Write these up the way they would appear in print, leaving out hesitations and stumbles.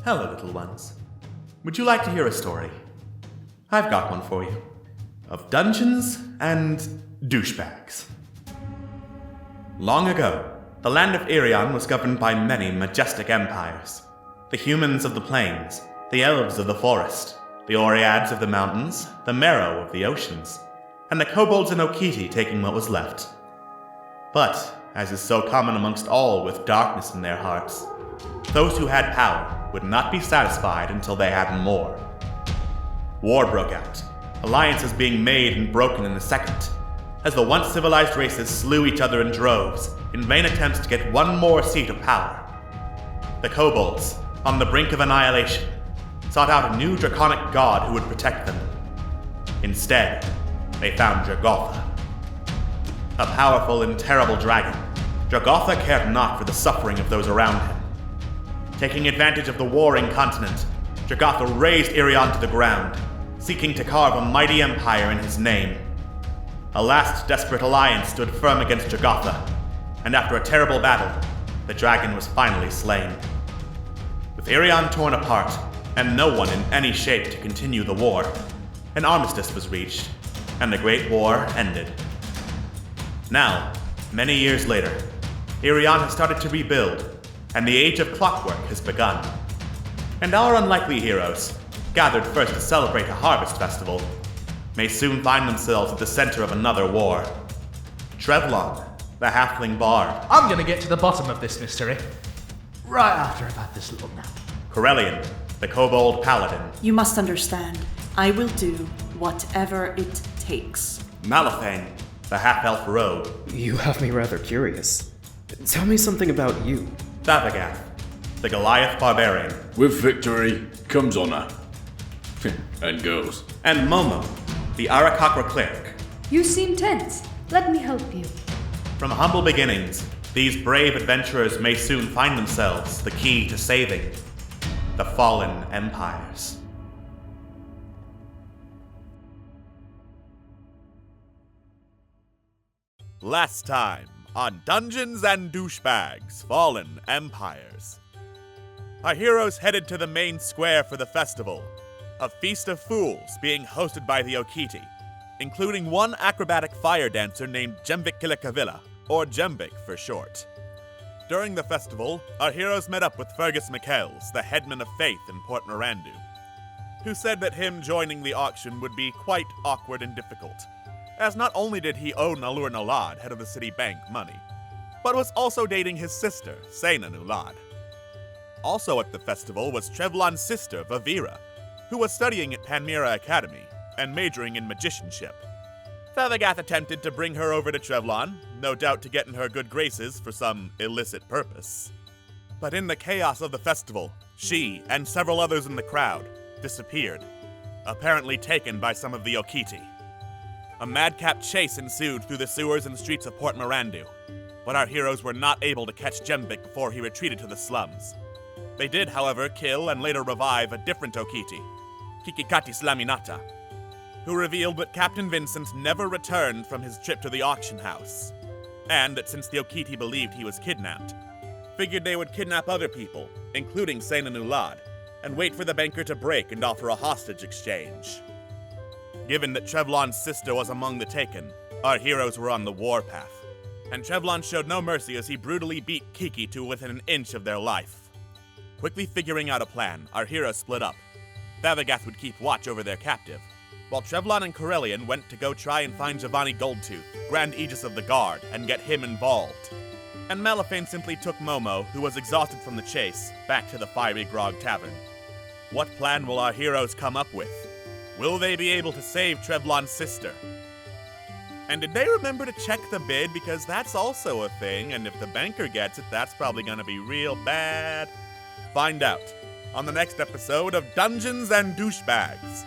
Hello, little ones. Would you like to hear a story? I've got one for you. Of dungeons and douchebags. Long ago, the land of Irion was governed by many majestic empires. The humans of the plains, the elves of the forest, the Oreads of the mountains, the Merrow of the oceans, and the kobolds and Okiti taking what was left. But, as is so common amongst all with darkness in their hearts, those who had power would not be satisfied until they had more. War broke out, alliances being made and broken in a second, as the once civilized races slew each other in droves in vain attempts to get one more seat of power. The kobolds, on the brink of annihilation, sought out a new draconic god who would protect them. Instead, they found Jagotha. A powerful and terrible dragon, Jagotha cared not for the suffering of those around him. Taking advantage of the warring continent, Jagotha razed Irion to the ground, seeking to carve a mighty empire in his name. A last desperate alliance stood firm against Jagotha, and after a terrible battle, the dragon was finally slain. With Irion torn apart, and no one in any shape to continue the war, an armistice was reached, and the Great War ended. Now, many years later, Irion has started to rebuild, and the Age of Clockwork has begun. And our unlikely heroes, gathered first to celebrate a harvest festival, may soon find themselves at the center of another war. Trevlon, the halfling bard. I'm gonna get to the bottom of this mystery right after I've had this little nap. Corellian, the kobold paladin. You must understand, I will do whatever it takes. Malifane, the half-elf rogue. You have me rather curious. Tell me something about you. Thavagath, the Goliath barbarian. With victory comes honor. And goes. And Momo, the Arakakra cleric. You seem tense. Let me help you. From humble beginnings, these brave adventurers may soon find themselves the key to saving the fallen empires. Last time on Dungeons and Douchebags, Fallen Empires. Our heroes headed to the main square for the festival, a feast of fools being hosted by the Okiti, including one acrobatic fire dancer named Jemvik Kilakavilla, or Jembik for short. During the festival, our heroes met up with Fergus McKells, the headman of faith in Port Mirandu, who said that him joining the auction would be quite awkward and difficult, as not only did he owe Nalur Nalad, head of the city bank, money, but was also dating his sister, Sena Nulad. Also at the festival was Trevlon's sister, Vavira, who was studying at Panmira Academy and majoring in magicianship. Thavagath attempted to bring her over to Trevlon, no doubt to get in her good graces for some illicit purpose. But in the chaos of the festival, she and several others in the crowd disappeared, apparently taken by some of the Okiti. A madcap chase ensued through the sewers and streets of Port Mirandu, but our heroes were not able to catch Jembik before he retreated to the slums. They did, however, kill and later revive a different Okiti, Kikikati Slaminata, who revealed that Captain Vincent never returned from his trip to the auction house, and that since the Okiti believed he was kidnapped, figured they would kidnap other people, including Sena Nulad, and wait for the banker to break and offer a hostage exchange. Given that Trevlon's sister was among the taken, our heroes were on the warpath, and Trevlon showed no mercy as he brutally beat Kiki to within an inch of their life. Quickly figuring out a plan, our heroes split up. Thavagath would keep watch over their captive, while Trevlon and Corellian went to go try and find Giovanni Goldtooth, Grand Aegis of the Guard, and get him involved. And Malifane simply took Momo, who was exhausted from the chase, back to the Fiery Grog Tavern. What plan will our heroes come up with? Will they be able to save Trevlon's sister? And did they remember to check the bid? Because that's also a thing, and if the banker gets it, that's probably gonna be real bad. Find out on the next episode of Dungeons and Douchebags,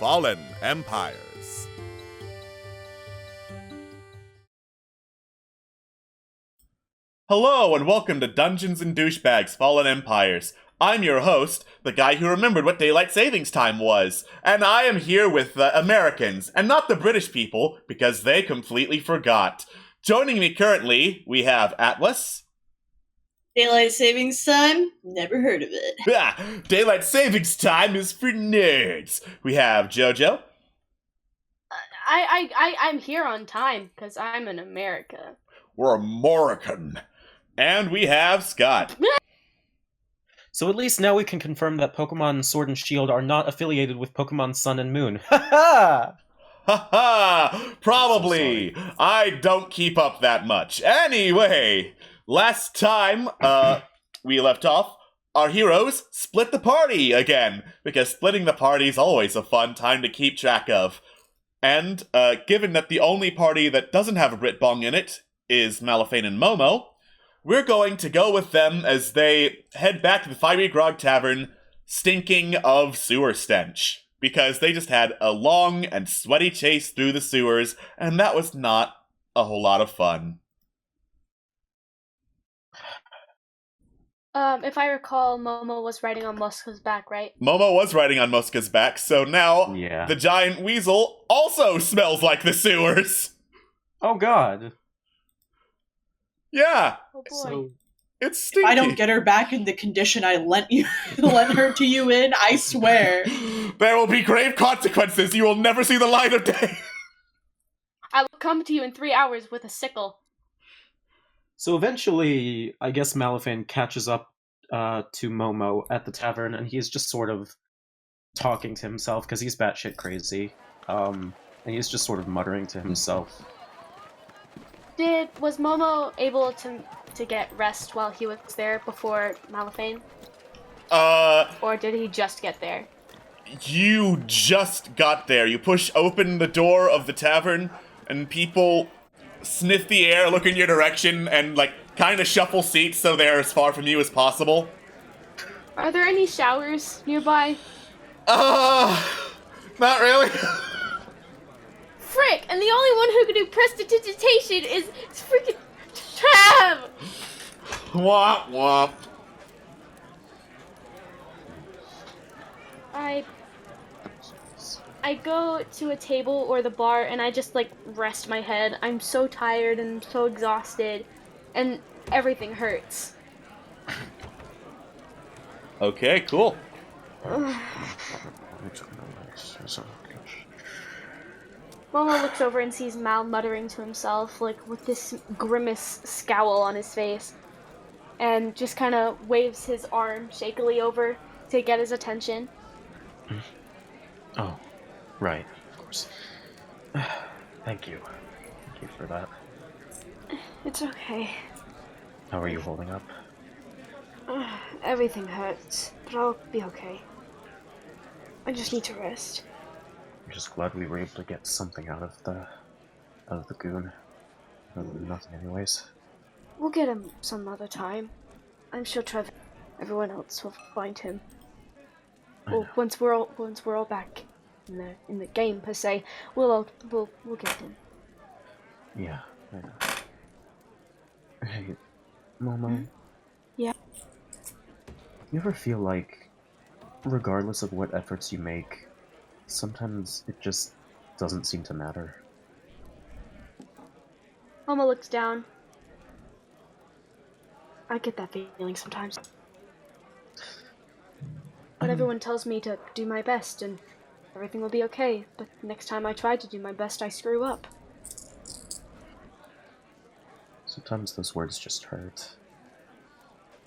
Fallen Empires. Hello and welcome to Dungeons and Douchebags, Fallen Empires. I'm your host, the guy who remembered what daylight savings time was, and I am here with the Americans, and not the British people, because they completely forgot. Joining me currently, we have Atlas. Daylight savings time? Never heard of it. Ah, daylight savings time is for nerds. We have JoJo. I'm here on time because I'm in America. We're American. And we have Scott. So at least now we can confirm that Pokemon Sword and Shield are not affiliated with Pokemon Sun and Moon. Ha ha! Ha ha! Probably. I don't keep up that much. Anyway, last time we left off, our heroes split the party again, because splitting the party is always a fun time to keep track of. And given that the only party that doesn't have a Brit Bong in it is Malifane and Momo, we're going to go with them as they head back to the Fiery Grog Tavern, stinking of sewer stench. Because they just had a long and sweaty chase through the sewers, and that was not a whole lot of fun. If I recall, Momo was riding on Muska's back, right? Momo was riding on Muska's back, so now the giant weasel also smells like the sewers. Oh god. Yeah. Oh boy. So, It's stinky. I don't get her back in the condition I lent her to you in, I swear. There will be grave consequences. You will never see the light of day. I will come to you in 3 hours with a sickle. so eventually, I guess Malifane catches up to Momo at the tavern, and he's just sort of talking to himself, because he's batshit crazy. And he's just sort of muttering to himself. Was Momo able to get rest while he was there before Malifane? Or did he just get there? You just got there. You push open the door of the tavern, and people sniff the air, look in your direction, and, like, kind of shuffle seats so they're as far from you as possible. Are there any showers nearby? Not really. Frick! And the only one who can do prestidigitation is freaking Trav! Womp womp. I go to a table or the bar and I just, like, rest my head. I'm so tired and so exhausted, and everything hurts. Okay, cool. Momo looks over and sees Mal muttering to himself, like, with this grimace scowl on his face, and just kind of waves his arm shakily over to get his attention. Oh, right, of course. Thank you. Thank you for that. It's okay. How are you holding up? Everything hurts, but I'll be okay. I just need to rest. I'm just glad we were able to get something out of the goon. Nothing anyways. We'll get him some other time. I'm sure everyone else will find him. Well, once we're all back in the game per se, we'll get him. Yeah, I know. Hey, Momo. Yeah. You ever feel like, regardless of what efforts you make, sometimes it just doesn't seem to matter? Mama looks down. I get that feeling sometimes. But everyone tells me to do my best and everything will be okay. But next time I try to do my best, I screw up. Sometimes those words just hurt.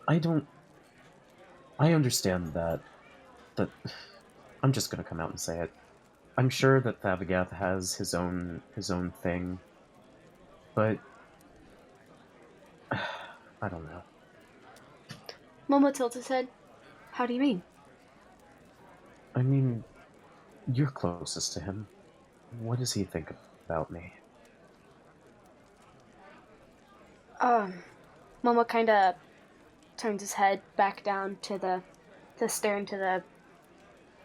I understand that I'm just gonna come out and say it. I'm sure that Thavagath has his own thing, but I don't know. Momo tilts his head. How do you mean? I mean, you're closest to him. What does he think about me? Momo kinda turns his head back down to stare into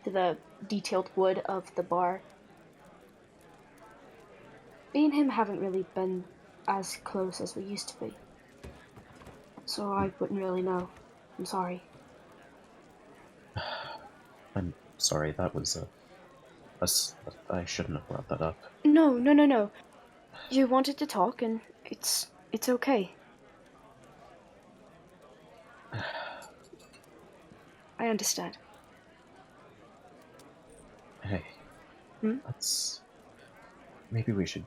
the detailed wood of the bar. Me and him haven't really been as close as we used to be. So I wouldn't really know. I'm sorry. I'm sorry, that was I shouldn't have brought that up. No. You wanted to talk, and it's okay. I understand. Hey, maybe we should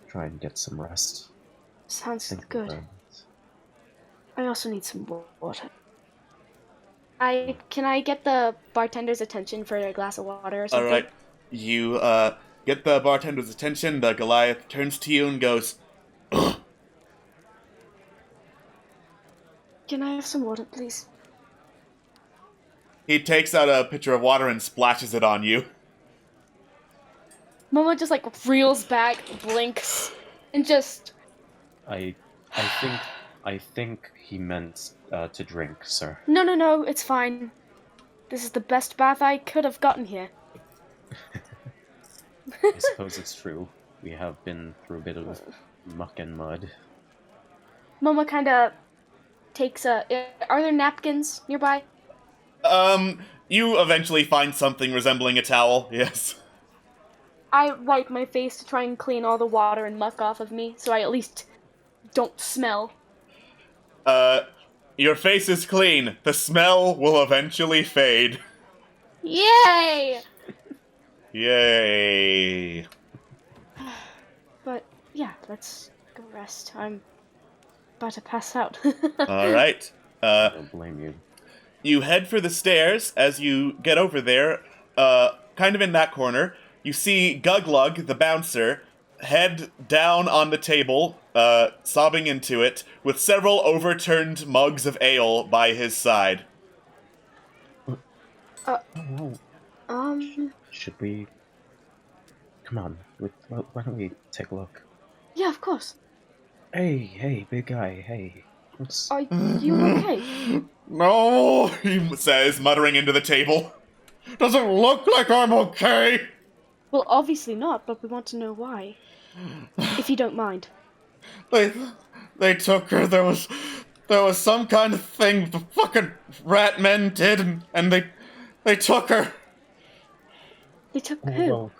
try and get some rest. Sounds Think good. about it. I also need some water. Can I get the bartender's attention for a glass of water or something? Alright. You, get the bartender's attention. The Goliath turns to you and goes, Can I have some water, please? he takes out a pitcher of water and splashes it on you. Momo just like reels back, blinks, and just I think he meant to drink, sir. no, it's fine. This is the best bath I could have gotten here. I suppose it's true. We have been through a bit of muck and mud. Momo kind of takes a. Are there napkins nearby? You eventually find something resembling a towel, yes. I wipe my face to try and clean all the water and muck off of me, so I at least don't smell. Your face is clean. The smell will eventually fade. Yay! Yay. But yeah, let's go rest. I'm about to pass out. Alright. I don't blame you. You head for the stairs. As you get over there, kind of in that corner, you see Guglug, the bouncer, head down on the table, sobbing into it, with several overturned mugs of ale by his side. Should we... Come on, why don't we take a look? Yeah, of course. Hey, big guy, hey. What's... Are you okay? No, he says, muttering into the table. Doesn't look like I'm okay. Well, obviously not, but we want to know why. If you don't mind. They took her. There was some kind of thing the fucking rat men did, and they took her. They took Oh, who?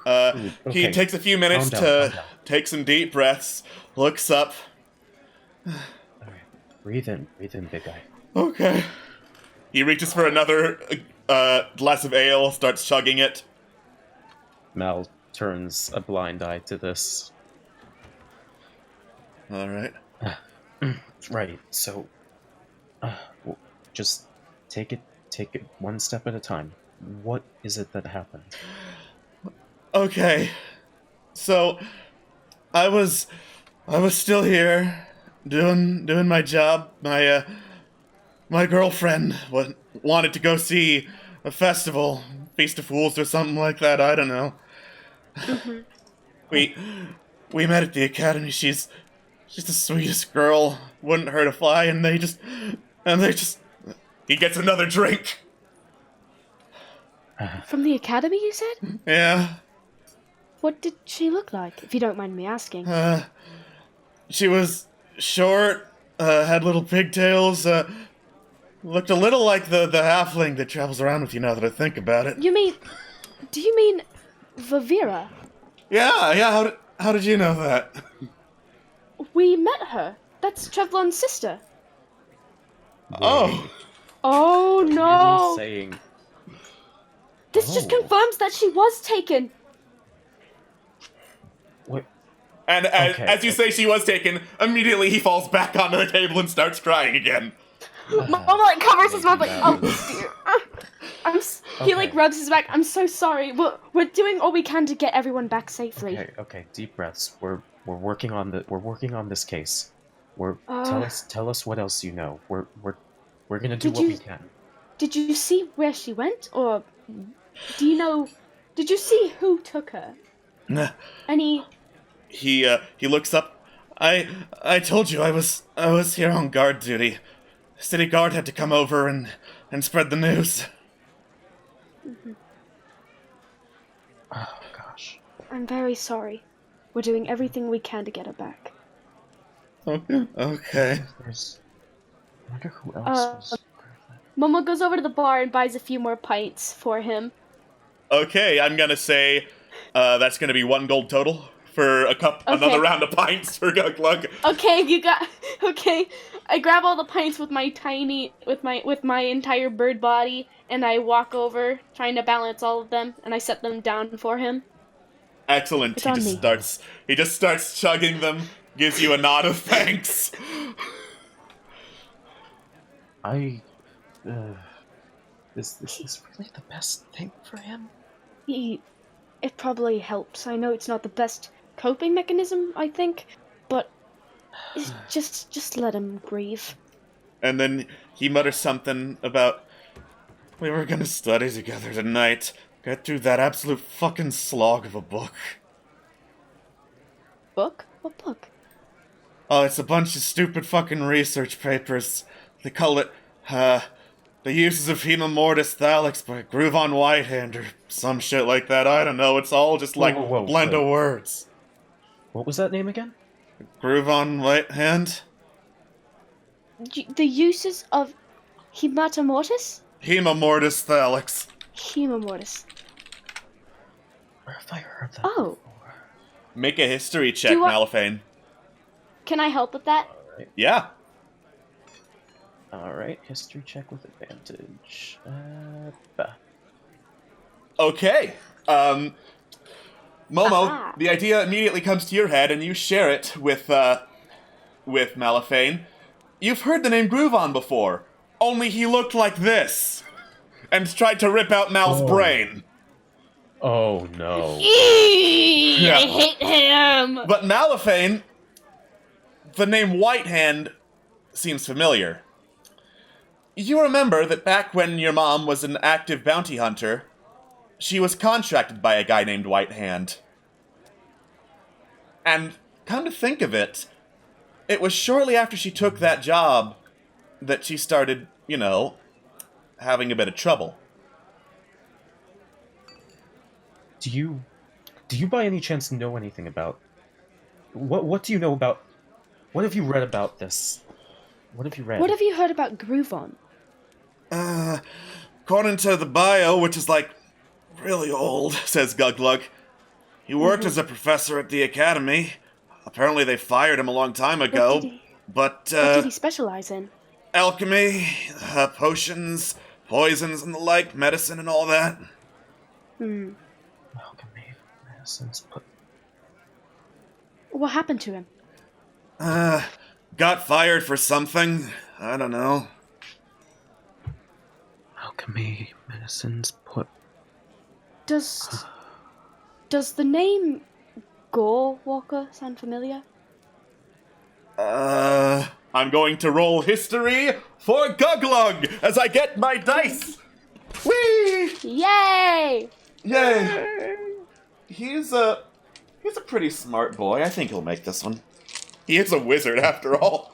well, He okay. takes a few minutes Calm to down. take some deep breaths, looks up. Alright, breathe in, big guy. Okay. He reaches for another glass of ale, starts chugging it. Mal turns a blind eye to this. All right. Right, so... well, just take it one step at a time. What is it that happened? Okay. So, I was still here, doing my job. My girlfriend wanted to go see a festival, Feast of Fools or something like that. I don't know. We met at the academy. She's the sweetest girl. Wouldn't hurt a fly, and they just. He gets another drink. From the academy, you said? Yeah. What did she look like, if you don't mind me asking? She was short, had little pigtails, looked a little like the halfling that travels around with you now that I think about it. Do you mean Vavira? Yeah, how did you know that? We met her. That's Trevlon's sister. Oh. Oh no! Saying... This just Oh. confirms that she was taken. What? And Okay. as you say she was taken, immediately he falls back onto the table and starts crying again. Mama like covers his mouth like, that oh was- dear. He like Okay. rubs his back. I'm so sorry. We're doing all we can to get everyone back safely. Okay, deep breaths. We're working on this case. Uh, Tell us what else you know. We're gonna do Did what you- we can. Did you see where she went, or do you know? Did you see who took her? Nah. Any? He looks up. I told you I was here on guard duty. City guard had to come over and spread the news. Oh gosh. I'm very sorry. We're doing everything we can to get her back. Okay. I wonder who else was. Momo goes over to the bar and buys a few more pints for him. Okay, I'm gonna say that's gonna be 1 gold total for another round of pints for Guglug. Okay, you got. Okay, I grab all the pints with my entire bird body, and I walk over, trying to balance all of them, and I set them down for him. Excellent. It's on me. He just starts chugging them, gives you a nod of thanks. Is this really the best thing for him? It probably helps. I know it's not the best coping mechanism, I think, but just let him grieve. And then he mutters something about, we were gonna study together tonight. Get through that absolute fucking slog of a book. Book? What book? Oh, it's a bunch of stupid fucking research papers. They call it, The Uses of Hema Mortis Thalix by Groovon Whitehand or some shit like that. I don't know. It's all just like blend of words. What was that name again? Groovon Whitehand? The uses of Hemata Mortis? Hema Mortis Thalix. Hema Mortis. Where have I heard that? Oh. Before? Make a history check, Do I- Malifane. Can I help with that? Yeah. Alright, history check with advantage. Okay. Momo, Aha. the idea immediately comes to your head, and you share it with Malifane. You've heard the name Groovon before, only he looked like this, and tried to rip out Mal's brain. Oh no. Yeah. I hate him! But Malifane, the name Whitehand seems familiar. You remember that back when your mom was an active bounty hunter, she was contracted by a guy named Whitehand. And come to think of it, it was shortly after she took that job that she started, having a bit of trouble. Do you by any chance know anything about... What do you know about... What have you read about this? What have you read? What have you heard about Groovon? According to the bio, which is really old, says Guglug, he worked as a professor at the academy. Apparently they fired him a long time ago. What did he- But, What did he specialize in? alchemy, potions, poisons and the like, medicine and all that. Alchemy, medicines, What happened to him? Got fired for something. I don't know. alchemy, medicines, Does the name Gore Walker sound familiar? I'm going to roll history for Guglug as I get my dice. Whee! Yay! Yay! He's a pretty smart boy. I think he'll make this one. He is a wizard after all.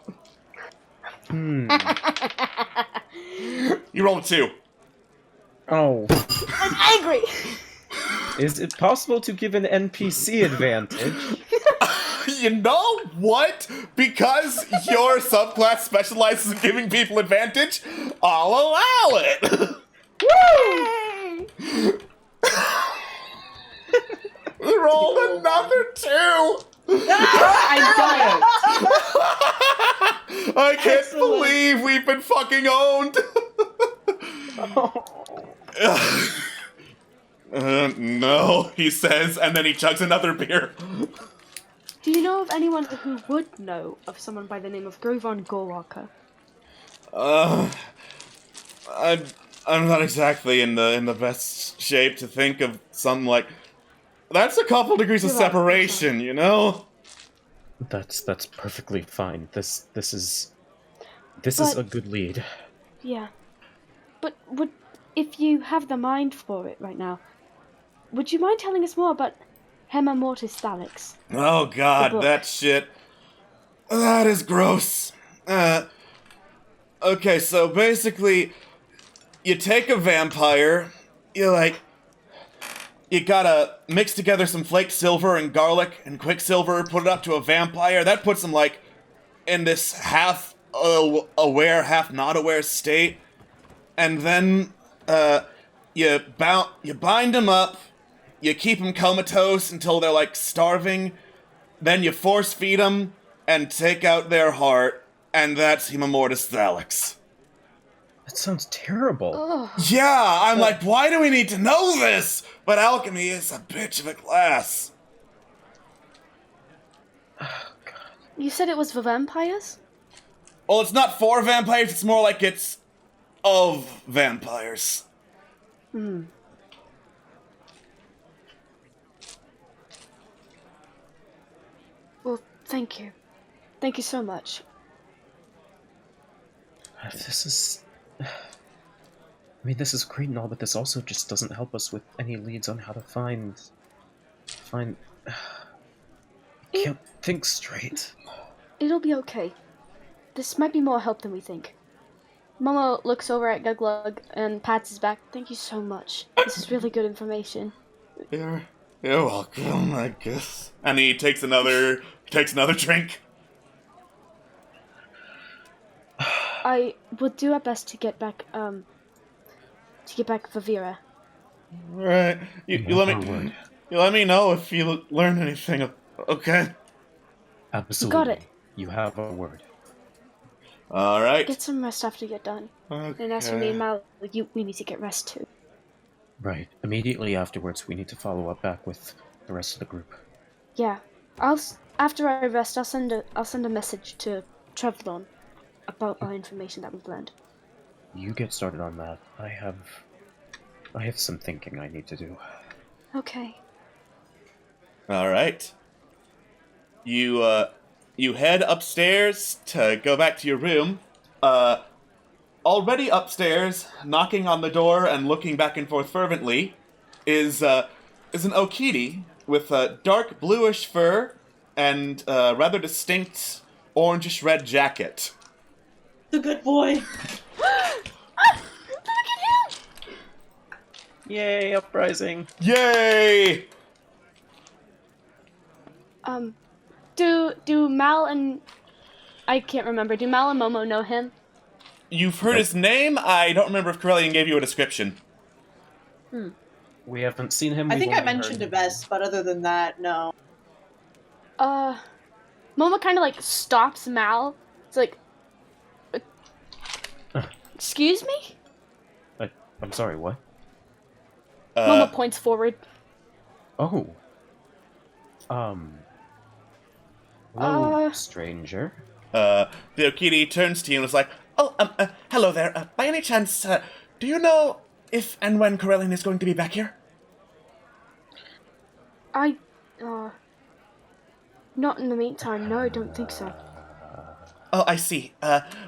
You rolled a 2. Oh. I'm angry! Is it possible to give an NPC advantage? You know what? Because your subclass specializes in giving people advantage, I'll allow it. Woo! We rolled another 2. I I can't believe we've been fucking owned. No, he says, and then he chugs another beer. Do you know of anyone who would know of someone by the name of Groovon Gorewalker? I'm not exactly in the best shape to think of something like. That's a couple degrees of You're right. separation, you know. That's perfectly fine. This is But- a good lead. Yeah. But if you have the mind for it right now, would you mind telling us more about Hema Mortis Thalix? Oh The god, book. that shit. That is gross. Okay, so basically, you take a vampire, you gotta mix together some flaked silver and garlic and quicksilver, put it up to a vampire. That puts him in this half aware, half not aware state. And then you bind them up, you keep them comatose until they're starving, then you force feed them and take out their heart, and that's Hemamortis Thalix. That sounds terrible. Oh, Yeah, I'm like, why do we need to know this? But alchemy is a bitch of a class. you said it was for vampires? Well, it's not for vampires, it's more like it's of vampires. Well, thank you. Thank you so much. This is... I mean, this is great and all, but this also just doesn't help us with any leads on how to find... I can't think straight. It'll be okay. This might be more help than we think. Momo looks over at Guglug and pats his back. Thank you so much. This is really good information. You're welcome, I guess. And he takes another drink. I will do our best to get back for Vera. Right. You let me know if you learn anything. Okay. Absolutely. Got it. You have a word. All right. Get some rest after you get done. Okay. And as for me and Mal, we need to get rest too. Right. Immediately afterwards, we need to follow up back with the rest of the group. Yeah. After I rest, I'll send a message to Trevlon about our information that we've learned. You get started on that. I have some thinking I need to do. Okay. All right. You head upstairs to go back to your room. Already upstairs, knocking on the door and looking back and forth fervently, is an Okidi with a dark bluish fur and a rather distinct orangish red jacket. The good boy. Look at him! Yay, uprising! Yay! Do Mal and I can't remember. Do Mal and Momo know him? You've heard his name? I don't remember if Corellian gave you a description. We haven't seen him. I we've think I only mentioned heard a vest, but other than that, no. Momo kind of like stops Mal. It's like, excuse me? I'm sorry, what? Momo points forward. Oh. Hello, stranger. The Okidi turns to you and is like, "Oh, hello there. By any chance, do you know if and when Corellian is going to be back here?" Not in the meantime. No, I don't think so. Oh, I see.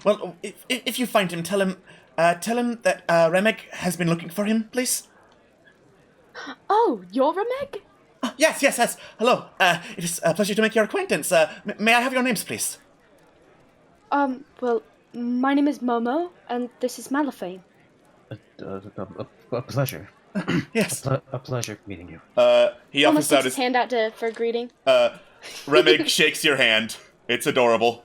Well, if you find him, tell him that Remek has been looking for him, please. Oh, you're Remek? Yes. Hello. It is a pleasure to make your acquaintance. May I have your names, please? Well, my name is Momo, and this is Malafane. A pleasure. Yes. A pleasure meeting you. He Almost offers out puts his his hand out for greeting. Remek shakes your hand. It's adorable.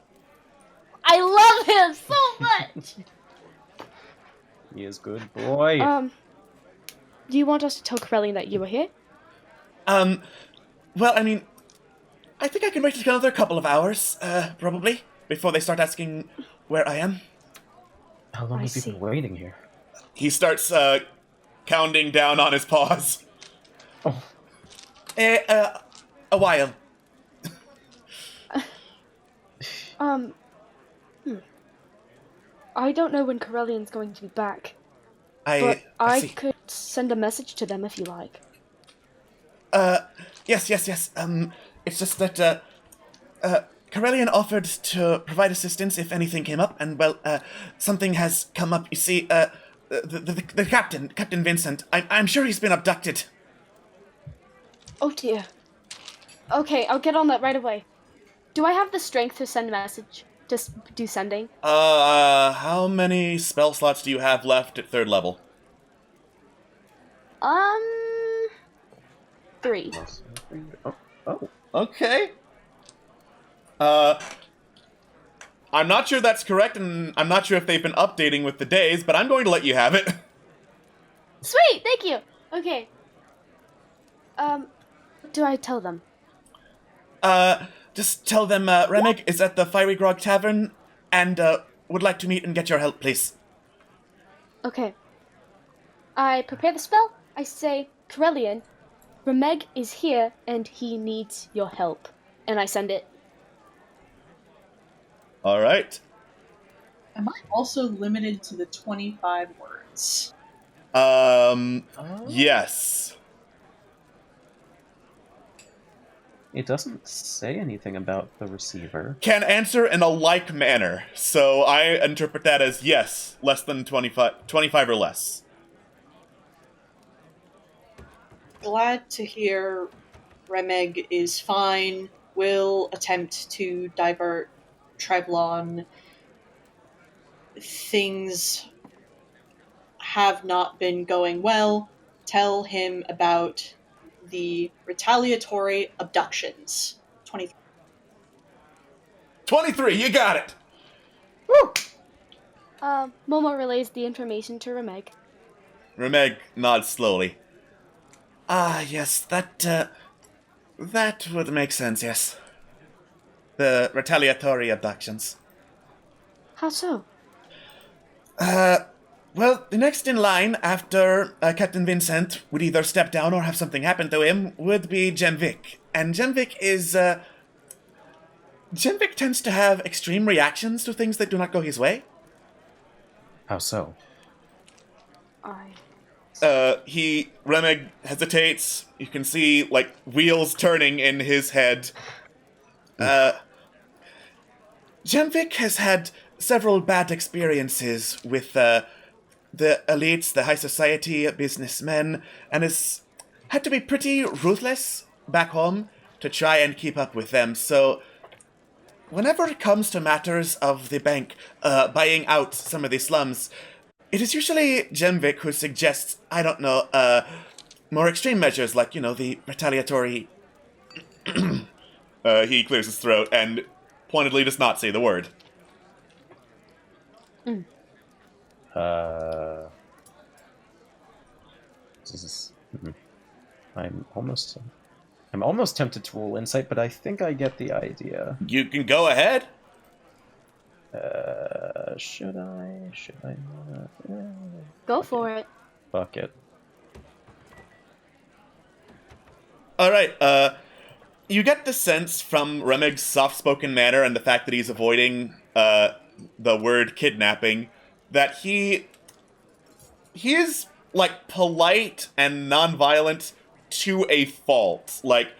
I love him so much! He is good boy. Do you want us to tell Corellian that you were here? Well, I mean, I think I can wait another couple of hours, probably, before they start asking where I am. How long I have you see. been waiting here? He starts, counting down on his paws. Oh. A while. I don't know when Corellian's going to be back, I but I see. could send a message to them if you like. Yes. It's just that, Corellian offered to provide assistance if anything came up, and, well, something has come up. You see, the Captain Vincent, I'm sure he's been abducted. Oh dear. Okay, I'll get on that right away. Do I have the strength to send a message? Just do sending? How many spell slots do you have left at 3rd level? 3. Oh. Okay. I'm not sure that's correct, and I'm not sure if they've been updating with the days, but I'm going to let you have it. Sweet, thank you. Okay. What do I tell them? Just tell them, Remek is at the Fiery Grog Tavern, and would like to meet and get your help, please. Okay. I prepare the spell. I say, Corellian, Remeg is here and he needs your help. And I send it. All right. Am I also limited to the 25 words? Yes. It doesn't say anything about the receiver. Can answer in a like manner. So I interpret that as yes, less than 25 or less. Glad to hear Remeg is fine. Will attempt to divert Trevlon. Things have not been going well. Tell him about the retaliatory abductions. 23. 23, you got it! Momo relays the information to Remeg. Remeg nods slowly. Ah, yes, that would make sense, yes. The retaliatory abductions. How so? Well, the next in line after Captain Vincent would either step down or have something happen to him would be Jemvik. And Jemvik is, Jemvik tends to have extreme reactions to things that do not go his way. How so? Remeg hesitates. You can see, like, wheels turning in his head. Jemvik has had several bad experiences with, the elites, the high society businessmen, and has had to be pretty ruthless back home to try and keep up with them. So, whenever it comes to matters of the bank buying out some of the slums, it is usually Jemvik who suggests, I don't know, more extreme measures like, you know, the retaliatory... he clears his throat and pointedly does not say the word. This is. I'm almost tempted to roll insight, but I think I get the idea. You can go ahead. Should I? Should I not? Go for it. Fuck it. All right. You get the sense from Remig's soft-spoken manner and the fact that he's avoiding the word kidnapping that he is like polite and non-violent to a fault. Like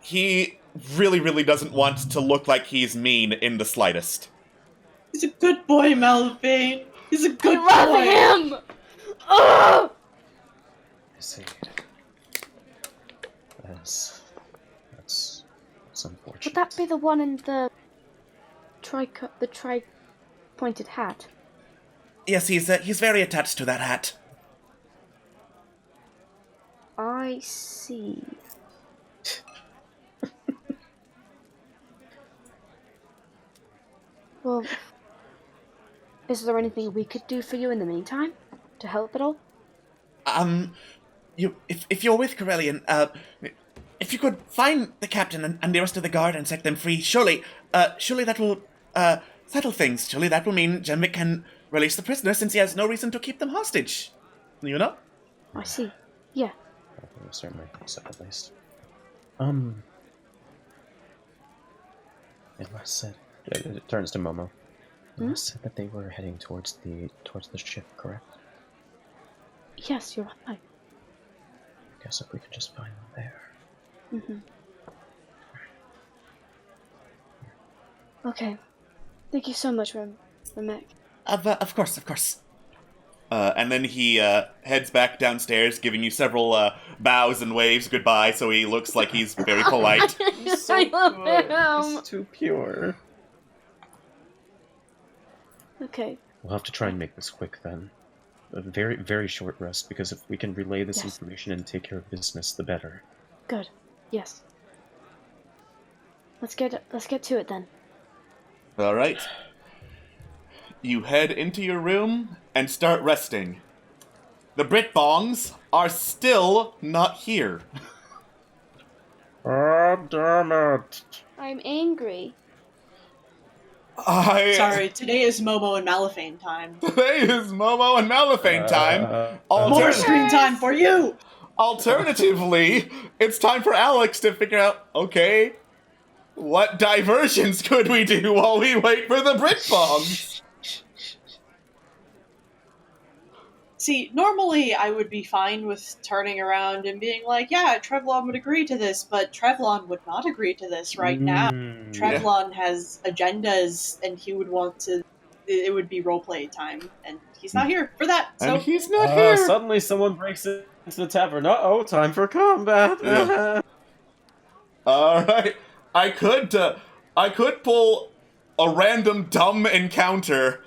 he really doesn't want to look like he's mean in the slightest. He's a good boy, Malphane. He's a good boy. I love him! Oh! I see. That's unfortunate. Would that be the one in the tri-pointed hat? Yes, he's very attached to that hat. I see. Well, is there anything we could do for you in the meantime to help at all? If you're with Corellian, if you could find the captain and the rest of the guard and set them free, surely that will settle things. Surely that will mean Jemvik can release the prisoner since he has no reason to keep them hostage. You know? I see. Yeah. Certainly, so at least. It last said. It turns to Momo. It last said that they were heading towards the ship, correct? Yes, you're right. I guess if we could just find them there. Okay. Thank you so much, Remek. Of course. And then he heads back downstairs, giving you several bows and waves goodbye, so he looks like he's very polite. He's so I love good. him. He's too pure. Okay. We'll have to try and make this quick then. A very, very short rest, because if we can relay this information and take care of business, the better. Good. Yes. Let's get to it then. All right. You head into your room and start resting. The Brit Bongs are still not here. Oh, damn it! I'm angry. Sorry, today is Momo and Malifane time. Today is Momo and Malifane time. More screen time for you! Alternatively, it's time for Alex to figure out, okay, what diversions could we do while we wait for the Britbongs? See, normally I would be fine with turning around and being like, yeah, Trevlon would agree to this, but Trevlon would not agree to this right now. Trevlon has agendas, and he would want to... It would be roleplay time, and he's not here for that, so... And he's not here. Suddenly someone breaks into the tavern. Uh-oh, time for combat. Yeah. Alright. I could pull a random dumb encounter,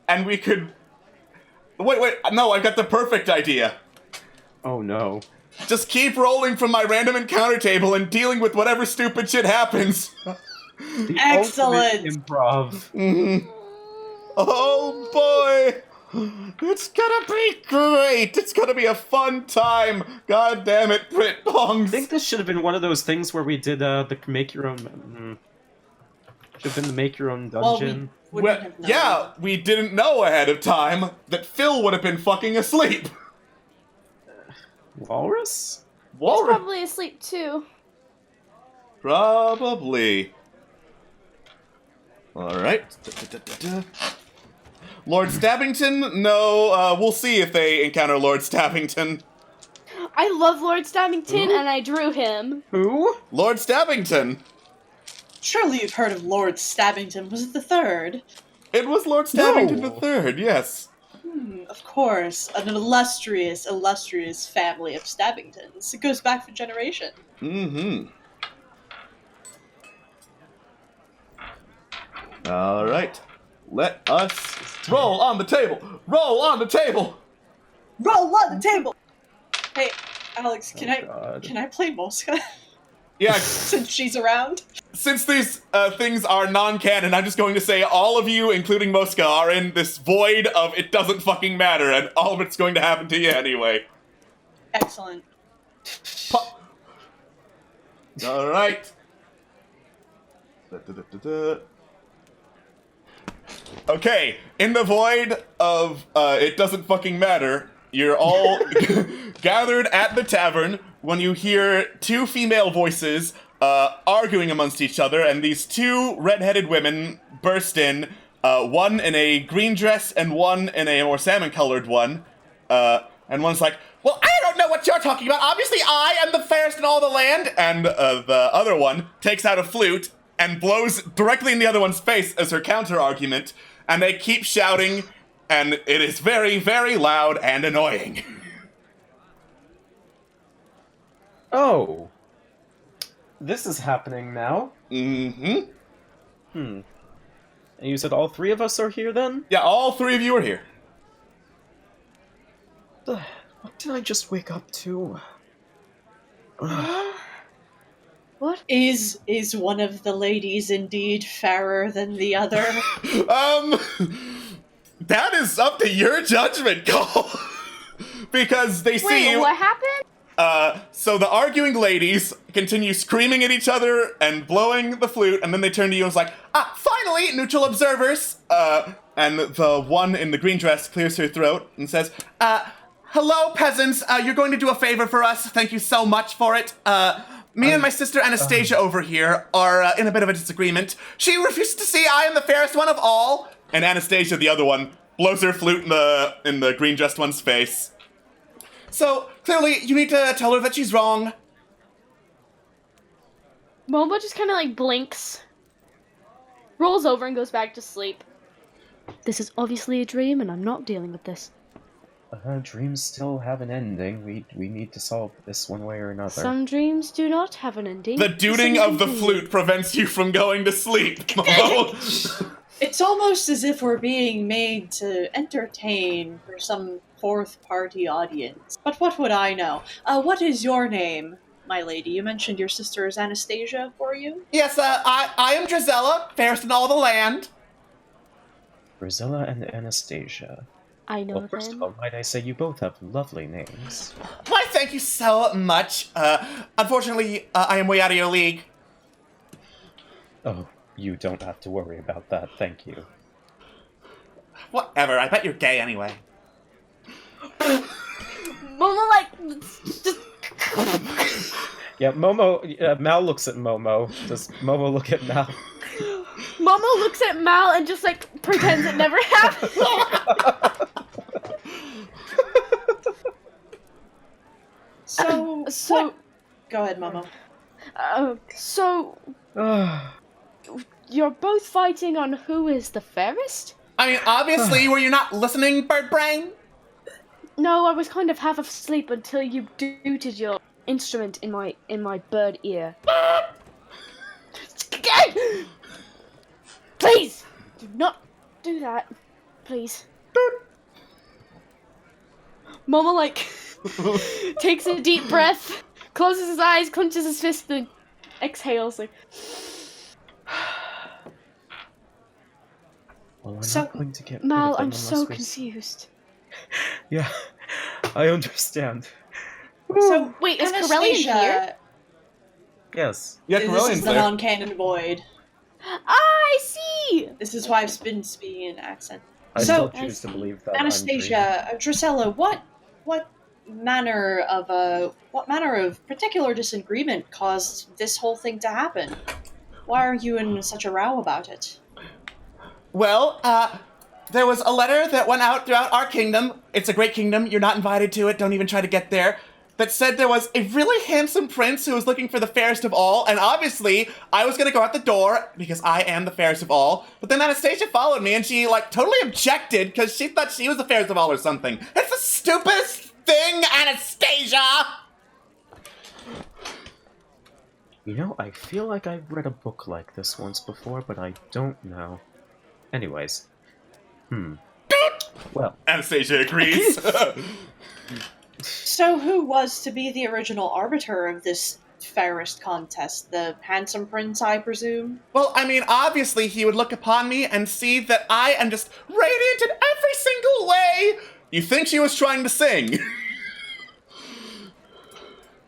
and we could... Wait, no, I've got the perfect idea. Oh no. Just keep rolling from my random encounter table and dealing with whatever stupid shit happens. The Excellent. ultimate improv. Mm-hmm. Oh boy! It's gonna be great! It's gonna be a fun time! God damn it, Britbongs! I think this should have been one of those things where we did the make your own... should have been the make your own dungeon. Wouldn't have known. Yeah, we didn't know ahead of time that Phil would have been fucking asleep. Walrus? He's probably asleep too. Probably. Alright. Lord Stabbington? No, we'll see if they encounter Lord Stabbington. I love Lord Stabbington, and I drew him. Who? Lord Stabbington! Surely you've heard of Lord Stabbington. Was it the third? It was Lord Stabbington No. the Third, yes. Of course. An illustrious family of Stabbingtons. It goes back for generations. Mm-hmm. Alright. Let us roll on the table! Roll on the table! Roll on the table! Hey, Alex, can God. I play Mosca? Yeah, Since she's around? since these things are non-canon, I'm just going to say all of you, including Mosca, are in this void of it doesn't fucking matter, and all of it's going to happen to you anyway. Excellent. Alright. Okay, in the void of it doesn't fucking matter, you're all gathered at the tavern when you hear two female voices arguing amongst each other, and these two red-headed women burst in, one in a green dress and one in a more salmon-colored one, and one's like, well, I don't know what you're talking about, obviously I am the fairest in all the land, and the other one takes out a flute and blows directly in the other one's face as her counter-argument, and they keep shouting, and it is very, very loud and annoying. Oh. This is happening now. Mm-hmm. And you said all three of us are here then? Yeah, all three of you are here. What did I just wake up to? What? Is one of the ladies indeed fairer than the other? That is up to your judgment call. Because they see Wait, you. what happened? So the arguing ladies continue screaming at each other and blowing the flute, and then they turn to you and is like, finally, neutral observers! And the one in the green dress clears her throat and says, hello, peasants, you're going to do a favor for us, thank you so much for it. Me and my sister Anastasia over here are in a bit of a disagreement. She refuses to see I am the fairest one of all. And Anastasia, the other one, blows her flute in the green dressed one's face. So, clearly, you need to tell her that she's wrong. Momo just kind of like blinks, rolls over, and goes back to sleep. This is obviously a dream, and I'm not dealing with this. Dreams still have an ending. We need to solve this one way or another. Some dreams do not have an ending. The duding of the flute prevents you from going to sleep, Momo. It's almost as if we're being made to entertain for some fourth-party audience. But what would I know? What is your name, my lady? You mentioned your sister is Anastasia for you? Yes, I am Drizella, fairest in all the land. Brazilla and Anastasia. I know Well, first them. of all, might I say you both have lovely names. Why, thank you so much. Unfortunately, I am way out of your league. Oh, You don't have to worry about that, thank you. Whatever, I bet you're gay anyway. Momo, like, just. Yeah, Mal looks at Momo. Does Momo look at Mal? Momo looks at Mal and just, like, pretends it never happened. So, go ahead, Momo. So, you're both fighting on who is the fairest? I mean, obviously, were you not listening, Bird Brain? No, I was kind of half asleep until you dooted your instrument in my bird ear. Please, do not do that. Please. Momo, like, takes a deep breath, closes his eyes, clenches his fist, and exhales, like... Well, So, not going to get Mal, I'm so confused. Yeah, I understand. So, Wait, is Corellian Anastasia here? Yes. Yeah, This Corellian's is the there. non-canon void. I see! This is why I've been speaking in accent. I So, still choose to believe that Anastasia, Drusilla, what manner of particular disagreement caused this whole thing to happen? Why are you in such a row about it? Well, there was a letter that went out throughout our kingdom. It's a great kingdom. You're not invited to it. Don't even try to get there. That said there was a really handsome prince who was looking for the fairest of all, and obviously I was gonna go out the door because I am the fairest of all. But then Anastasia followed me, and she like totally objected because she thought she was the fairest of all or something. It's the stupidest thing, Anastasia. You know, I feel like I've read a book like this once before, but I don't know. Anyways. Well. Anastasia agrees. So who was to be the original arbiter of this fairest contest? The handsome prince, I presume? Well, I mean, obviously he would look upon me and see that I am just radiant in every single way. You think she was trying to sing?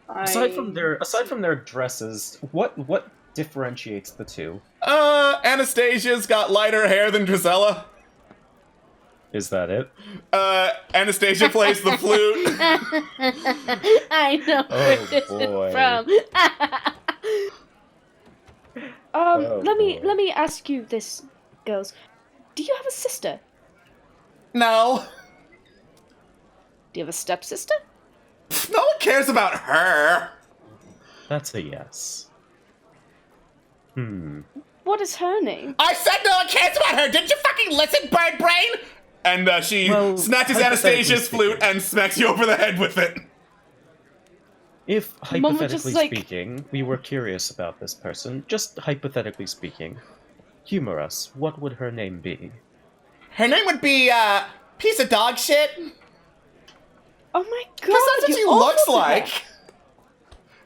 Aside from their dresses, what differentiates the two? Anastasia's got lighter hair than Drusilla. Is that it? Anastasia plays the flute. I know where this boy. is from. Let me ask you this, girls. Do you have a sister? No. Do you have a stepsister? No one cares about her. That's a yes. What is her name? I said no one cares about her. Didn't you fucking listen, Bird Brain? And she snatches Anastasia's flute and smacks you over the head with it. If, Mom would hypothetically just, like- speaking, we were curious about this person, just hypothetically speaking, humor us, what would her name be? Her name would be, piece of dog shit. Oh my god! Because that's what she you're awful looks to like. her.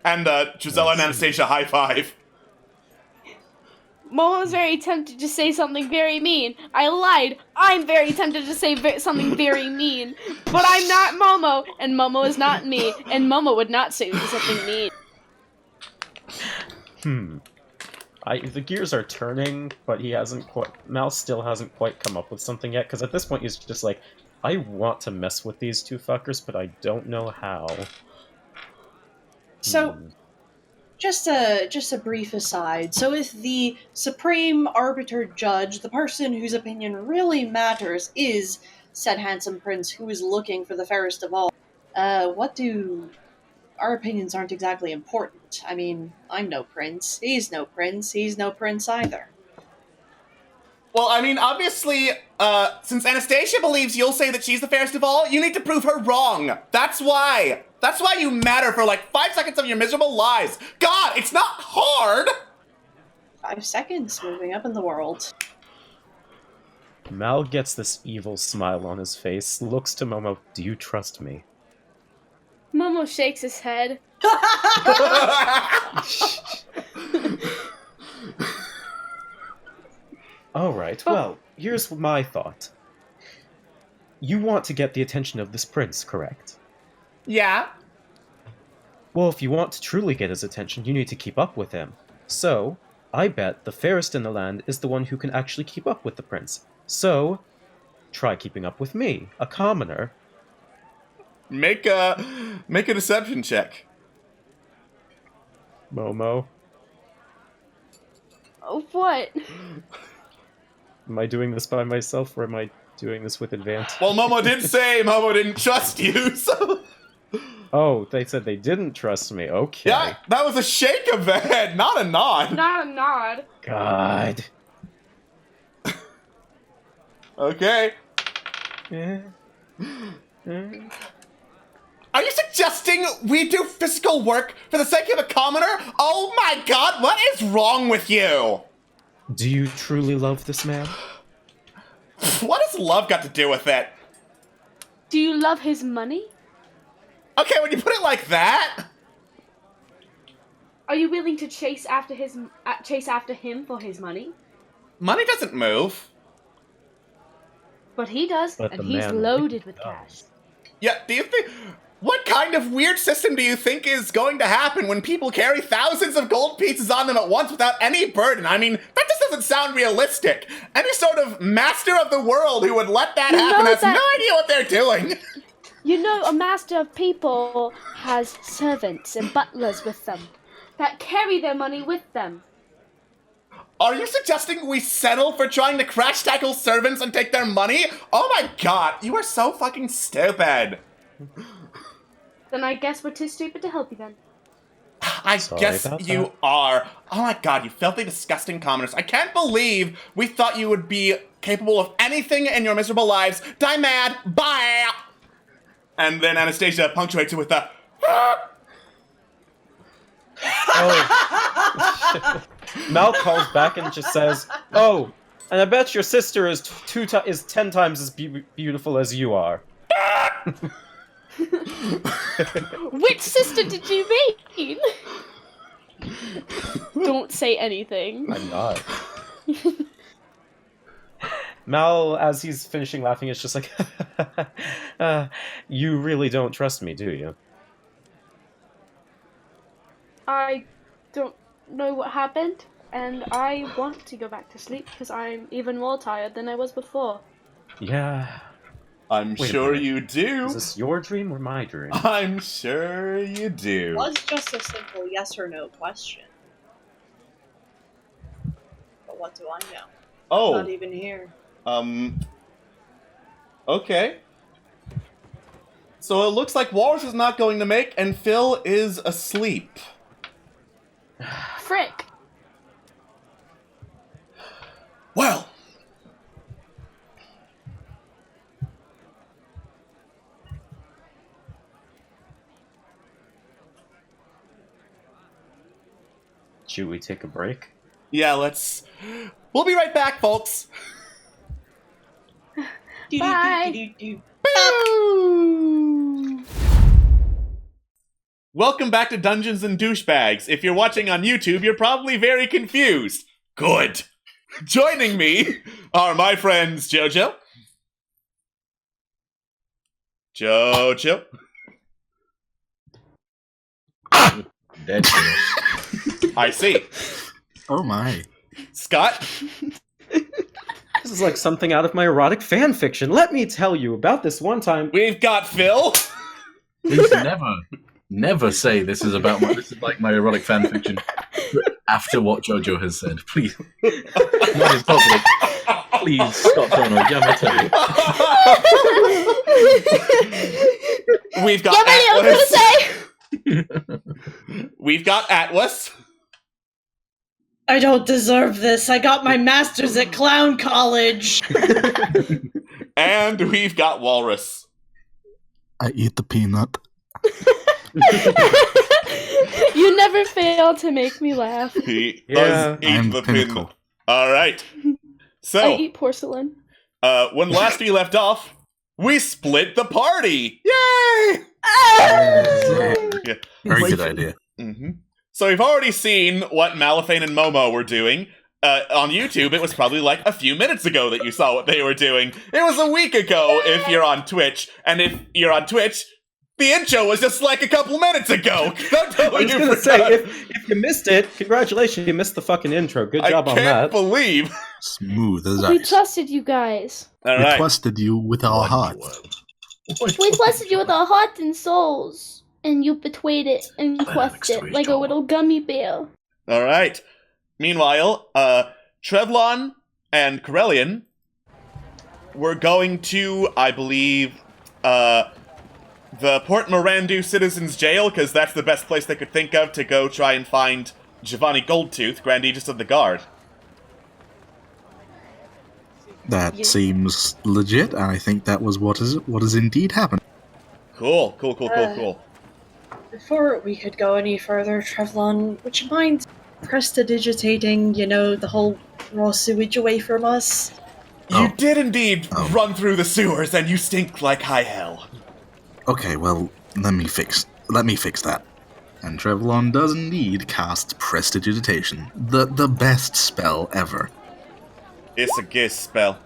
And, Gisella and Anastasia high five. Momo was very tempted to say something very mean. I lied. I'm very tempted to say something very mean. But I'm not Momo, and Momo is not me, and Momo would not say something mean. The gears are turning, but Mal still hasn't quite come up with something yet, because at this point he's just like, I want to mess with these two fuckers, but I don't know how. So, just a brief aside. So if the supreme arbiter judge, the person whose opinion really matters, is said handsome prince who is looking for the fairest of all, our opinions aren't exactly important. I mean, I'm no prince, he's no prince either. Well, I mean, obviously, since Anastasia believes you'll say that she's the fairest of all, you need to prove her wrong. That's why. That's why you matter for like 5 seconds of your miserable lives. God, it's not hard! 5 seconds moving up in the world. Mal gets this evil smile on his face, looks to Momo, do you trust me? Momo shakes his head. Alright, well, here's my thought. You want to get the attention of this prince, correct? Yeah? Well, if you want to truly get his attention, you need to keep up with him. So, I bet the fairest in the land is the one who can actually keep up with the prince. So, try keeping up with me, a commoner. Make a deception check. Momo, Oh, what? am I doing this by myself or am I doing this with advantage? Well, Momo did say Momo didn't trust you, so... Oh, they said they didn't trust me. Okay. Yeah, that was a shake of the head, not a nod. Not a nod. God. Okay. Are you suggesting we do physical work for the sake of a commoner? Oh my god, what is wrong with you? Do you truly love this man? What has love got to do with it? Do you love his money? Okay, when you put it like that... Are you willing to chase after him for his money? Money doesn't move. But he does, But and the he's man loaded with does. cash. Yeah, do you think... What kind of weird system do you think is going to happen when people carry thousands of gold pieces on them at once without any burden? I mean, that just doesn't sound realistic. Any sort of master of the world who would let that happen has no idea what they're doing. You know, a master of people has servants and butlers with them that carry their money with them. Are you suggesting we settle for trying to crash tackle servants and take their money? Oh my god, you are so fucking stupid. Then I guess we're too stupid to help you then. I Sorry guess about you that. are. Oh my god, you filthy, disgusting commoners. I can't believe we thought you would be capable of anything in your miserable lives. Die mad, bye! And then Anastasia punctuates it with a... Oh. Mal calls back and just says, "Oh, and I bet your sister is 10 times as beautiful as you are." Which sister did you mean? Don't say anything. I'm not. Mal, as he's finishing laughing, is just like, "You really don't trust me, do you?" I don't know what happened, and I want to go back to sleep because I'm even more tired than I was before. Yeah. I'm Wait a sure minute. you do. Is this your dream or my dream? I'm sure you do. It was just a simple yes or no question. But what do I know? Oh, Not even here. Okay. So it looks like Walrus is not going to make, and Phil is asleep. Frick! Well. Should we take a break? Yeah, we'll be right back, folks. Bye. Welcome back to Dungeons and Douchebags. If you're watching on YouTube, you're probably very confused. Good. Joining me are my friends Jojo. Jojo. Dead. I see. Oh my. Scott. This is like something out of my erotic fan fiction. Let me tell you about this one time. We've got Phil. Please never say this is like my erotic fanfiction after what Jojo has said. Please. Not in public. Please stop, Donald. Yamato. We've got Atlas. We've got Atlas. I don't deserve this. I got my master's at Clown College. And we've got Walrus. I eat the peanut. You never fail to make me laugh. He Yeah. does eat the pin. All right. I So, eat porcelain. when last we left off, we split the party. Yay! Yeah. Very good idea. Mm-hmm. So we've already seen what Malifane and Momo were doing. On YouTube, it was probably like a few minutes ago that you saw what they were doing. It was a week ago if you're on Twitch. And if you're on Twitch, The intro was just like a couple minutes ago. Don't tell I me was you gonna forgot. say, if you missed it, congratulations, you missed the fucking intro. Good job I on can't that. believe. Smooth as We ice. trusted you guys. All We right. trusted you with our hearts. We trusted you with our hearts and souls, and you betrayed it and crushed it like a little gummy bear. All right. Meanwhile, Trevlon and Corellian were going to, I believe, the Port Mirandu Citizens Jail, because that's the best place they could think of to go try and find Giovanni Goldtooth, Grand Aegis of the Guard. That seems legit, and I think that was what is indeed happened. Cool. Before we could go any further, Trevlon, would you mind prestidigitating, the whole raw sewage away from us? You did indeed run through the sewers, and you stink like high hell. Okay, well, let me fix that. And Trevlon does indeed cast Prestidigitation, the best spell ever. It's a guess spell.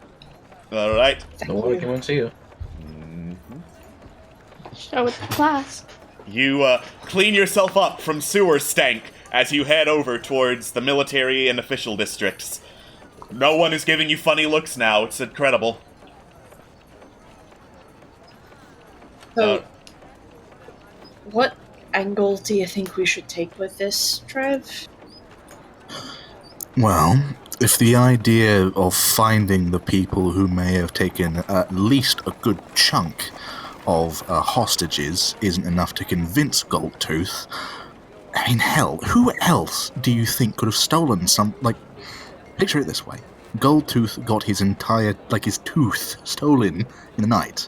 All right. No working one to you. Start with the class. You clean yourself up from sewer stank as you head over towards the military and official districts. No one is giving you funny looks now. It's incredible. So, what angle do you think we should take with this, Trev? Well, if the idea of finding the people who may have taken at least a good chunk of hostages isn't enough to convince Goldtooth, I mean, hell, who else do you think could have stolen picture it this way. Goldtooth got his his tooth stolen in the night.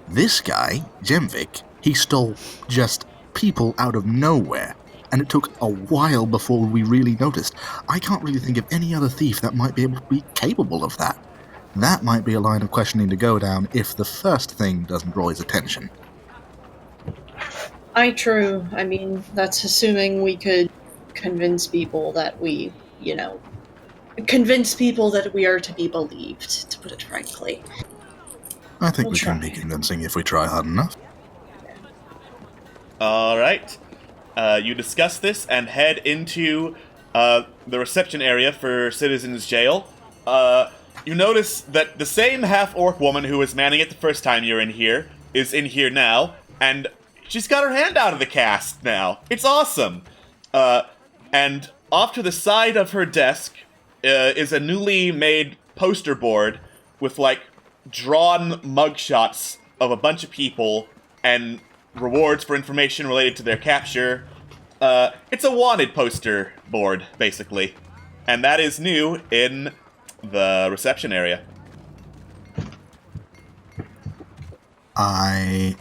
This guy, Jemvik, he stole just people out of nowhere, and it took a while before we really noticed. I can't really think of any other thief that might be able to be capable of that. That might be a line of questioning to go down if the first thing doesn't draw his attention. True. I mean, that's assuming we could convince people that we are to be believed, to put it frankly. I think We'll we can try. be convincing if we try hard enough. All right. You discuss this and head into the reception area for Citizens Jail. You notice that the same half-orc woman who was manning it the first time you're in here is in here now, and she's got her hand out of the cast now. It's awesome. And off to the side of her desk is a newly made poster board with, drawn mugshots of a bunch of people and rewards for information related to their capture. It's a wanted poster board, basically. And that is new in the reception area. I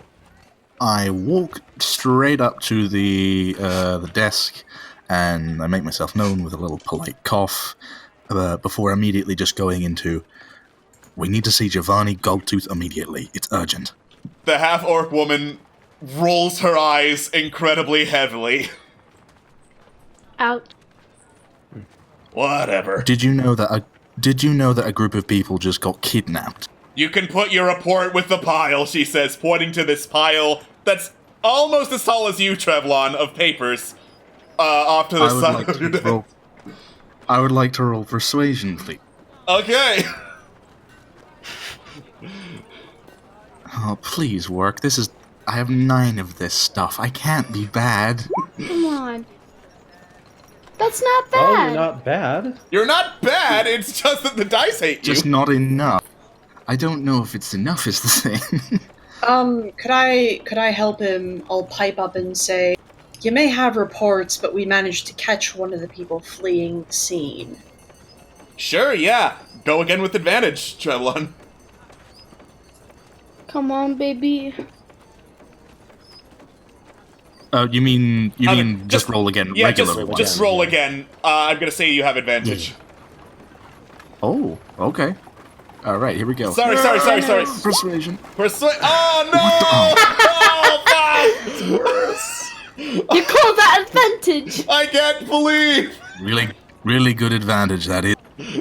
walk straight up to the desk, and I make myself known with a little polite cough, before immediately just going into, "We need to see Giovanni Goldtooth immediately. It's urgent." The half-orc woman rolls her eyes incredibly heavily. Out. Whatever. Did you know that a group of people just got kidnapped? You can put your report with the pile, she says, pointing to this pile that's almost as tall as you, Trevlon, of papers, off to the side of your desk. I would like to roll persuasion, please. Okay. Oh, please work. I have 9 of this stuff. I can't be bad. Come on. That's not Oh, bad. you're not bad. You're not bad, it's just that the dice hate you. Just not enough. I don't know if it's enough is the thing. Could I help him? I'll pipe up and say, you may have reports, but we managed to catch one of the people fleeing the scene. Sure, yeah. Go again with advantage, Trevlon. Come on, baby. You mean just roll again? Yeah, regular just roll again. I'm gonna say you have advantage. Oh, okay. All right, here we go. Sorry. Persuasion. Oh no! Oh, fuck! You call that advantage? I can't believe. Really good advantage. That is.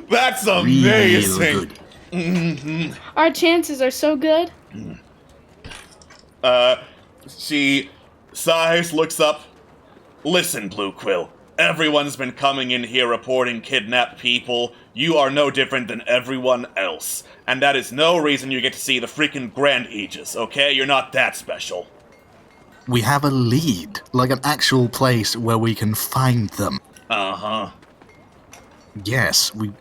That's amazing. Real good. Mm-hmm. Our chances are so good. She sighs, looks up. Listen, Blue Quill. Everyone's been coming in here reporting kidnapped people. You are no different than everyone else. And that is no reason you get to see the freaking Grand Aegis, okay? You're not that special. We have a lead, like an actual place where we can find them. Uh-huh. Yes, we've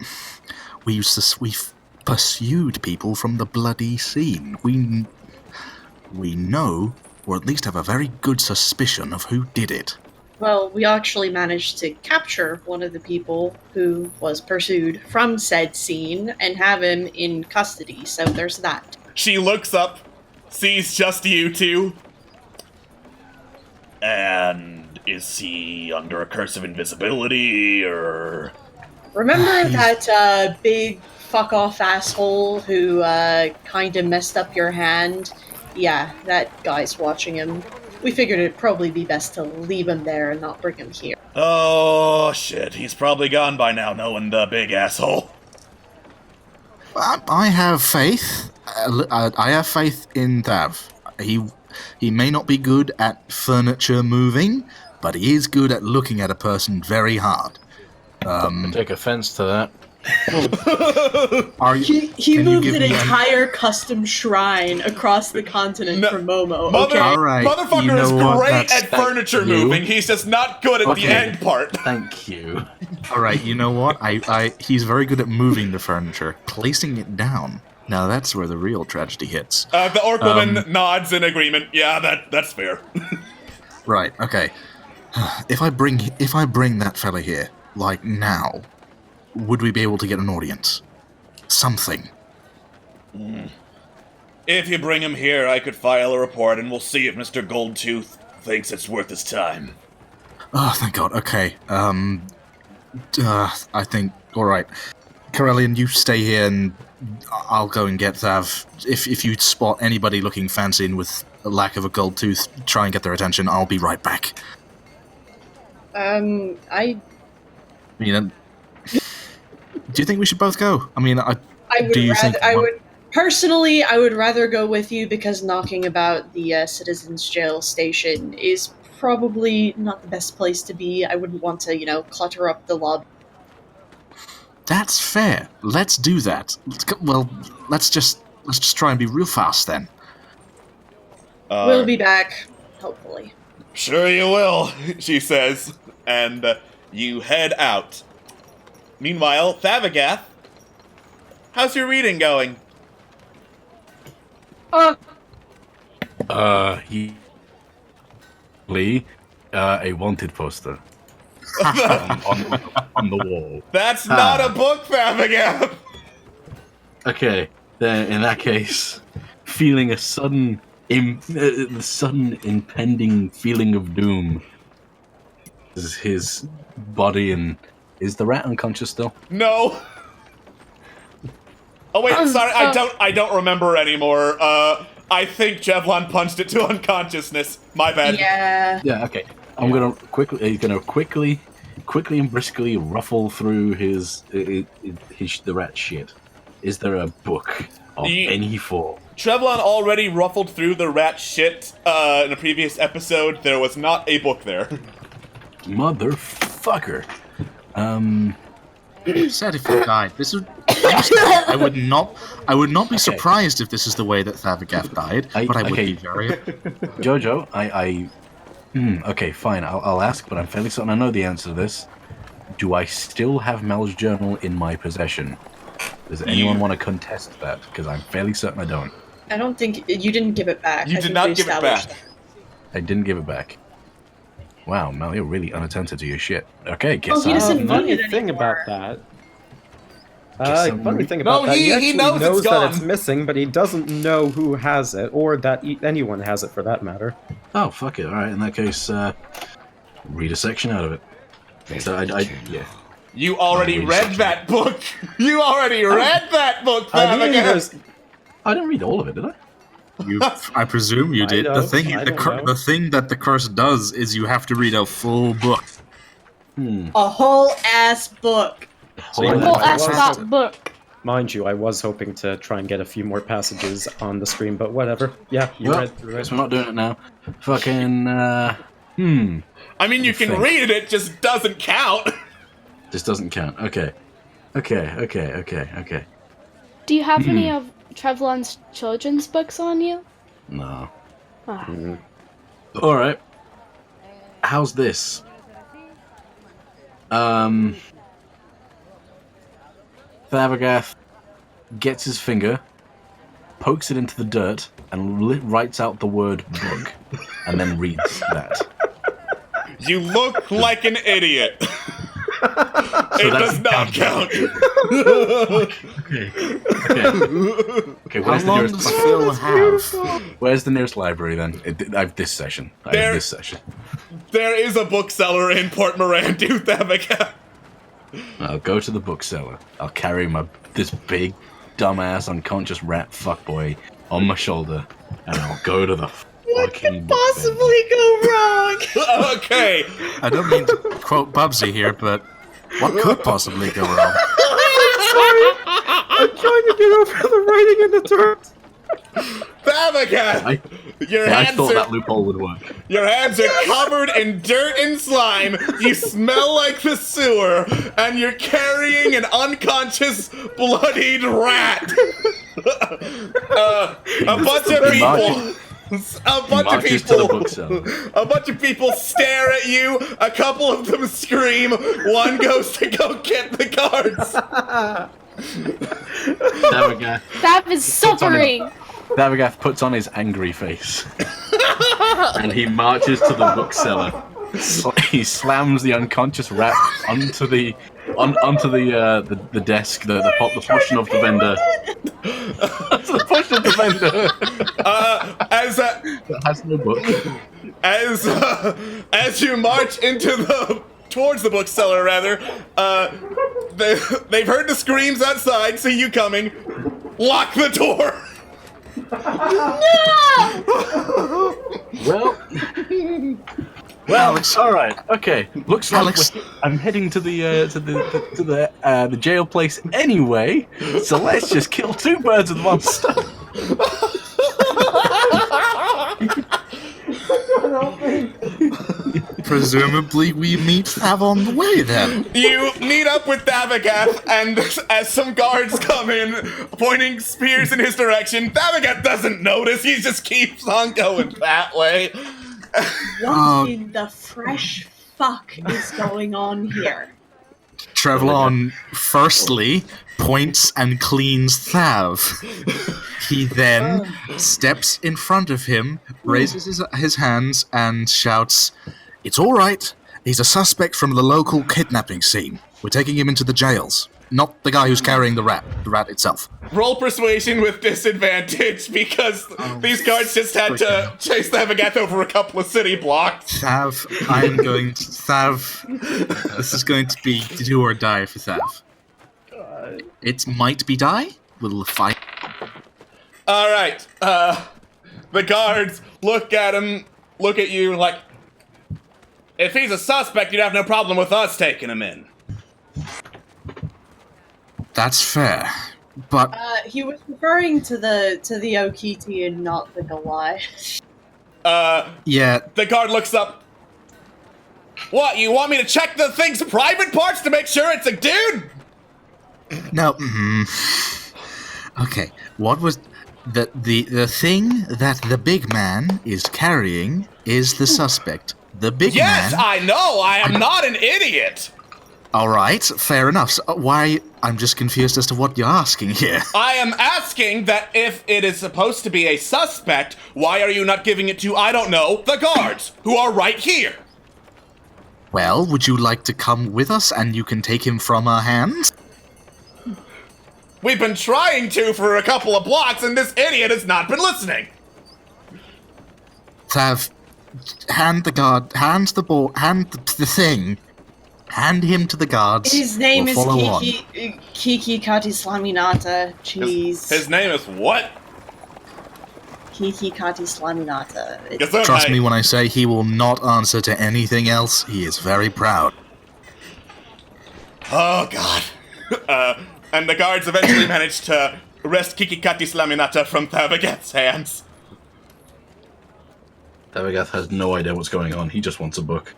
pursued people from the bloody scene. We know, or at least have a very good suspicion of who did it. Well, we actually managed to capture one of the people who was pursued from said scene and have him in custody, so there's that. She looks up, sees just you two. And is he under a curse of invisibility, or... Remember that big fuck-off asshole who kinda messed up your hand? Yeah, that guy's watching him. We figured it'd probably be best to leave him there and not bring him here. Oh, shit. He's probably gone by now, knowing the big asshole. I have faith. I have faith in Thav. He may not be good at furniture moving, but he is good at looking at a person very hard. I take offense to that. He moved an entire custom shrine across the continent from Momo. Okay? All right, Motherfucker you know is what? great at furniture moving. He's just not good at the end part. Thank you. All right, you know what? He's very good at moving the furniture, placing it down. Now that's where the real tragedy hits. The orc woman nods in agreement. Yeah, that's fair. Right. Okay. If I bring that fella here, like now, would we be able to get an audience? Something. If you bring him here, I could file a report, and we'll see if Mr. Goldtooth thinks it's worth his time. Oh, thank God. Okay. I think. All right, Corellian, you stay here, and I'll go and get Thav. If you spot anybody looking fancy and with a lack of a gold tooth, try and get their attention. I'll be right back. Do you think we should both go? I mean, Personally, I would rather go with you because knocking about the Citizens Jail station is probably not the best place to be. I wouldn't want to, clutter up the lobby. That's fair. Let's do that. Let's just try and be real fast then. We'll be back, hopefully. Sure you will, she says, and you head out. Meanwhile, Thavagath, how's your reading going? A wanted poster on the wall. That's not a book, Thavagath! Okay, then in that case, feeling a sudden impending feeling of doom is his body, and is the rat unconscious still? No. Oh wait, sorry, I don't remember anymore. I think Jevlon punched it to unconsciousness. My bad. Yeah. Yeah. Okay. I'm gonna quickly and briskly ruffle through the rat shit. Is there a book of any form? Trevlon already ruffled through the rat shit in a previous episode. There was not a book there. Motherfucker. Said if he died. I would not be surprised if this is the way that Thavagath died, but I would be very... Jojo, okay, fine, I'll ask, but I'm fairly certain I know the answer to this. Do I still have Mel's journal in my possession? Does anyone want to contest that? Because I'm fairly certain I don't. I don't think... You didn't give it back. You did not give it back. I didn't give it back. Wow, Mel, you're really unattentive to your shit. Okay, guess he doesn't funny need it thing anymore. about that. Funny thing about that. He actually knows it's that gone. it's missing, but he doesn't know who has it, or that anyone has it for that matter. Oh, fuck it. Alright, in that case, read a section out of it. So yeah. You already read that book. You already read that book, Thavagath. I didn't read all of it, did I? I presume you did. The thing that the curse does is you have to read a full book. A whole ass book. Whole ass book. Mind you, I was hoping to try and get a few more passages on the screen, but whatever. Yeah, you're Well, right. guess we're not doing it now. Fucking, I mean, you can Think. read it, it just doesn't count. This doesn't count. Okay. Do you have any of Trevlon's children's books on you? No. Ah. Alright. How's this? Thavagath gets his finger, pokes it into the dirt, and writes out the word book, and then reads that. You look like an idiot. It does not count. Okay, How where's the long nearest does Phil have? Where's the nearest library then? I have this session. There is a bookseller in Port Morandu, Thavagath. I'll go to the bookseller. I'll carry this big, dumbass, unconscious rat fuckboy on my shoulder, and I'll go to the fucking Possibly go wrong. Okay. I don't mean to quote Bubsy here, but what could possibly go wrong? I'm trying to get over the writing in the dirt. Thavagath! I thought that loophole would work. Your hands are covered in dirt and slime, you smell like the sewer, and you're carrying an unconscious, bloodied rat! A bunch of people... A bunch of people stare at you, a couple of them scream, one goes to go get the guards! That is suffering! Thavagath puts on his angry face, and he marches to the bookseller. He slams the unconscious rat onto the desk, the portion of the vendor. The portion of the vendor. That has no book. As you march towards the bookseller, rather, they've heard the screams outside, see you coming. Lock the door. No! Well, all right, okay. Looks like I'm heading to the jail place anyway. So let's just kill two birds with one stone. Presumably, we meet Thav on the way then. You meet up with Thavagath, and as some guards come in, pointing spears in his direction, Thavagath doesn't notice. He just keeps on going that way. What in the fresh fuck is going on here? Trevlon firstly points and cleans Thav. He then steps in front of him, raises his hands, and shouts, "It's all right. He's a suspect from the local kidnapping scene. We're taking him into the jails. Not the guy who's carrying the rat itself." Roll persuasion with disadvantage because these guards just had to chase Thavagath over a couple of city blocks. Thav, this is going to be do or die for Thav. It might be die. We'll fight. All right. The guards look at him, look at you like, if he's a suspect, you'd have no problem with us taking him in. That's fair, but He was referring to the Okiti and not the Goliath. yeah. The guard looks up. What, you want me to check the thing's private parts to make sure it's a dude? No. Okay. What was the thing that the big man is carrying is the suspect. The big man. Yes, I know. I am not an idiot. All right, fair enough. So, why? I'm just confused as to what you're asking here. I am asking that if it is supposed to be a suspect, why are you not giving it to, I don't know, the guards, who are right here? Well, would you like to come with us and you can take him from our hands? We've been trying to for a couple of blocks, and this idiot has not been listening. Thav, hand the thing. Hand him to the guards. His name we'll is follow Kiki Kati Slaminata. Jeez. His name is what? Kiki Kati Slaminata. Trust me when I say he will not answer to anything else. He is very proud. Oh, God. And the guards eventually manage to wrest Kikikati Slaminata from Thabagath's hands. Thabagath has no idea what's going on. He just wants a book.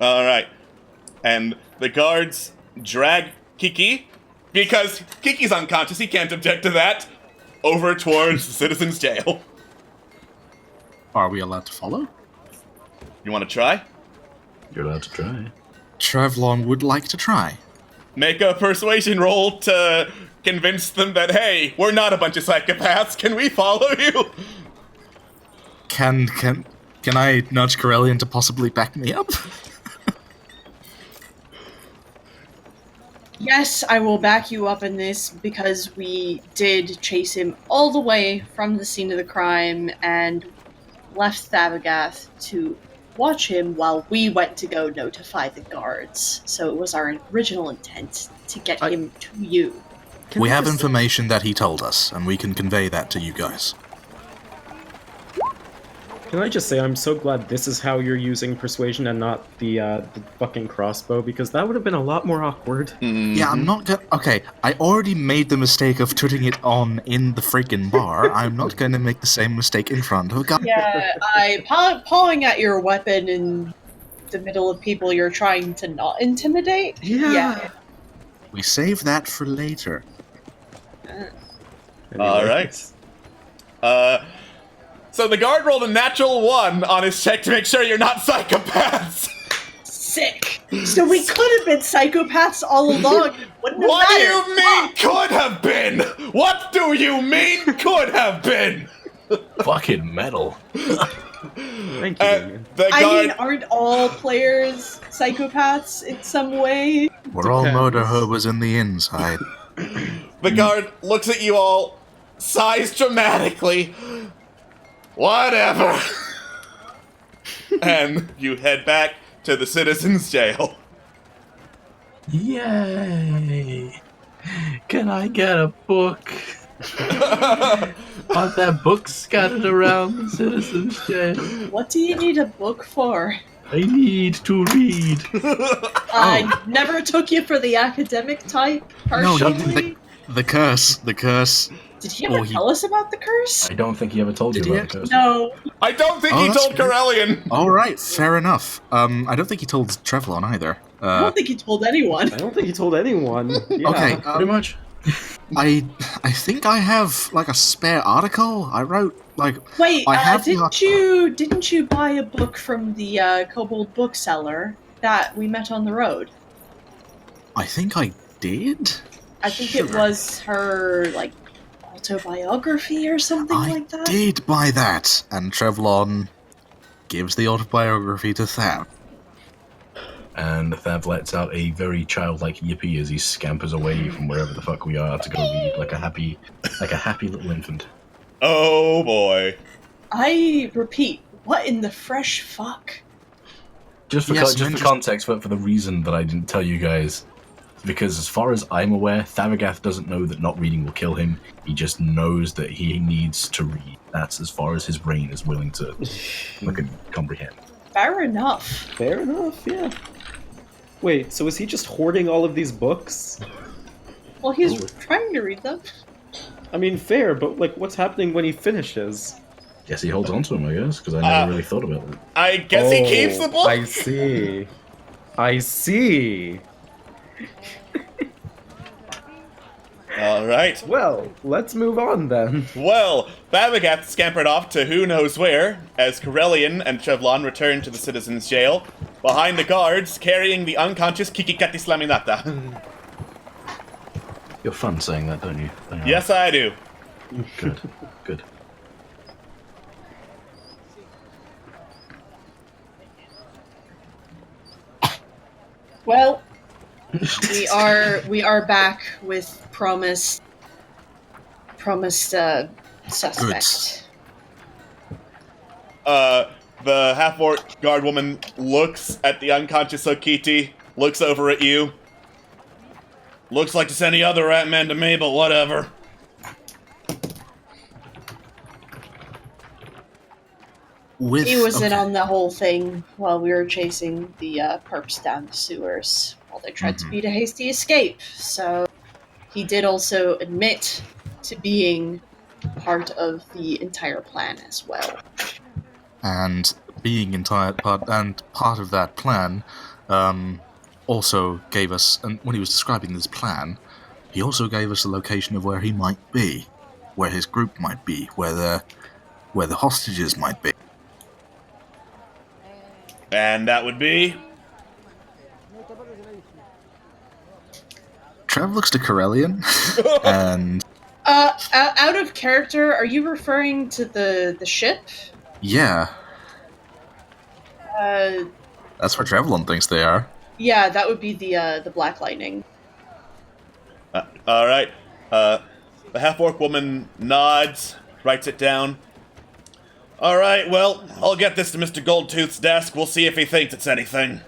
Alright. And the guards drag Kiki, because Kiki's unconscious, he can't object to that, over towards the citizens' jail. Are we allowed to follow? You want to try? You're allowed to try. Trevlon would like to try. Make a persuasion roll to convince them that, hey, we're not a bunch of psychopaths. Can we follow you? Can I nudge Corellian to possibly back me up? Yes, I will back you up in this because we did chase him all the way from the scene of the crime and left Thabagath to watch him while we went to go notify the guards. So it was our original intent to get him to you. We have information that he told us, and we can convey that to you guys. Can I just say I'm so glad this is how you're using persuasion and not the fucking crossbow, because that would have been a lot more awkward. Yeah, I'm not gonna... Okay, I already made the mistake of putting it on in the freaking bar. I'm not gonna make the same mistake in front of a guy. Yeah, pawing at your weapon in the middle of people you're trying to not intimidate? Yeah. We save that for later. Alright. So the guard rolled a natural 1 on his check to make sure you're not psychopaths. Sick. So we could have been psychopaths all along. Wouldn't have What do mattered. you mean could have been? What do you mean could have been? Fucking metal. Thank you, Damien. The I guard... mean, aren't all players psychopaths in some way? We're all murder hobos in the inside. The guard looks at you all, sighs dramatically. Whatever. And you head back to the citizens' jail. Yay! Can I get a book? Aren't there books scattered around the citizens' jail? What do you need a book for? I need to read. I never took you for the academic type, No, personally. the curse. Did he ever tell us about the curse? I don't think he ever told you Did he about the curse. No. I don't think Oh, he that's told good. Corellian. Alright, fair enough. I don't think he told Trevlon either. I don't think he told anyone. I don't think he told anyone. Yeah. Okay, Pretty much. I think I have, like, a spare article. I wrote, like... Wait, I have the didn't you buy a book from the Kobold bookseller that we met on the road? I think I did? I think it was her, like, autobiography or something like that. Did buy that, and Trevlon gives the autobiography to Thav. And Thav lets out a very childlike yippee as he scampers away from wherever the fuck we are to go read like a happy little infant. Oh boy. I repeat, what in the fresh fuck? Just for Yes, just for context, but for the reason that I didn't tell you guys, because as far as I'm aware, Thabagath doesn't know that not reading will kill him. He just knows that he needs to read. That's as far as his brain is willing to look and comprehend. Fair enough. Fair enough, yeah. Wait, so is he just hoarding all of these books? Well, he's trying to read them. I mean, fair, but, like, what's happening when he finishes? Guess he holds on to him, I guess, because I never really thought about it. I guess he keeps the book. I see. I see. Alright. Well, let's move on then. Well, Thabagath scampered off to who knows where, as Corellian and Trevlon returned to the citizens' jail, behind the guards, carrying the unconscious Kikikati Slaminata. You're fun saying that, don't you? Yes, I do. Good. Good. Well, we are back with promised suspect. The half-orc guard woman looks at the unconscious Okiti, looks over at you. Looks like just any other rat man to me, but whatever. He was in on the whole thing while we were chasing the perps down the sewers. while they tried to beat a hasty escape. So he did also admit to being part of the entire plan as well. And being part of that plan, also gave us, and when he was describing this plan, he also gave us the location of where he might be, where his group might be, where the hostages might be. And that would be? Trev looks to Corellian, and... Out of character, are you referring to the ship? Yeah. That's where Trevlon thinks they are. Yeah, that would be the Black Lightning. Alright. The half-orc woman nods, writes it down. Alright, well, I'll get this to Mr. Goldtooth's desk. We'll see if he thinks it's anything.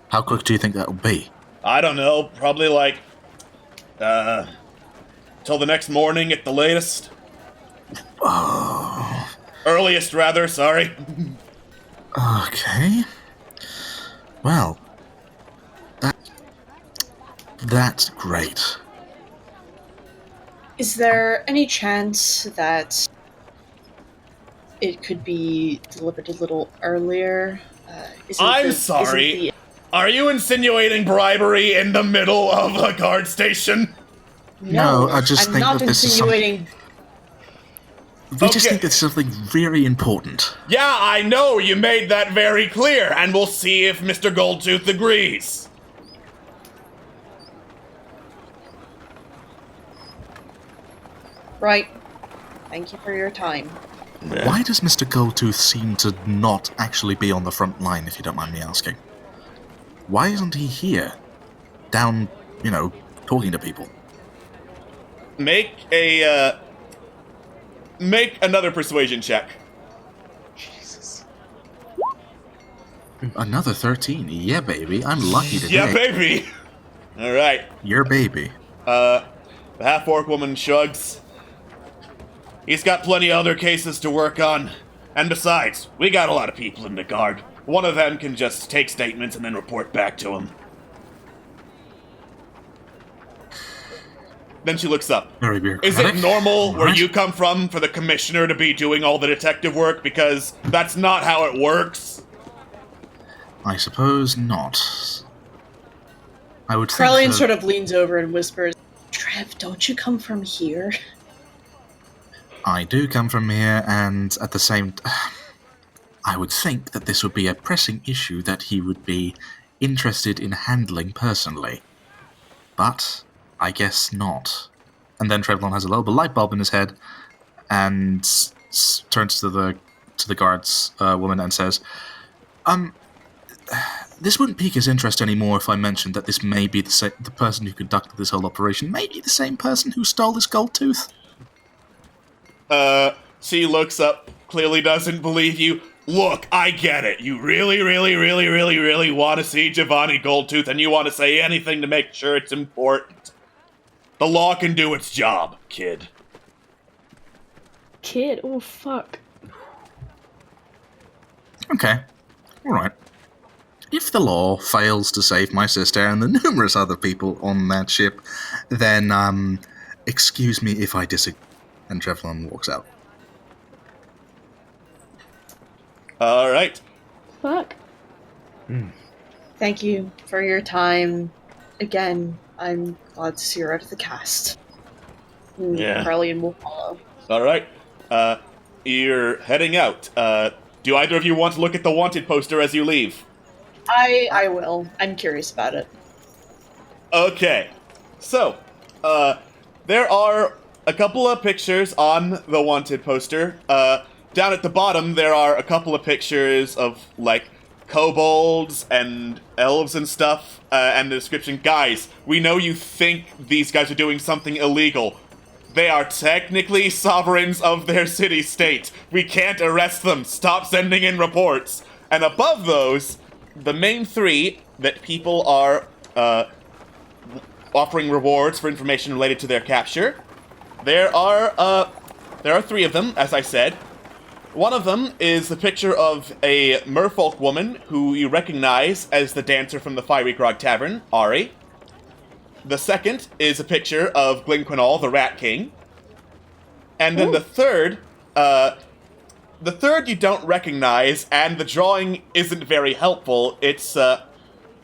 How quick do you think that'll be? I don't know. Probably like, till the next morning at the latest. Oh. Earliest, rather, sorry. Okay. Well, that's great. Is there any chance that it could be delivered a little earlier? I'm sorry. Are you insinuating bribery in the middle of a guard station? No, I just I'm think not that this is insinuating. We just think it's something very important. Yeah, I know, you made that very clear, and we'll see if Mr. Goldtooth agrees. Right. Thank you for your time. Why does Mr. Goldtooth seem to not actually be on the front line, if you don't mind me asking? Why isn't he here? Down, talking to people. Make another persuasion check. Jesus. Another 13. Yeah, baby. I'm lucky today. Yeah, baby. All right. Your baby. The half-orc woman shrugs. He's got plenty of other cases to work on. And besides, we got a lot of people in the guard. One of them can just take statements and then report back to him. Then she looks up. Very bureaucratic. Is it normal where Right. you come from for the commissioner to be doing all the detective work? Because that's not how it works. I suppose not. I would think Krellian that- sort of leans over and whispers, Trev, don't you come from here? I do come from here, and at the same I would think that this would be a pressing issue that he would be interested in handling personally. But I guess not. And then Trevlon has a little light bulb in his head and turns to the guards woman and says, this wouldn't pique his interest anymore if I mentioned that this may be the person who conducted this whole operation may be the same person who stole this gold tooth. She looks up, clearly doesn't believe you. Look, I get it. You really, really, really, really, really want to see Giovanni Goldtooth, and you want to say anything to make sure it's important. The law can do its job, kid. Kid? Oh, fuck. Okay. Alright. If the law fails to save my sister and the numerous other people on that ship, then, excuse me if I disagree. And Trevlon walks out. Alright. Fuck. Thank you for your time. Again, I'm glad to see you're out of the cast. Yeah. Krellian will follow. Alright. You're heading out. Do either of you want to look at the wanted poster as you leave? I will. I'm curious about it. Okay. So, there are a couple of pictures on the wanted poster. Down at the bottom, there are a couple of pictures of, like, kobolds and elves and stuff, and the description, guys, we know you think these guys are doing something illegal. They are technically sovereigns of their city-state. We can't arrest them. Stop sending in reports. And above those, the main three that people are, offering rewards for information related to their capture. There are three of them, as I said. One of them is the picture of a merfolk woman who you recognize as the dancer from the Fiery Grog Tavern, Ari. The second is a picture of Glinquinol, the Rat King. And then the third you don't recognize, and the drawing isn't very helpful. It's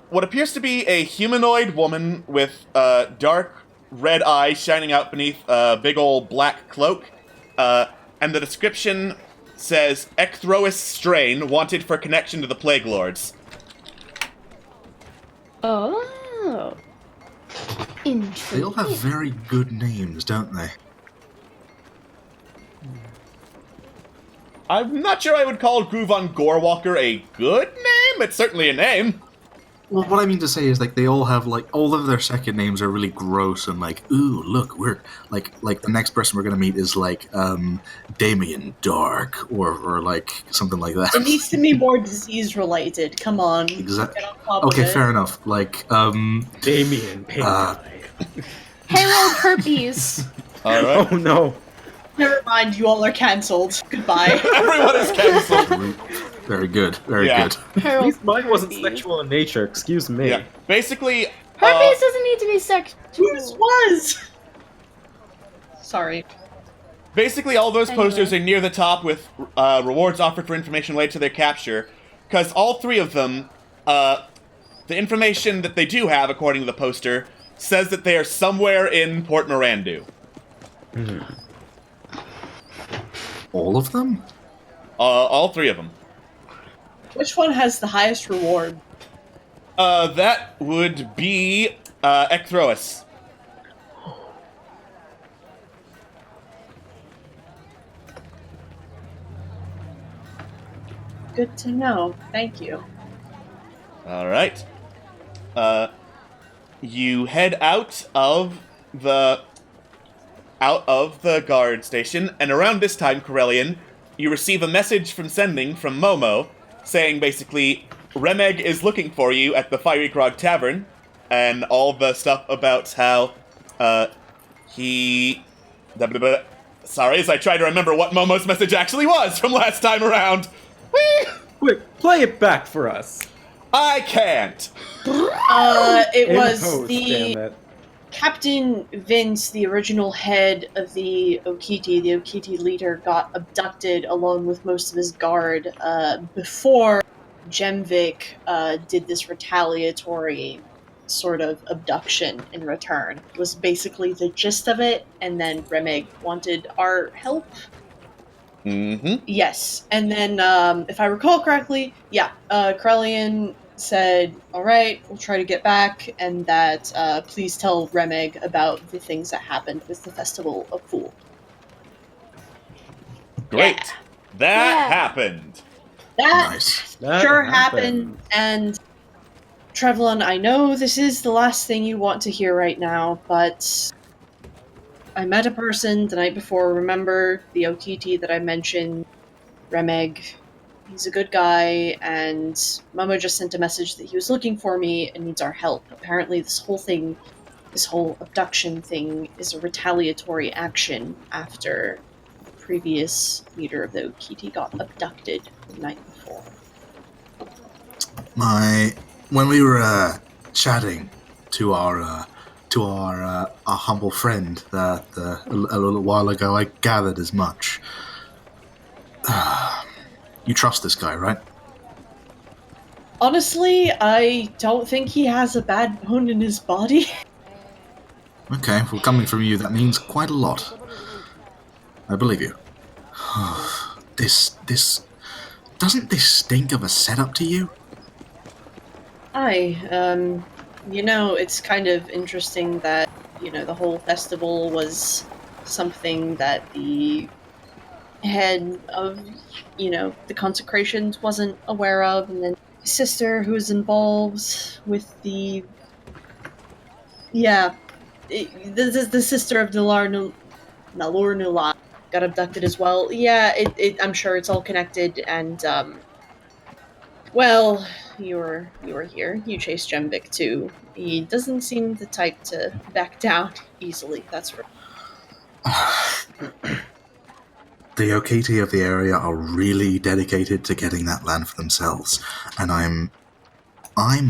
what appears to be a humanoid woman with dark red eyes shining out beneath a big old black cloak. And the description says, Ecthrois Strain, wanted for connection to the Plague Lords. Oh. They all have very good names, don't they? I'm not sure I would call Gruvon Gorewalker a good name. It's certainly a name. Well, what I mean to say is, like, they all have, like, all of their second names are really gross and, like, ooh, look, we're, like the next person we're gonna meet is, like, Damien Dark, or like, something like that. It needs to be more disease-related. Come on. Exactly. Get on top of Okay, it. fair enough. Like, Damien Pink Eye. Harold Herpes. All right. Oh no. Never mind, you all are cancelled. Goodbye. Everyone is cancelled. Very good, very Yeah. good. At Harold least mine wasn't Herpes. sexual in nature, excuse me. Yeah. Basically, Herpes doesn't need to be sexual. Whose was? Sorry. basically all those Anyway. posters are near the top with rewards offered for information related to their capture. Because all three of them, the information that they do have, according to the poster, says that they are somewhere in Port Mirandu. All of them? All three of them. Which one has the highest reward? That would be Ecthrois. Good to know. Thank you. All right. You head out of the guard station, and around this time, Corellian, you receive a message from Momo, saying basically, Remeg is looking for you at the Fiery Grog Tavern, and all the stuff about how, he... Sorry, as I try to remember what Momo's message actually was from last time around. Whee! Quick, play it back for us. I can't. It In was post, the damn it. Captain Vince, the original head of the Okiti leader, got abducted along with most of his guard before Jemvik did this retaliatory sort of abduction in return. It was basically the gist of it, and then Remeg wanted our help. Mm-hmm. Yes, and then if I recall correctly, Krellian said, alright, we'll try to get back, and that please tell Remeg about the things that happened with the Festival of Fool. Great. Yeah. That Yeah. happened. That Nice. That sure happened, and Trevlon, I know this is the last thing you want to hear right now, but I met a person the night before, remember the Okiti that I mentioned, Remeg. He's a good guy, and Momo just sent a message that he was looking for me and needs our help. Apparently this whole abduction thing is a retaliatory action after the previous leader of the Okiti got abducted the night before. When we were chatting to our humble friend a little while ago, I gathered as much. You trust this guy, right? Honestly, I don't think he has a bad bone in his body. Okay, well, coming from you, that means quite a lot. I believe you. Doesn't this stink of a setup to you? It's kind of interesting that, the whole festival was something that the head of, the consecrations wasn't aware of, and then his sister who was involved with the... Yeah, the sister of Nalur Nula got abducted as well. Yeah, I'm sure it's all connected, and, well, you were here. You chased Jemvik too. He doesn't seem the type to back down easily, that's for the Okiti of the area are really dedicated to getting that land for themselves, and I'm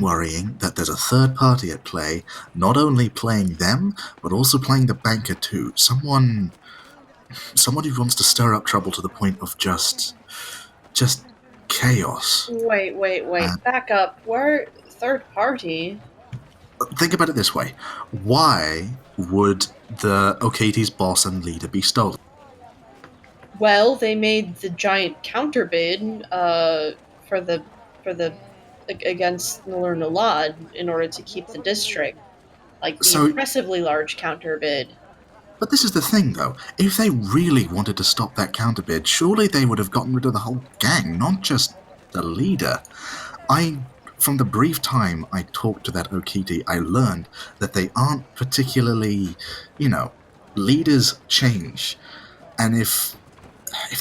worrying that there's a third party at play, not only playing them, but also playing the banker too. Someone who wants to stir up trouble to the point of just chaos. Wait. Back up. We're third party. Think about it this way. Why would the Okiti's boss and leader be stolen? Well, they made the giant counterbid for the against Nular Nulad in order to keep the district. Like the impressively large counterbid. But this is the thing, though. If they really wanted to stop that counterbid, surely they would have gotten rid of the whole gang, not just the leader. From the brief time I talked to that Okiti, I learned that they aren't particularly, leaders change. And if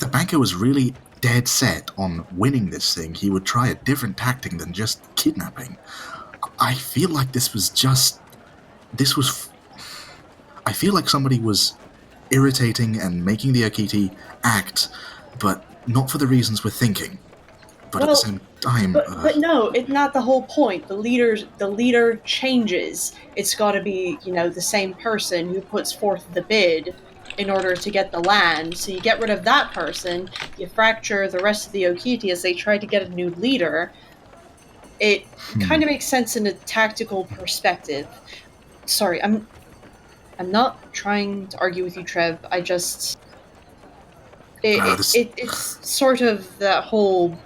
the banker was really dead set on winning this thing, he would try a different tactic than just kidnapping. I feel like I feel like somebody was irritating and making the Okiti act, but not for the reasons we're thinking. But at the same time... But no, it's not the whole point. The leader changes. It's got to be, the same person who puts forth the bid in order to get the land. So you get rid of that person, you fracture the rest of the Okiti as they try to get a new leader. It kind of makes sense in a tactical perspective. Sorry, I'm not trying to argue with you, Trev. I just... It's sort of that whole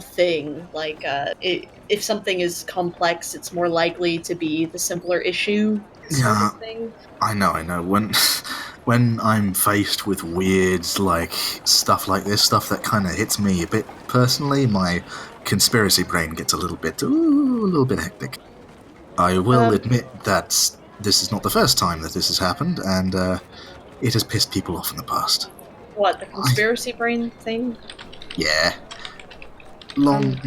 thing. Like, if something is complex, it's more likely to be the simpler issue sort of thing. I know. When I'm faced with weird, stuff like this, stuff that kind of hits me a bit personally, my conspiracy brain gets a little bit hectic. I will admit that this is not the first time that this has happened, and it has pissed people off in the past. What, the conspiracy brain thing? Yeah. In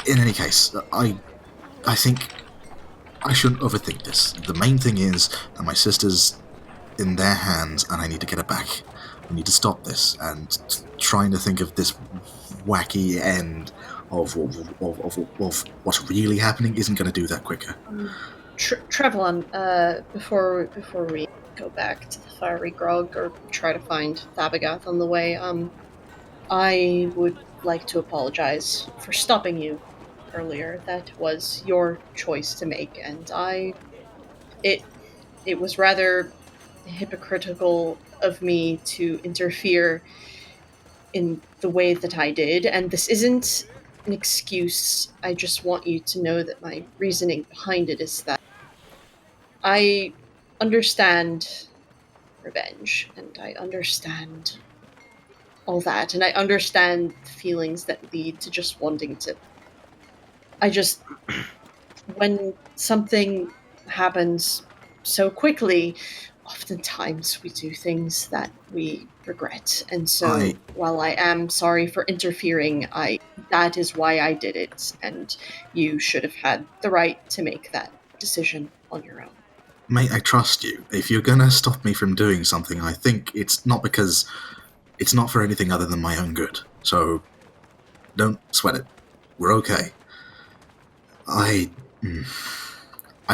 any case, I think I shouldn't overthink this. The main thing is that my sister's in their hands, and I need to get her back. We need to stop this, and trying to think of this wacky end of what's really happening isn't going to do that quicker. Trevlon, before we go back to the Fiery Grog or try to find Thavagoth on the way, I would like to apologize for stopping you earlier. That was your choice to make, and it was rather hypocritical of me to interfere in the way that I did, and this isn't an excuse. I just want you to know that my reasoning behind it is that I understand revenge, and I understand all that, and I understand the feelings that lead to just wanting to... when something happens so quickly, oftentimes we do things that we regret, and so while I am sorry for interfering, that is why I did it, and you should have had the right to make that decision on your own. Mate, I trust you. If you're gonna stop me from doing something, I think it's not because it's not for anything other than my own good. So, don't sweat it. We're okay. I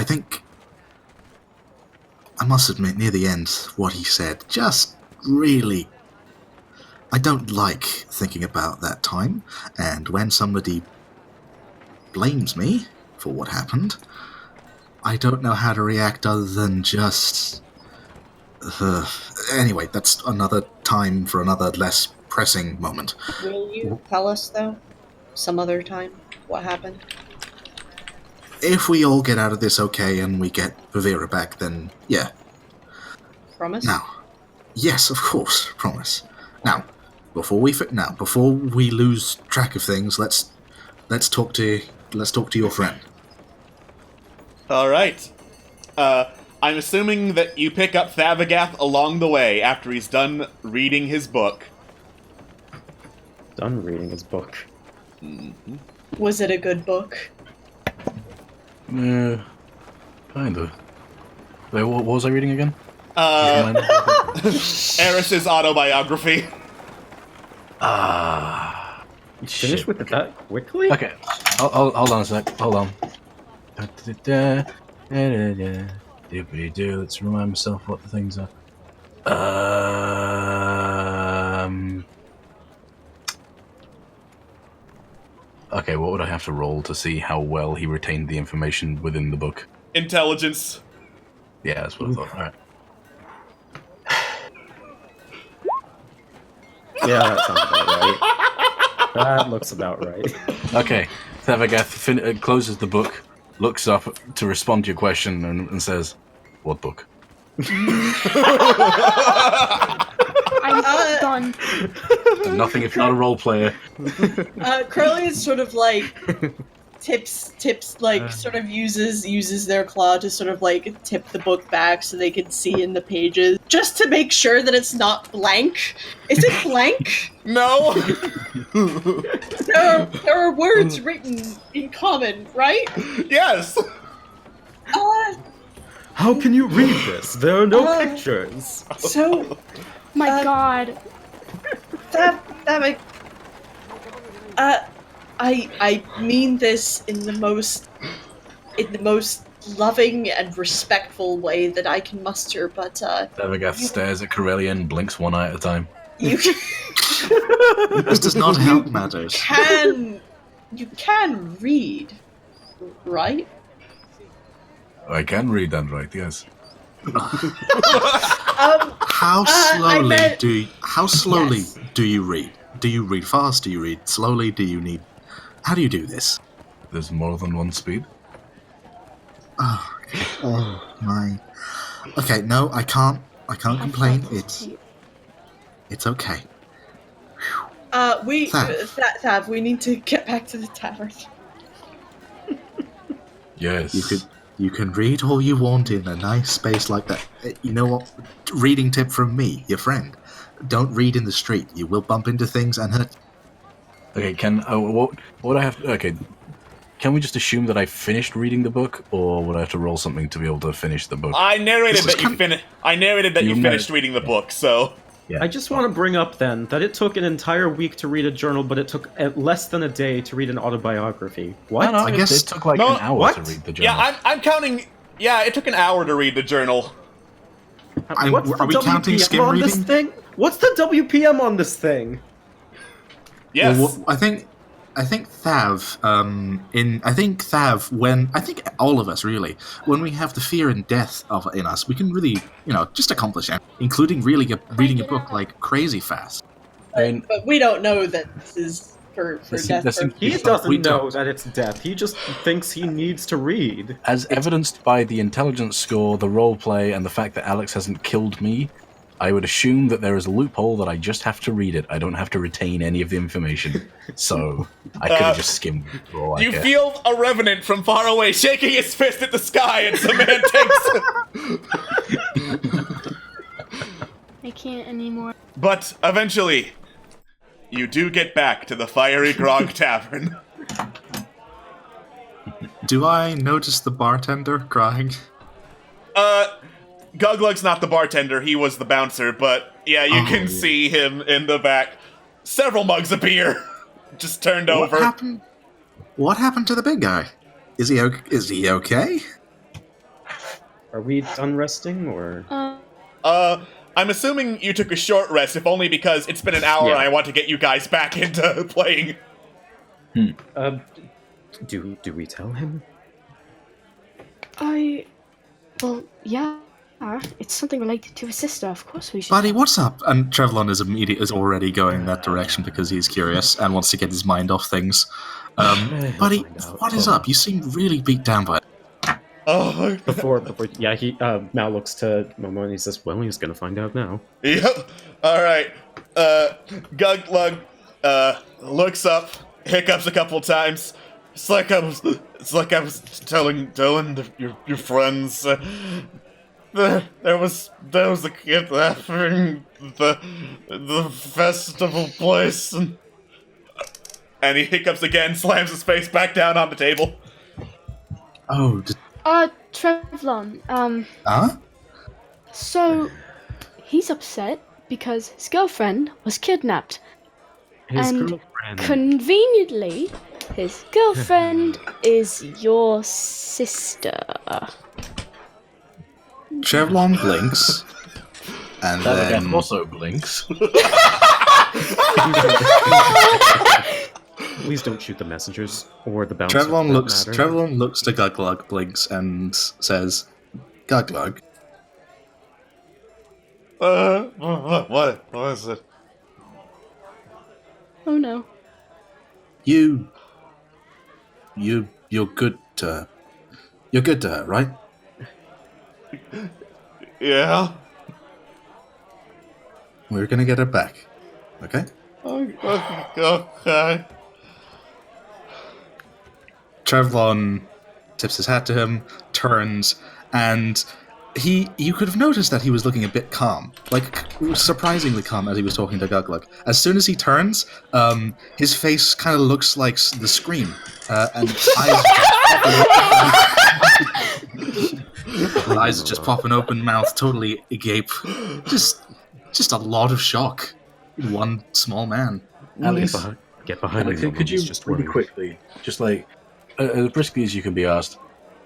think, I must admit, near the end, what he said just really... I don't like thinking about that time, and when somebody blames me for what happened, I don't know how to react other than just... Anyway, that's another time for another less pressing moment. Will you tell us, though, some other time, what happened? If we all get out of this okay and we get Vivera back, then yeah. Promise? Now, yes, of course, promise. Now, before we lose track of things, let's talk to your friend. All right. I'm assuming that you pick up Thavagoth along the way after he's done reading his book. Done reading his book. Mm-hmm. Was it a good book? Kinda. Wait, what was I reading again? Eris's autobiography. You finished with it that quickly? Okay, hold on a sec. Hold on. Let's remind myself what the things are. Okay, what would I have to roll to see how well he retained the information within the book? Intelligence. Yeah, that's what I thought. Alright. Yeah, that sounds about right. That looks about right. Okay, Thevagath closes the book, looks up to respond to your question, and says, "What book?" I'm done. Nothing if not a role player. Curly is sort of like tips like sort of uses their claw to sort of like tip the book back so they can see in the pages, just to make sure that it's not blank. Is it blank? No. There are words written in common, right? Yes. How can you read this? There are no pictures. So, My God. that make. I mean this in the most loving and respectful way that I can muster, but Thevagath stares at Corellia and blinks one eye at a time. you This does not help matters. you can read, right? I can read and write, yes. How slowly meant- how slowly Yes. do you read? Do you read fast? Do you read slowly? How do you do this? There's more than one speed. Oh, okay. Oh my. Okay, no, I can't complain. It's okay. Thav, we need to get back to the tavern. Yes. You can read all you want in a nice space like that. You know what? Reading tip from me, your friend. Don't read in the street. You will bump into things and hurt. Okay, what I have? Okay, can we just assume that I finished reading the book, or would I have to roll something to be able to finish the book? I narrated that you finished. I narrated that you finished reading the book. So. Yeah. I just want to bring up then that it took an entire week to read a journal, but it took less than a day to read an autobiography. What? No, I guess it took like an hour to read the journal. Yeah, I'm counting. Yeah, it took an hour to read the journal. What's are we counting skim on this reading? thing? What's the WPM on this thing? Yes. Well, I think Thav, when I think all of us really, when we have the fear and death in us, we can really, just accomplish it, including reading a book like crazy fast. But we don't know that this is for death. He doesn't know that it's death. He just thinks he needs to read. As evidenced by the intelligence score, the roleplay, and the fact that Alex hasn't killed me, I would assume that there is a loophole that I just have to read it. I don't have to retain any of the information. So I could have just skimmed it for all I You care. feel a revenant from far away shaking his fist at the sky and semantics. I can't anymore. But eventually, you do get back to the Fiery Grog Tavern. Do I notice the bartender crying? Guglug's not the bartender, he was the bouncer, but yeah, you can see him in the back. Several mugs of beer just turned over. What happened to the big guy? Is he okay? Are we done resting, or? I'm assuming you took a short rest, if only because it's been an hour and I want to get you guys back into playing. Do we tell him? Well, yeah. It's something related to his sister, of course we should. Buddy, what's up? And Trevlon is already going that direction because he's curious and wants to get his mind off things. Buddy, what is up? You seem really beat down by it. Oh, before, he Mal looks to Momo and he says, "Well, he's gonna find out now." Yep. All right. Guglug looks up, hiccups a couple times. It's like I was telling your friends. There was a kid having the festival place, and he hiccups again, slams his face back down on the table. Oh, Trevlon, Huh? so he's upset because his girlfriend was kidnapped. His And girlfriend. conveniently, his girlfriend is your sister. Trevlon blinks, and Thavagath then also blinks. Please don't shoot the messengers or the bouncers. for that matter. Trevlon looks to Guglug, blinks, and says, "Guglug, What is it? Oh no. you're good to her, right?" Yeah. We're gonna get her back, okay? Okay. Trevlon tips his hat to him, turns, and you could have noticed that he was looking a bit calm, like surprisingly calm as he was talking to Guglug. As soon as he turns, his face kind of looks like the Scream, and eyes just popping open, mouth totally agape, just a lot of shock. One small man. Alex, Get behind Alex, me. could you just really worried. quickly, just like as briskly as you can be asked,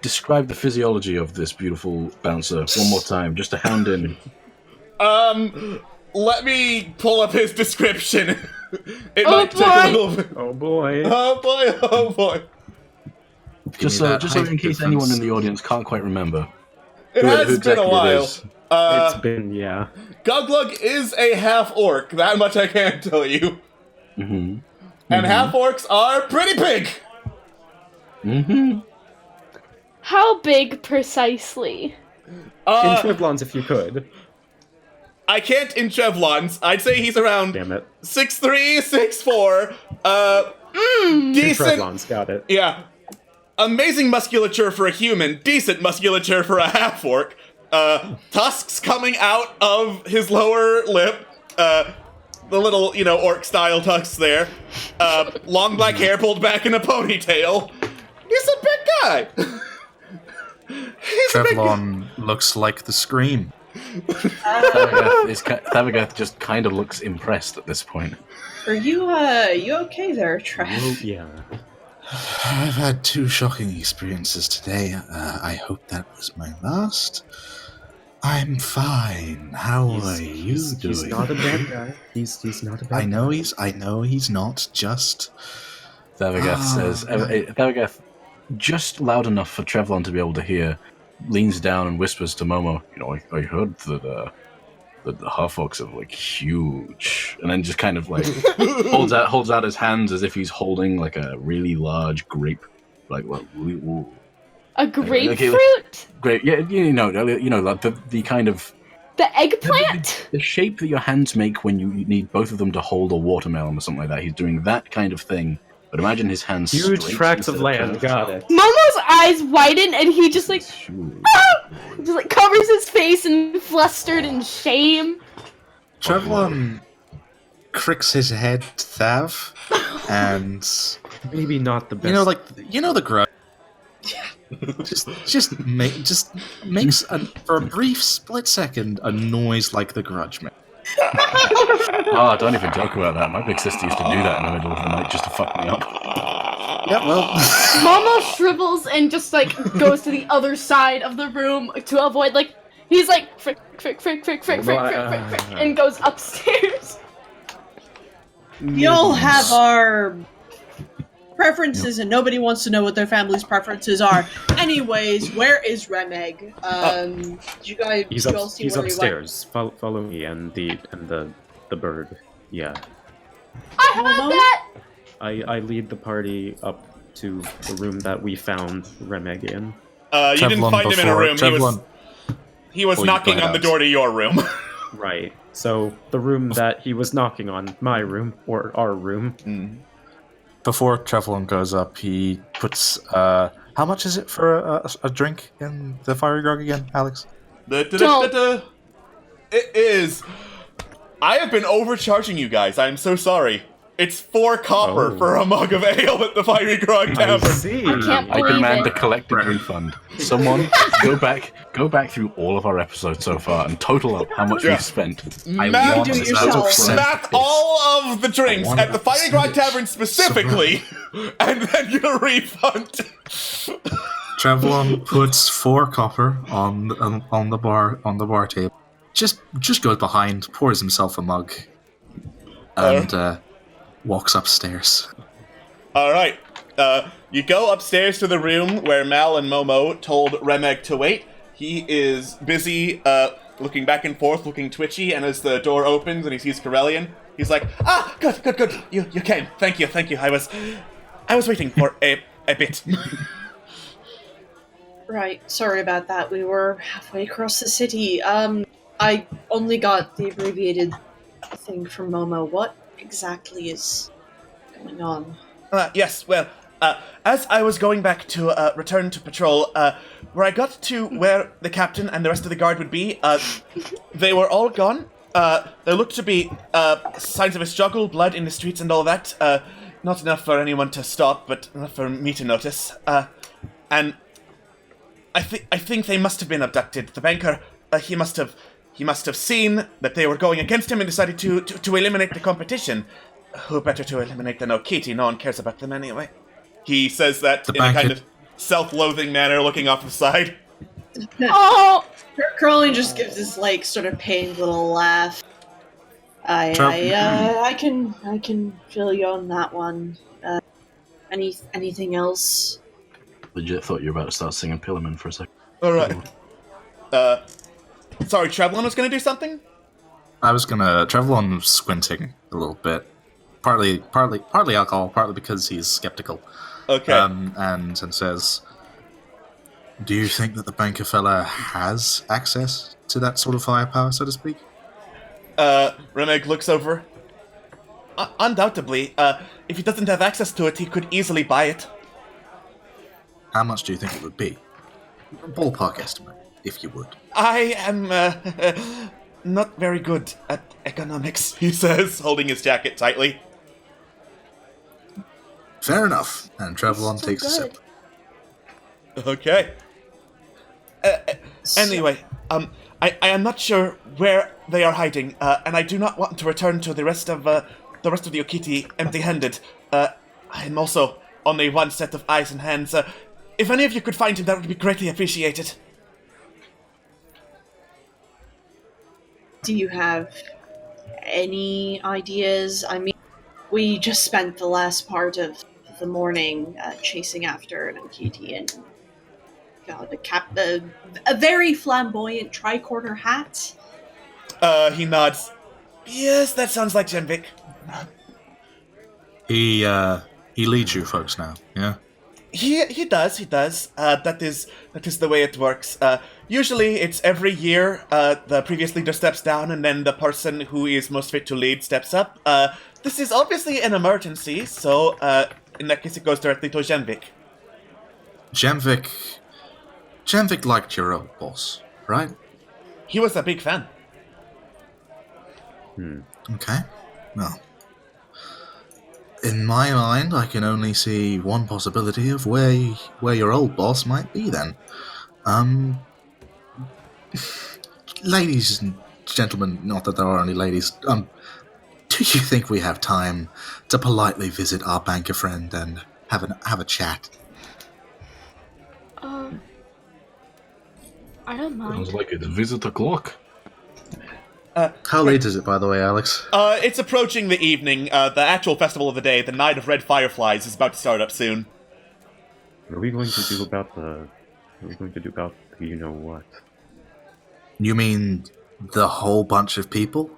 describe the physiology of this beautiful bouncer one more time, just to hand in. Let me pull up his description. It Oh, might take a boy. little bit. Oh boy. Oh boy, oh boy. Just me so, that just so height in case difference. anyone in the audience can't quite remember. It who has been exactly a it while. is. It's been, yeah. Guglug is a half orc, that much I can tell you. Mm-hmm. And half orcs are pretty big. Mm-hmm. How big precisely? In Trevlon's, if you could. I can't in Trevlon's. I'd say he's around Damn it. 6'3", 6'4". In Decent. Trevlon's, got it. Yeah. Amazing musculature for a human. Decent musculature for a half orc. Tusks coming out of his lower lip. The little, orc style tusks there. Long black hair pulled back in a ponytail. He's a big guy. He's a big guy. Trevlon looks like the Scream. Thavagath just kind of looks impressed at this point. Are you okay there, Trev? Well, yeah. I've had 2 shocking experiences today. I hope that was my last. I'm fine. How are you doing? He's not a bad guy. He's not a bad guy. I know he's not just. Thavagath says, Thavagath, just loud enough for Trevlon to be able to hear, leans down and whispers to Momo, I heard that the half-orcs are, huge. And then just kind of, holds out his hands as if he's holding, a really large grape. A grapefruit? Grape, yeah, the kind of... The eggplant? The shape that your hands make when you need both of them to hold a watermelon or something like that. He's doing that kind of thing. But imagine his hands Huge straight tracts into of the land, curve. got it. Momo's eyes widen and he just covers his face in flustered and shame. Trevlon cricks his head to Thav, and Maybe not the best. the grudge. just makes for a brief split second a noise like the grudge man. Oh, don't even joke about that. My big sister used to do that in the middle of the night just to fuck me up. Yeah, well, Momo shrivels and just goes to the other side of the room to avoid he's frick, and goes upstairs. We all have our preferences, and nobody wants to know what their family's preferences are. Anyways, where is Remeg? Did you guys He's you all see he's where upstairs. Follow me and the bird. Yeah. I heard that! I lead the party up to the room that we found Remeg in. You didn't Trevlon find him in a before- room. Trevlon- He was Oh, you knocking got on the out. door to your room. Right. So the room that he was knocking on, my room or our room. Before Trevlon goes up, he puts. How much is it for a drink in the fiery grog again, Alex? It is. I have been overcharging you guys. I'm so sorry. It's 4 copper Oh. for a mug of ale at the Fiery Grog I Tavern. see. I can't I believe demand it. a collective refund. Someone go back through all of our episodes so far and total up how much Yeah. we've spent. Matt, want do it yourself. Matt all of the drinks want at the that Fiery Grog percentage. Tavern specifically, and then get a refund. Trevlon puts 4 copper on the bar table. Just goes behind, pours himself a mug, and walks upstairs. All right. You go upstairs to the room where Mal and Momo told Remek to wait. He is busy looking back and forth, looking twitchy, and as the door opens and he sees Corellian, he's like, "Ah, good. You came. Thank you. I was waiting for a bit." Right, sorry about that. We were halfway across the city. I only got the abbreviated thing from Momo. What exactly is going on? Yes, well, as I was going back to return to patrol, where I got to where the captain and the rest of the guard would be, they were all gone. There looked to be signs of a struggle, blood in the streets and all that. Not enough for anyone to stop, but enough for me to notice. And I think they must have been abducted. The banker, he must have seen that they were going against him and decided to eliminate the competition. Who better to eliminate than Okiti? No one cares about them anyway. He says that in a kind of self-loathing manner, looking off the side. Oh! Curly just gives this like sort of pained little laugh. I can feel you on that one. Anything else? Legit thought you were about to start singing Pillarman for a second. All right. Sorry, Trevlon was going to do something? Trevlon was squinting a little bit. Partly alcohol, partly because he's skeptical. Okay. And says, "Do you think that the banker fella has access to that sort of firepower, so to speak?" Remek looks over. Undoubtedly. If he doesn't have access to it, he could easily buy it. How much do you think it would be? Ballpark estimate, if you would. I am not very good at economics, he says, holding his jacket tightly. Fair enough. And Trevlon takes a sip. Okay. Anyway, I am not sure where they are hiding, and I do not want to return to the rest of the Okiti empty-handed. I am also only one set of eyes and hands. If any of you could find him, that would be greatly appreciated. Do you have any ideas? I mean, we just spent the last part of the morning chasing after an Okiti and got a very flamboyant tricorner hat. He nods. Yes, that sounds like Jemvik. He leads you folks now, yeah? He does. That is the way it works. Usually it's every year the previous leader steps down and then the person who is most fit to lead steps up. This is obviously an emergency, so in that case it goes directly to Jemvik. Jemvik liked your old boss, right? He was a big fan. Okay. Well, in my mind, I can only see one possibility of where your old boss might be then. Ladies and gentlemen, not that there are any ladies, do you think we have time to politely visit our banker friend and have a chat? I don't mind. Sounds like it's visit o'clock. How late is it, by the way, Alex? It's approaching the evening. The actual festival of the day, the Night of Red Fireflies, is about to start up soon. What are we going to do about you know what? You mean the whole bunch of people?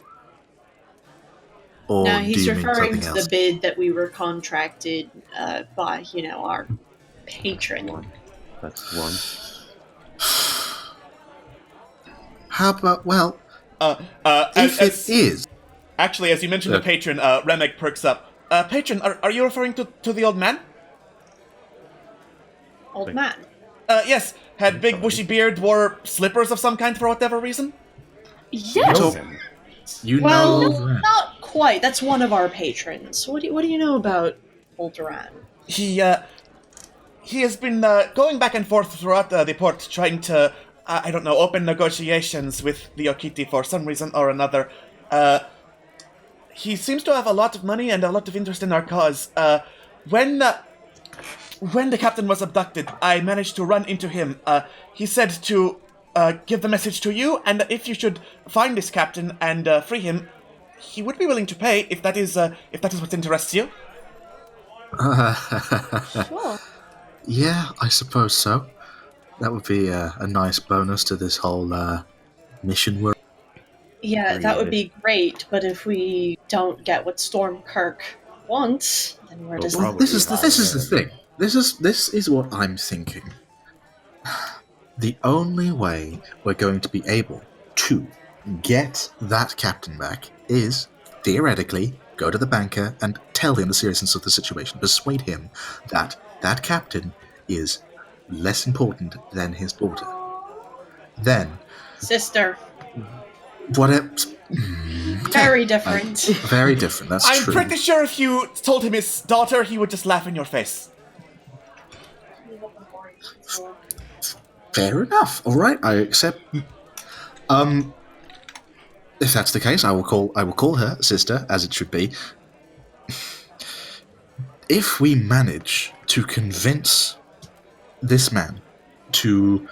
Or No, do he's you mean referring something to else? the bid that we were contracted by, our patron. That's one. How about, well, If it is... Actually, as you mentioned the patron, Remek perks up. Patron, are you referring to the old man? Old man? Yes. Had big bushy beard, wore slippers of some kind for whatever reason? Yes! You Well, know... not quite. That's one of our patrons. What do you know about Ulduran? He has been going back and forth throughout the port, trying to, I don't know, open negotiations with the Okiti for some reason or another. He seems to have a lot of money and a lot of interest in our cause. When the captain was abducted, I managed to run into him. He said to give the message to you, and if you should find this captain and free him, he would be willing to pay if that is what interests you. Sure. Yeah, I suppose so. That would be a nice bonus to this whole mission work. Yeah, that would be great, but if we don't get what Stormkirk wants, then where does Well, this is the thing. This is what I'm thinking. The only way we're going to be able to get that captain back is, theoretically, go to the banker and tell him the seriousness of the situation. Persuade him that that captain is less important than his daughter. Then... Sister. Whatever... Very different. Very different, that's I'm true. pretty sure if you told him his daughter, he would just laugh in your face. Fair enough. All right, I accept. If that's the case, I will call her sister, as it should be. If we manage to convince this man to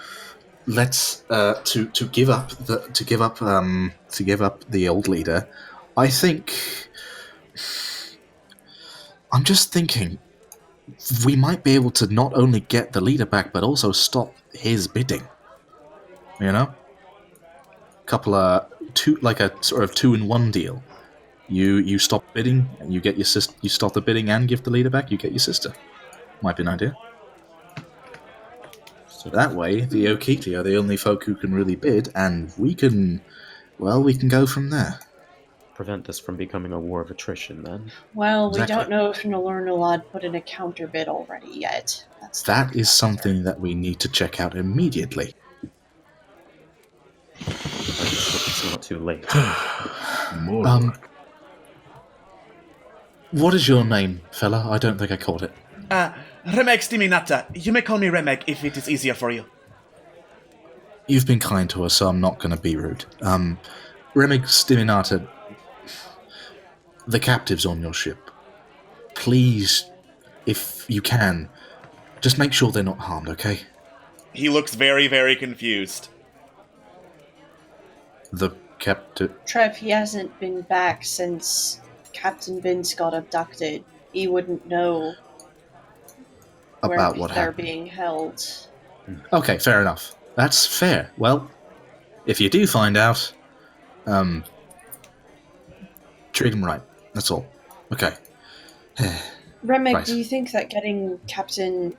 to give up the old leader, I think I'm just thinking we might be able to not only get the leader back, but also stop his bidding. You know, like a sort of 2-in-1 deal. You stop bidding, and you get your sister. You stop the bidding and give the leader back. You get your sister. Might be an idea. So that way, the Okiti are the only folk who can really bid, and we can go from there. Prevent this from becoming a war of attrition, then. Well, Exactly. we don't know if Nalurnalad put in a counter bid already yet. That is something that we need to check out immediately. It's not too late. What is your name, fella? I don't think I caught it. Remeg Stiminata. You may call me Remeg if it is easier for you. You've been kind to us, so I'm not going to be rude. Remig Stiminata, the captives on your ship. Please, if you can, just make sure they're not harmed, okay? He looks very, very confused. The captive... Trev, he hasn't been back since Captain Vince got abducted. He wouldn't know About where what they're happened. being held. Okay, fair enough. That's fair. Well, if you do find out, treat him right. That's all. Okay. Remek, Right. do you think that getting Captain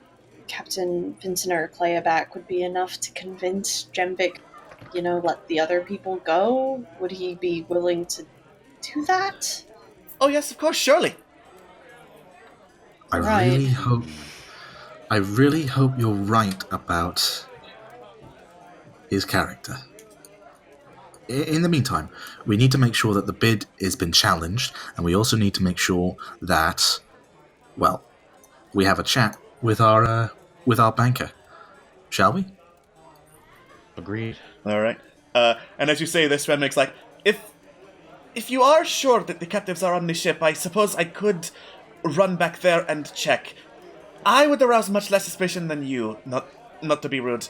Vincent or Clea back would be enough to convince Jemvik, let the other people go? Would he be willing to do that? Oh yes, of course, surely. I really hope you're right about his character. In the meantime, we need to make sure that the bid has been challenged, and we also need to make sure that, we have a chat with our banker. Shall we? Agreed. All right. And as you say this, Remig's like, if you are sure that the captives are on the ship, I suppose I could run back there and check. I would arouse much less suspicion than you, not to be rude.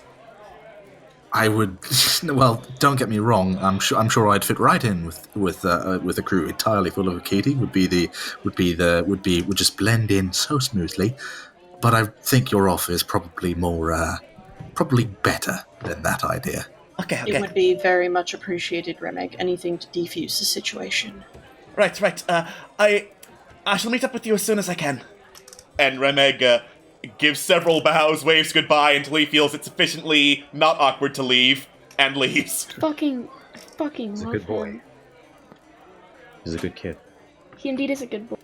I would. Well, don't get me wrong. I'm sure I'd fit right in with a crew entirely full of Okiti. Would just blend in so smoothly. But I think your offer is probably better than that idea. Okay. It would be very much appreciated, Remek. Anything to defuse the situation. Right. I shall meet up with you as soon as I can. And Remeg gives several bows, waves goodbye until he feels it sufficiently not awkward to leave, and leaves. Fucking He's a love good boy. him. He's a good kid. He indeed is a good boy.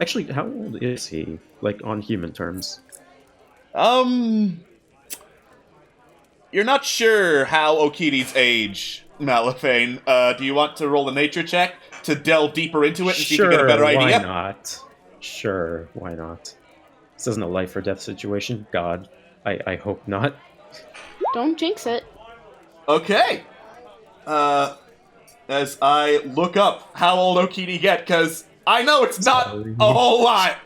Actually, how old is he? Like, on human terms? You're not sure how Okiti's age, Malifane, do you want to roll a nature check to delve deeper into it and see if Sure, you get a better why idea? not? Sure, why not? This isn't a life or death situation. God, I hope not. Don't jinx it. Okay. As I look up how old Okini get, because I know it's not a whole lot.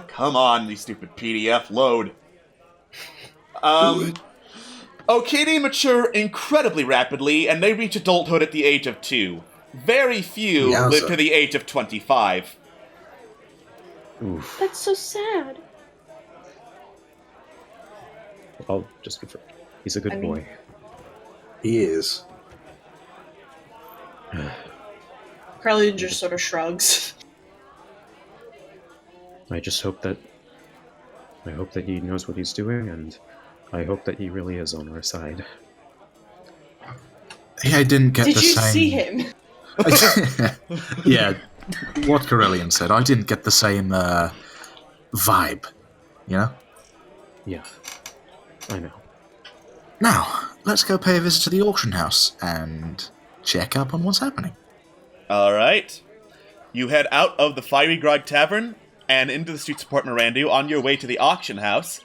Come on, you stupid PDF, load. Okini mature incredibly rapidly, and they reach adulthood at the age of 2. Very few live to the age of 25. Oof. That's so sad. I'll just confirm. He's a good boy. He is. Krellian just sort of shrugs. I just hope that... I hope that he knows what he's doing, and I hope that he really is on our side. Yeah, I didn't get Did the you same... see him? Yeah, what Corellian said. I didn't get the same vibe, you know? Yeah, I know. Now, let's go pay a visit to the auction house and check up on what's happening. Alright. You head out of the Fiery Grog Tavern and into the streets of Port Mirandu on your way to the auction house.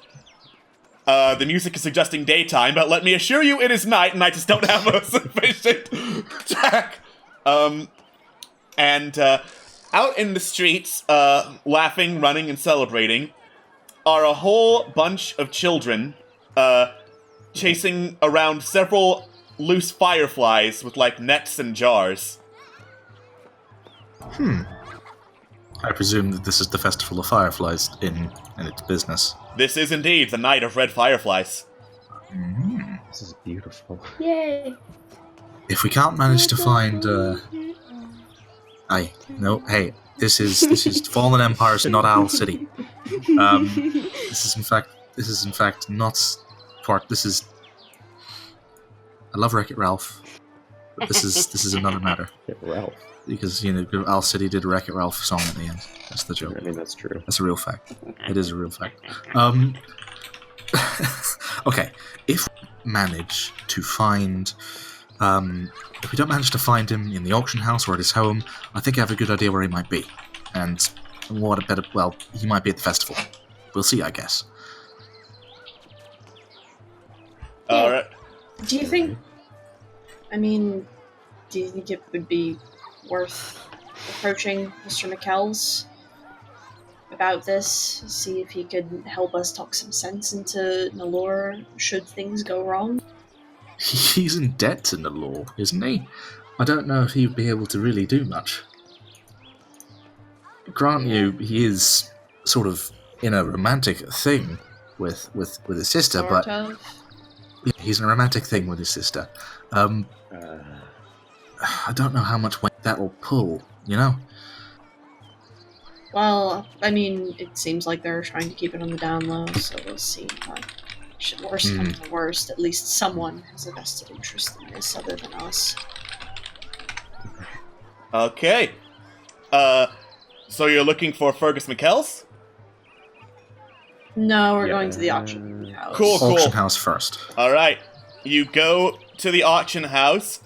The music is suggesting daytime, but let me assure you it is night, and I just don't have a sufficient track. And out in the streets, laughing, running, and celebrating, are a whole bunch of children, chasing around several loose fireflies with, like, nets and jars. I presume that this is the Festival of Fireflies in its business. This is indeed the Night of Red Fireflies. This is beautiful. Yay. If we can't manage to find, hey, this is Fallen Empires, not Owl City. This is in fact not part. This is. I love Wreck-It Ralph, but this is another matter. Ralph. Because, Owl City did a Wreck-It Ralph song at the end. That's the joke. I mean, that's true. That's a real fact. It is a real fact. Okay, if we manage to find... if we don't manage to find him in the auction house or at his home, I think I have a good idea where he might be. And what a better... Well, he might be at the festival. We'll see, I guess. Alright. Do you think... I mean, do you think it would be worth approaching Mr. McKells about this? See if he could help us talk some sense into Nalor should things go wrong? He's in debt to Nalor, isn't he? I don't know if he'd be able to really do much. Grant you, he is sort of in a romantic thing with his sister, Sort but of. he's in a romantic thing with his sister. I don't know how much weight that will pull, you know? Well, I mean, it seems like they're trying to keep it on the down low, so we'll see. But should worst come to worst, at least someone has a vested interest in this other than us. Okay. So you're looking for Fergus McKells? No, we're going to the auction house. Cool. Auction house first. Alright. You go to the auction house.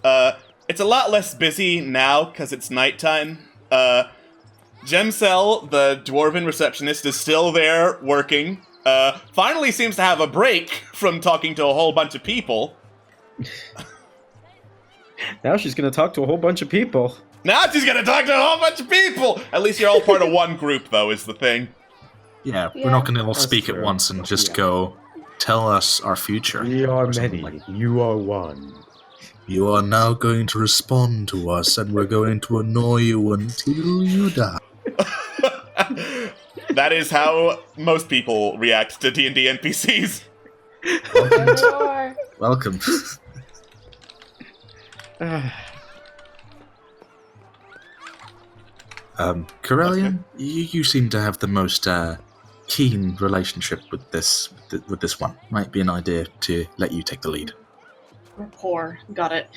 It's a lot less busy now because it's nighttime. Gemcel, the dwarven receptionist, is still there working. Finally seems to have a break from talking to a whole bunch of people. Now she's gonna talk to a whole bunch of people. Now she's gonna talk to a whole bunch of people! At least you're all part of one group, though, is the thing. Yeah, we're not going to all speak at once and just go, tell us our future. We are many, you are one. You are now going to respond to us, and we're going to annoy you until you die. That is how most people react to D&D NPCs. Welcome. Corellian, you seem to have the most keen relationship with this one. Might be an idea to let you take the lead. Rapport, got it.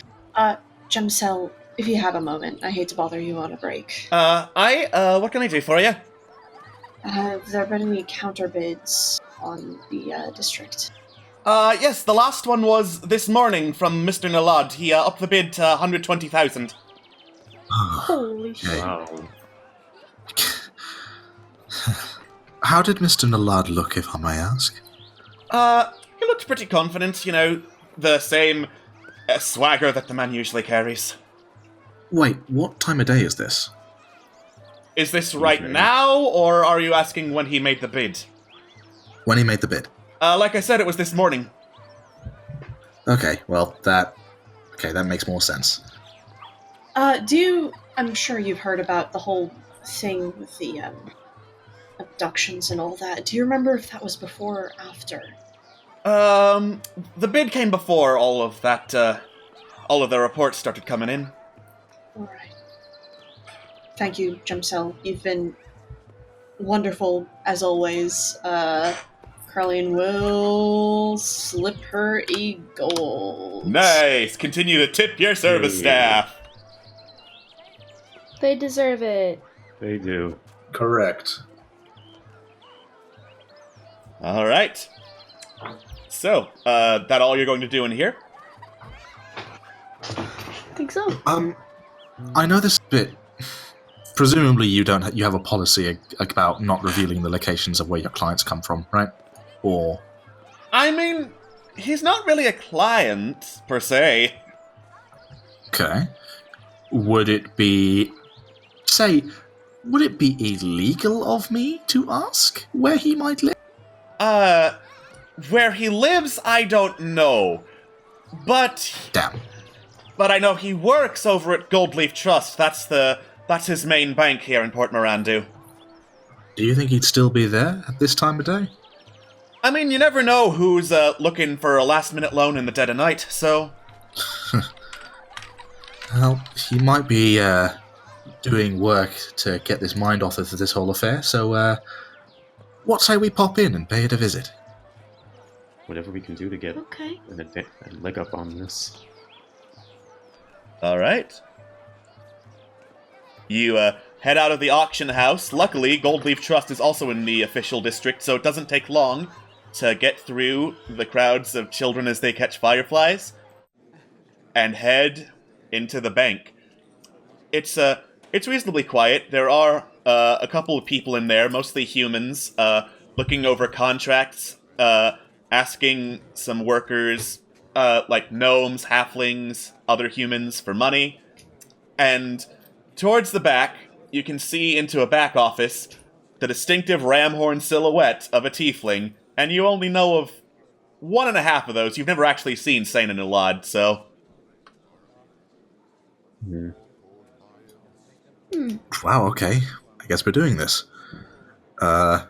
Gemcel, if you have a moment, I hate to bother you on a break. What can I do for you? Have there been any counterbids on the district? Yes, the last one was this morning from Mr. Nalad. He upped the bid to 120,000. Holy shit. Wow. How did Mr. Nalad look, if I may ask? He looked pretty confident, you know, the same swagger that the man usually carries. Wait, what time of day is this? Is this right now, or are you asking when he made the bid? When he made the bid? Like I said, it was this morning. Okay, well, that makes more sense. I'm sure you've heard about the whole thing with the, abductions and all that. Do you remember if that was before or after? The bid came before all of that, all of the reports started coming in. Alright. Thank you, Jemsel. You've been wonderful, as always. Carlian will slip her a gold. Nice! Continue to tip your service staff! They deserve it. They do. Correct. Alright. So, that all you're going to do in here? I think so. I know this bit. Presumably, you have a policy about not revealing the locations of where your clients come from, right? Or I mean, he's not really a client, per se. okay, would it be illegal of me to ask where he might live? Where he lives, I don't know. But Damn. But I know he works over at Goldleaf Trust. That's his main bank here in Port Mirandu. Do you think he'd still be there at this time of day? I mean, you never know who's looking for a last-minute loan in the dead of night, so... Well, he might be doing work to get his mind off of this whole affair, so what say we pop in and pay it a visit? Whatever we can do to get Okay. a leg up on this. Alright. You head out of the auction house. Luckily, Goldleaf Trust is also in the official district, so it doesn't take long to get through the crowds of children as they catch fireflies and head into the bank. It's reasonably quiet. There are a couple of people in there, mostly humans, looking over contracts, asking some workers, like gnomes, halflings, other humans for money. And towards the back, you can see into a back office the distinctive ram horn silhouette of a tiefling, and you only know of 1.5 of those. You've never actually seen Saint and Nalad, so... Wow, okay. I guess we're doing this. Alright.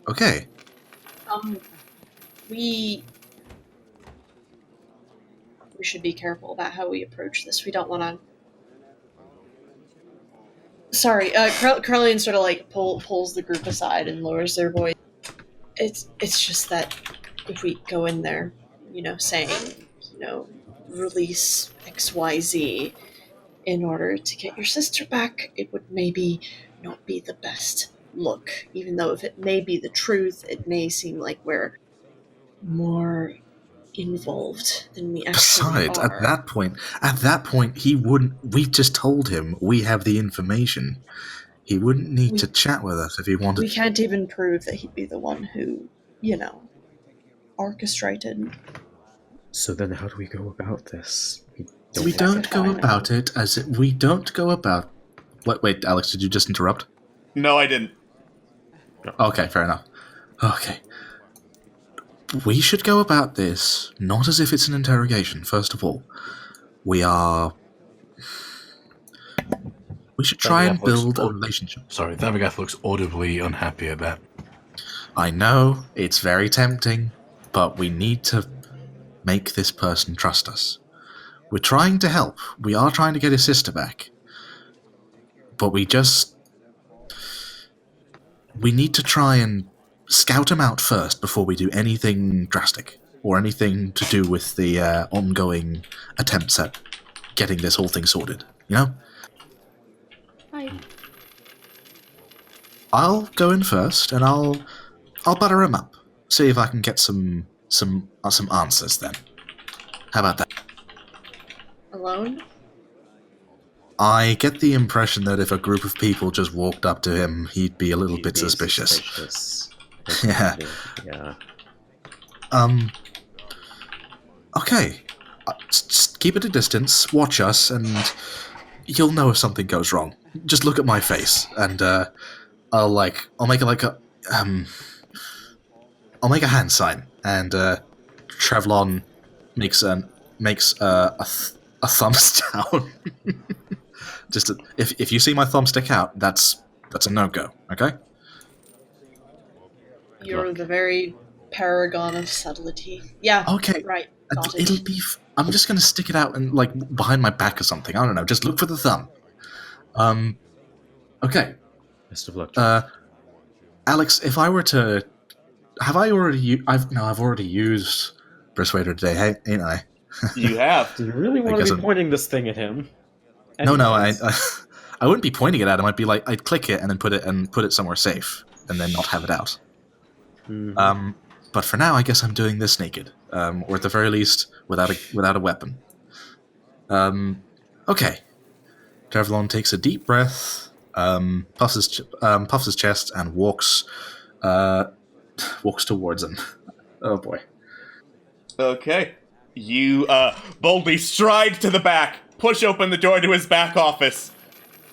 Okay. We should be careful about how we approach this. We don't want to... Sorry, Carlian sort of like pulls the group aside and lowers their voice. It's just that if we go in there, saying, release XYZ in order to get your sister back, it would maybe not be the best look. Even though if it may be the truth, it may seem like we're more involved than we actually Besides, are. at that point, he wouldn't. We just told him we have the information. He wouldn't need to chat with us if he wanted. We can't even prove that he'd be the one who, orchestrated. So then, how do we go about this? We don't go about it as it. We don't go about. Wait, Alex, did you just interrupt? No, I didn't. Okay, fair enough. Okay. We should go about this not as if it's an interrogation, first of all. We should try and build a relationship. Sorry, Thavagath looks audibly unhappy at that. I know, it's very tempting, but we need to make this person trust us. We're trying to help. We are trying to get his sister back. But we need to try and scout him out first before we do anything drastic or anything to do with the ongoing attempts at getting this whole thing sorted, I'll go in first and I'll butter him up. see if I can get some answers then. How about that? Alone? I get the impression that if a group of people just walked up to him, he'd be a little bit suspicious. Yeah. Yeah. Okay. Just keep at a distance, watch us, and you'll know if something goes wrong. Just look at my face, and I'll make a hand sign, and Trevlon makes a thumbs down. If you see my thumb stick out, that's a no-go. Okay. You're the very paragon of subtlety. Yeah. Okay. Right. Got It'll be. I'm just gonna stick it out and behind my back or something. I don't know. Just look for the thumb. Okay. Best of luck. Alex, if I were to, have I already? I've already used Persuader today, ain't I? You have. Do you really want to be pointing this thing at him? No, I wouldn't be pointing it at him. I'd be I'd click it and then put it somewhere safe, and then not have it out. Mm-hmm. But for now, I guess I'm doing this naked, or at the very least, without a weapon. Okay. Trevlon takes a deep breath, puffs his chest, and walks towards him. Oh boy. Okay. You boldly stride to the back, push open the door to his back office,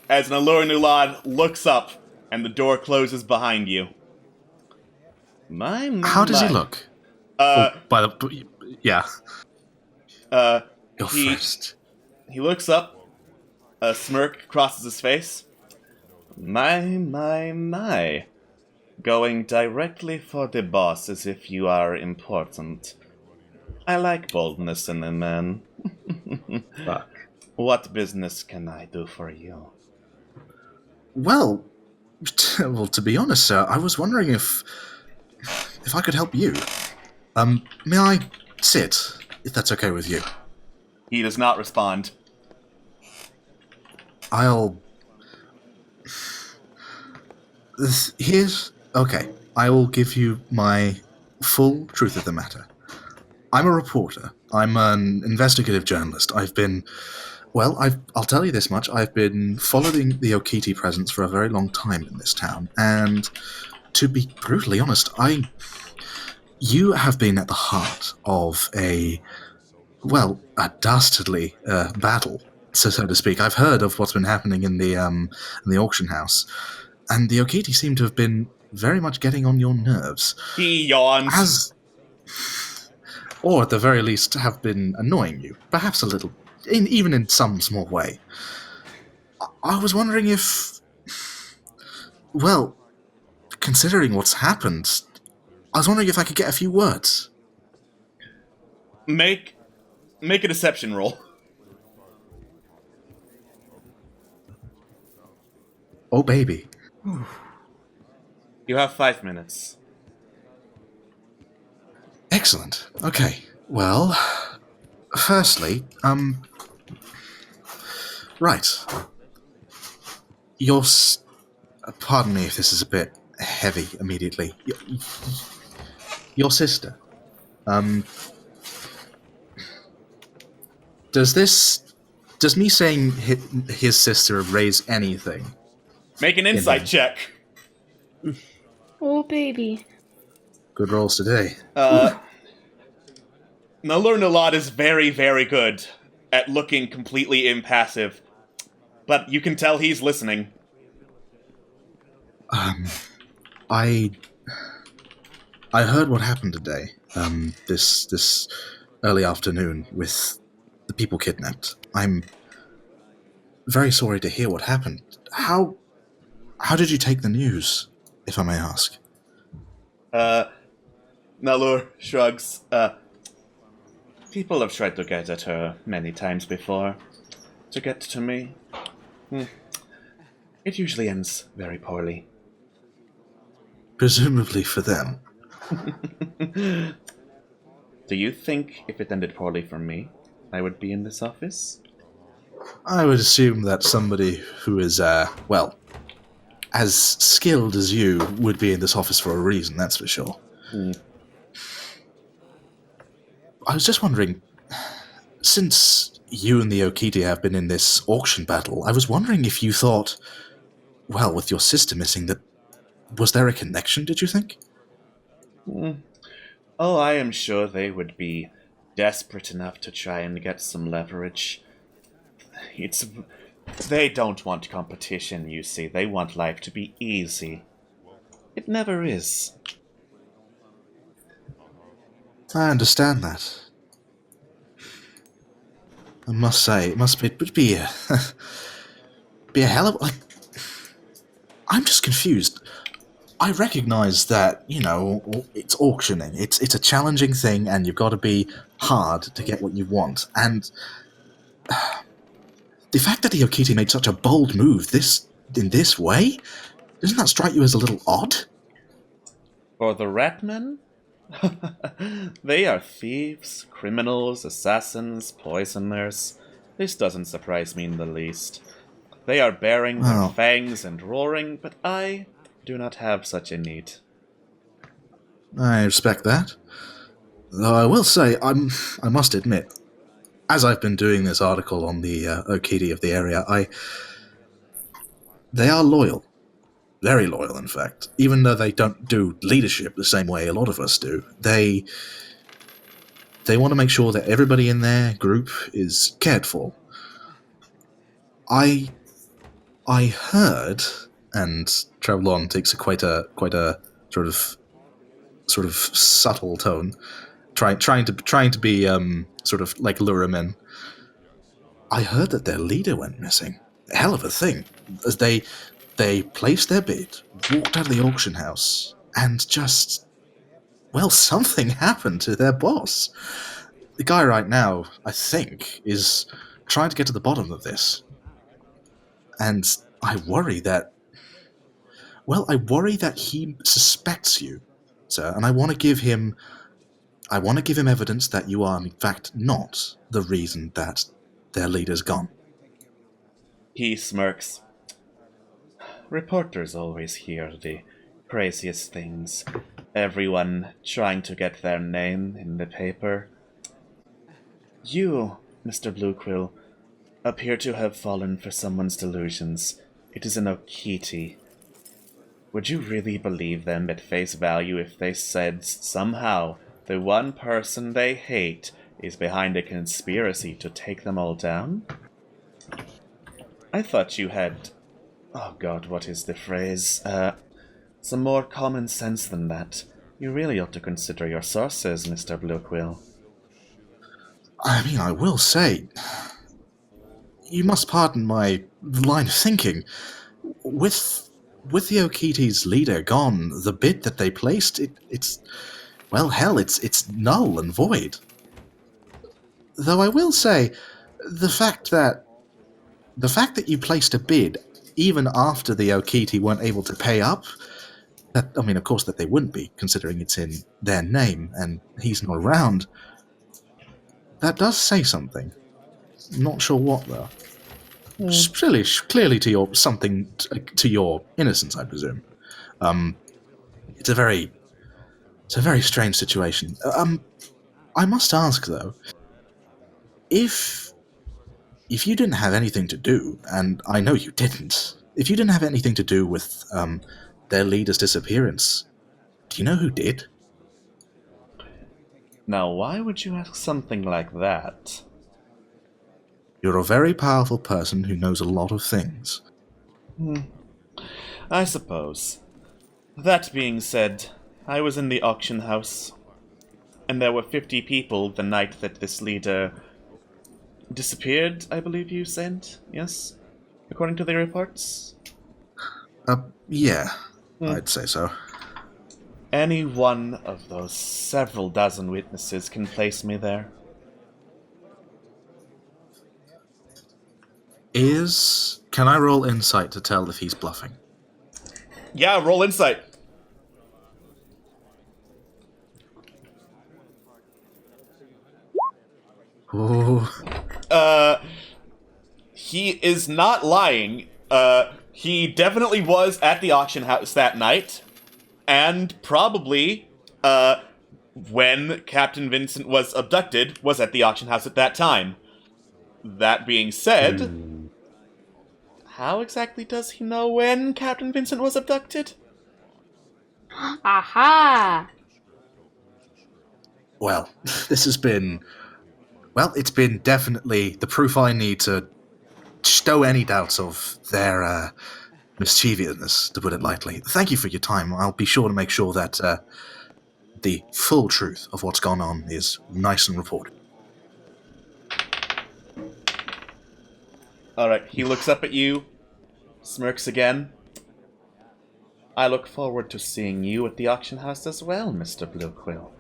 as Nalur Nulad looks up, and the door closes behind you. How does he look? Yeah. Go first. He looks up. A smirk crosses his face. My. Going directly for the boss as if you are important. I like boldness in a man. Fuck. What business can I do for you? Well, to be honest, sir, I was wondering if I could help you. May I sit, if that's okay with you? He does not respond. Okay, I will give you my full truth of the matter. I'm a reporter. I'm an investigative journalist. I'll tell you this much. I've been following the Okiti presence for a very long time in this town, and to be brutally honest, you have been at the heart of a dastardly battle, so to speak. I've heard of what's been happening in the auction house, and the Okiti seem to have been very much getting on your nerves. He yawns. Or at the very least have been annoying you, perhaps a little, even in some small way. I was wondering if, considering what's happened, I was wondering if I could get a few words. Make a deception roll. Oh, baby. You have 5 minutes. Excellent. Okay. Well, firstly, right. Pardon me if this is a bit heavy immediately. Your sister. Does me saying his sister raise anything? Make an insight check. Oh, baby. Good rolls today. Nalur Nulad is very, very good at looking completely impassive, but you can tell he's listening. I heard what happened today. This early afternoon with the people kidnapped. I'm very sorry to hear what happened. How did you take the news, if I may ask? Nalur shrugs. People have tried to get at her many times before. To get to me, it usually ends very poorly. Presumably for them. Do you think if it ended poorly for me, I would be in this office? I would assume that somebody who is, as skilled as you would be in this office for a reason, that's for sure. I was just wondering, since you and the Okiti have been in this auction battle, I was wondering if you thought, well, with your sister missing, that was there a connection, did you think? Oh, I am sure they would be desperate enough to try and get some leverage. They don't want competition, you see. They want life to be easy. It never is. I understand that. I must say, it must be a, be a hell of... Like, I'm just confused. I recognize that, it's auctioning. It's a challenging thing, and you've got to be hard to get what you want. And the fact that the Okiti made such a bold move in this way, doesn't that strike you as a little odd? For the Ratmen? They are thieves, criminals, assassins, poisoners. This doesn't surprise me in the least. They are baring their fangs and roaring, but I do not have such a need. I respect that. Though I will say, I must admit, as I've been doing this article on the Okiti of the area, they are loyal. Very loyal, in fact. Even though they don't do leadership the same way a lot of us do, they want to make sure that everybody in their group is cared for. I heard, and Travelon takes quite a sort of subtle tone, trying to be sort of like lure him in. I heard that their leader went missing. Hell of a thing. As they placed their bid, walked out of the auction house, and just, well, something happened to their boss. The guy right now, I think, is trying to get to the bottom of this. And I worry that he suspects you, sir, and I want to give him evidence that you are, in fact, not the reason that their leader's gone. He smirks. Reporters always hear the craziest things. Everyone trying to get their name in the paper. You, Mr. Bluequill, appear to have fallen for someone's delusions. It is an Okiti. Would you really believe them at face value if they said somehow the one person they hate is behind a conspiracy to take them all down? I thought you had... Oh god, what is the phrase? Some more common sense than that. You really ought to consider your sources, Mr. Bluequill. I mean, I will say... You must pardon my line of thinking. With the Okiti's leader gone, the bid that they placed, it's null and void. Though I will say, the fact that you placed a bid even after the Okiti weren't able to pay up, of course that they wouldn't be, considering it's in their name and he's not around, that does say something. Not sure what, though. Clearly to your innocence, I presume. It's a very strange situation. I must ask, though, if you didn't have anything to do, and I know you didn't, if you didn't have anything to do with their leader's disappearance, do you know who did? Now, why would you ask something like that? You're a very powerful person who knows a lot of things. I suppose. That being said, I was in the auction house, and there were 50 people the night that this leader disappeared, I believe you said? Yes? According to the reports? Yeah, I'd say so. Any one of those several dozen witnesses can place me there. Can I roll insight to tell if he's bluffing? Yeah, roll insight. Oh. He is not lying. He definitely was at the auction house that night, and probably, when Captain Vincent was abducted was at the auction house at that time. That being said, how exactly does he know when Captain Vincent was abducted? Aha! Well, this has been... Well, it's been definitely the proof I need to stow any doubts of their mischievousness, to put it lightly. Thank you for your time. I'll be sure to make sure that the full truth of what's gone on is nice and reported. Alright, he looks up at you, smirks again. I look forward to seeing you at the auction house as well, Mr. Blue Quill.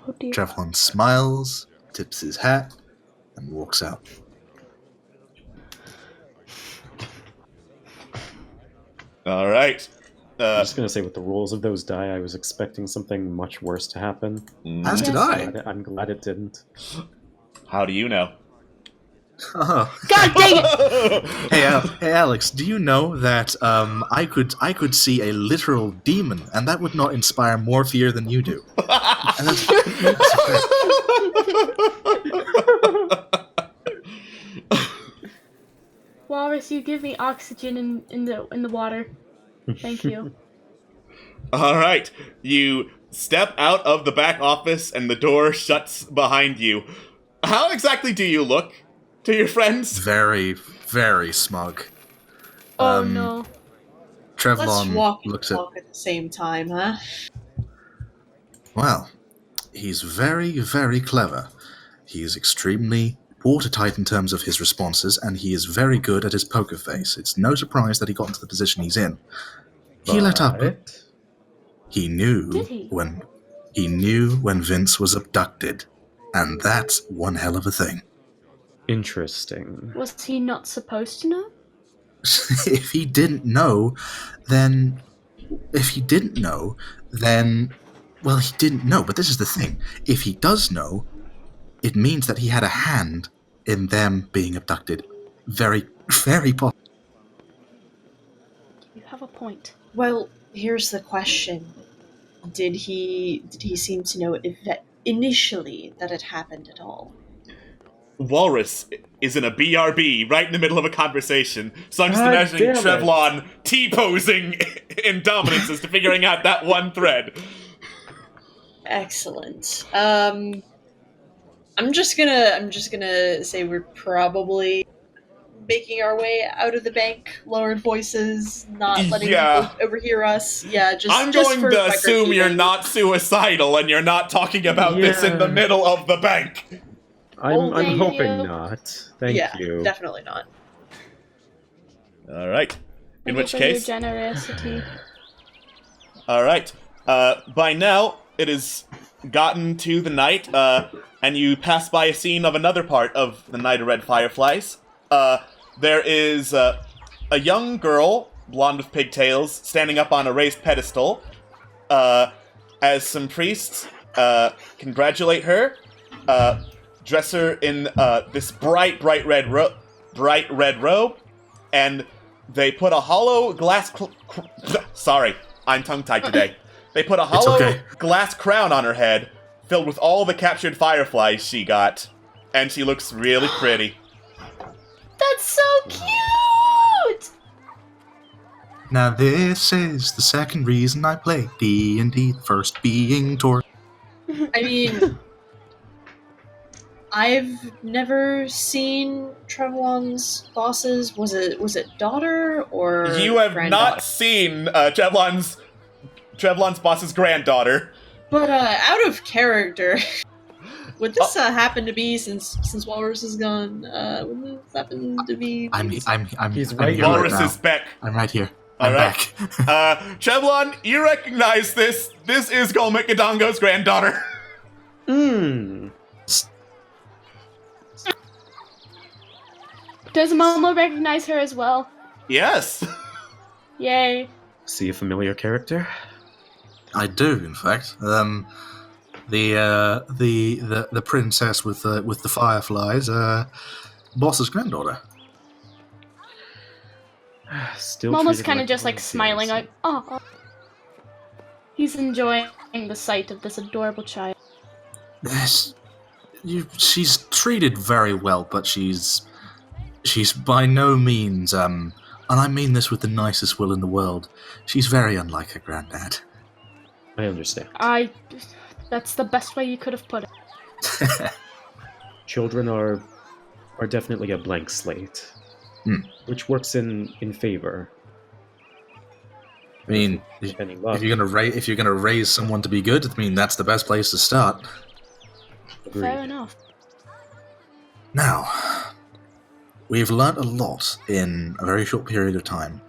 Oh dear. Trevlon smiles, tips his hat, and walks out. Alright. I'm just gonna say, with the rolls of those die, I was expecting something much worse to happen. As did I. I'm glad it didn't. How do you know? Oh. God dang it! Hey, Alex, do you know that I could see a literal demon, and that would not inspire more fear than you do? And that's Walrus, you give me oxygen in the water. Thank you. Alright, you step out of the back office and the door shuts behind you. How exactly do you look to your friends? very, very smug. Oh no. Let's Trevlon walk looks and talk at the same time, huh? Well, he's very, very clever. He is extremely watertight in terms of his responses, and he is very good at his poker face. It's no surprise that he got into the position he's in. He let up. He knew Did he? when Vince was abducted, and that's one hell of a thing. Interesting. Was he not supposed to know? If he didn't know, then well, he didn't know. But this is the thing: if he does know, it means that he had a hand in them being abducted. Very, very possible. You have a point. Well, here's the question. Did he seem to know initially that it happened at all? Walrus is in a BRB right in the middle of a conversation, so I'm just God imagining damn it. Trevlon T-posing in dominance as to figuring out that one thread. Excellent. I'm just gonna say we're probably making our way out of the bank, lowered voices, not letting people overhear us. Yeah, I'm just going for to record assume you're keeping. not suicidal and you're not talking about this in the Yeah. middle of the bank. I'm thank hoping you. not. Thank yeah, you. definitely not. Alright. In Thank which you for your case... generosity. Alright. By now, it has gotten to the night, and you pass by a scene of another part of the Night of Red Fireflies. There is a young girl, blonde with pigtails, standing up on a raised pedestal, as some priests congratulate her, dress her in this bright red robe, and they put a hollow glass... Sorry, I'm tongue-tied today. They put a hollow glass crown on her head, filled with all the captured fireflies she got, and she looks really pretty. That's so cute! Now this is the second reason I play D&D, the first being Tor. I mean, I've never seen Trevlon's bosses. Was it daughter or You have granddaughter? not seen Trevlon's boss's granddaughter. But out of character, would this happen to be since Walrus is gone? Would this happen to be? I'm He's I'm right here here. Walrus now. is back. I'm right here. All I'm right. back. Trevlon, you recognize this. This is Golmikadongo's granddaughter. Does Momo recognize her as well? Yes. Yay. See a familiar character? I do, in fact. The princess with the fireflies, boss's granddaughter. Still Momo's treated kind of like just one like of smiling, his. like, oh. He's enjoying the sight of this adorable child. Yes, she's treated very well, but she's by no means, and I mean this with the nicest will in the world, she's very unlike her granddad. I understand. That's the best way you could have put it. Children are definitely a blank slate, which works in favor. I mean, if you're gonna raise someone to be good, I mean that's the best place to start. Agreed. Fair enough. Now, we've learnt a lot in a very short period of time.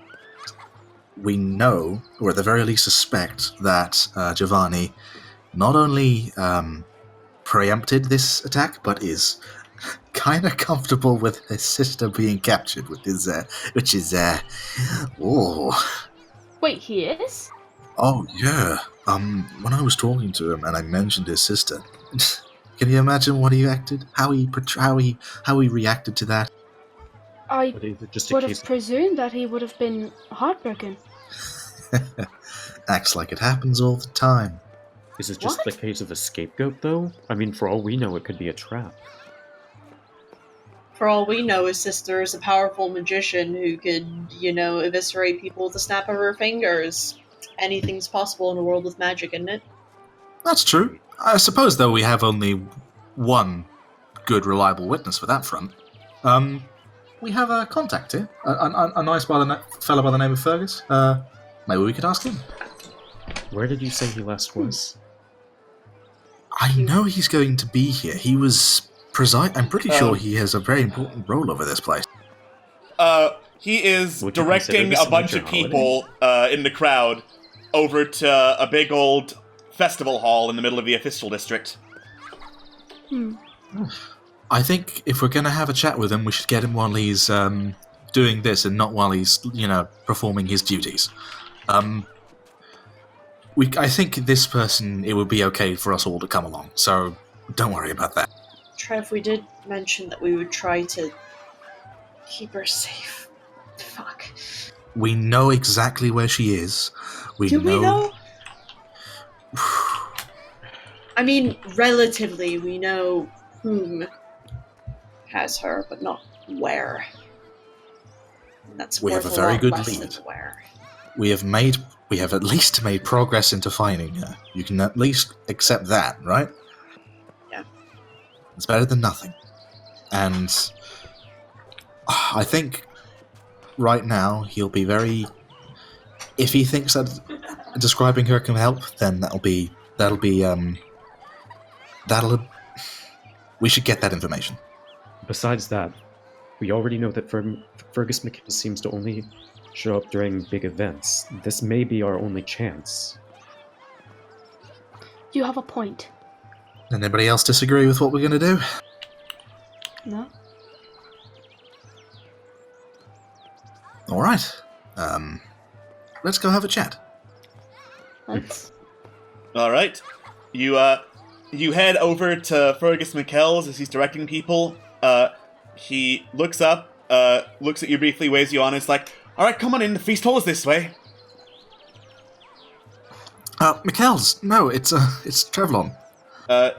We know, or at the very least suspect, that Giovanni not only preempted this attack, but is kind of comfortable with his sister being captured, which is Wait, he is? Oh yeah. When I was talking to him and I mentioned his sister, can you imagine what he acted? How he reacted to that? I would have presumed that he would have been heartbroken. Acts like it happens all the time. Is it just the case of a scapegoat, though? I mean, for all we know, it could be a trap. For all we know, his sister is a powerful magician who could, eviscerate people with a snap of her fingers. Anything's possible in a world with magic, isn't it? That's true. I suppose, though, we have only one good, reliable witness for that front. We have a contact here. A nice fellow by the name of Fergus. Maybe we could ask him. Where did you say he last was? I know he's going to be here. He was I'm pretty sure he has a very important role over this place. He is directing a bunch of people in the crowd over to a big old festival hall in the middle of the official district. I think if we're going to have a chat with him, we should get him while he's doing this and not while he's, performing his duties. I think this person, it would be okay for us all to come along, so don't worry about that. Trev, we did mention that we would try to keep her safe. Fuck. We know exactly where she is. Do we know? I mean, relatively, we know whom has her, but not where. And that's we have a worth very lot good less lead. than where. We have at least made progress into finding her. You can at least accept that, right? Yeah. It's better than nothing. And I think right now he'll be very... If he thinks that describing her can help, then we should get that information. Besides that, we already know that Fergus McKill seems to only show up during big events. This may be our only chance. You have a point. Anybody else disagree with what we're going to do? No. All right. Let's go have a chat. Let's. All right. You head over to Fergus McKell's as he's directing people. He looks up, looks at you briefly, waves you on, and is like, "All right, come on in. The feast hall is this way." McKell's. No, it's Trevlon.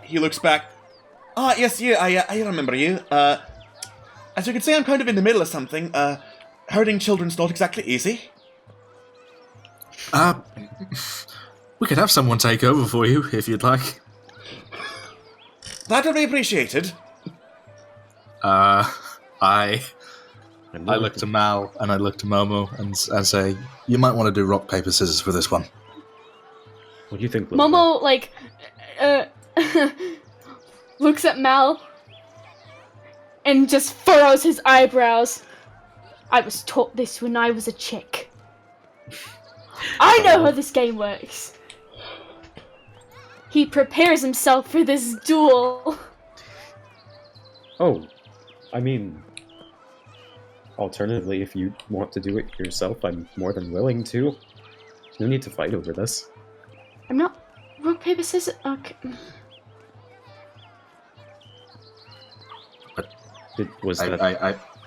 He looks back. "Ah, yes, you. I remember you. As you can see, I'm kind of in the middle of something. Herding children's not exactly easy." We could have someone take over for you, if you'd like. That would be appreciated. I look to Mal and I look to Momo and say, you might want to do rock, paper, scissors for this one. What do you think, Momo, looks at Mal and just furrows his eyebrows. I was taught this when I was a chick. I know how this game works. He prepares himself for this duel. Oh, I mean, alternatively, if you want to do it yourself, I'm more than willing to. No need to fight over this. I'm not... Rock, paper, scissors... Okay.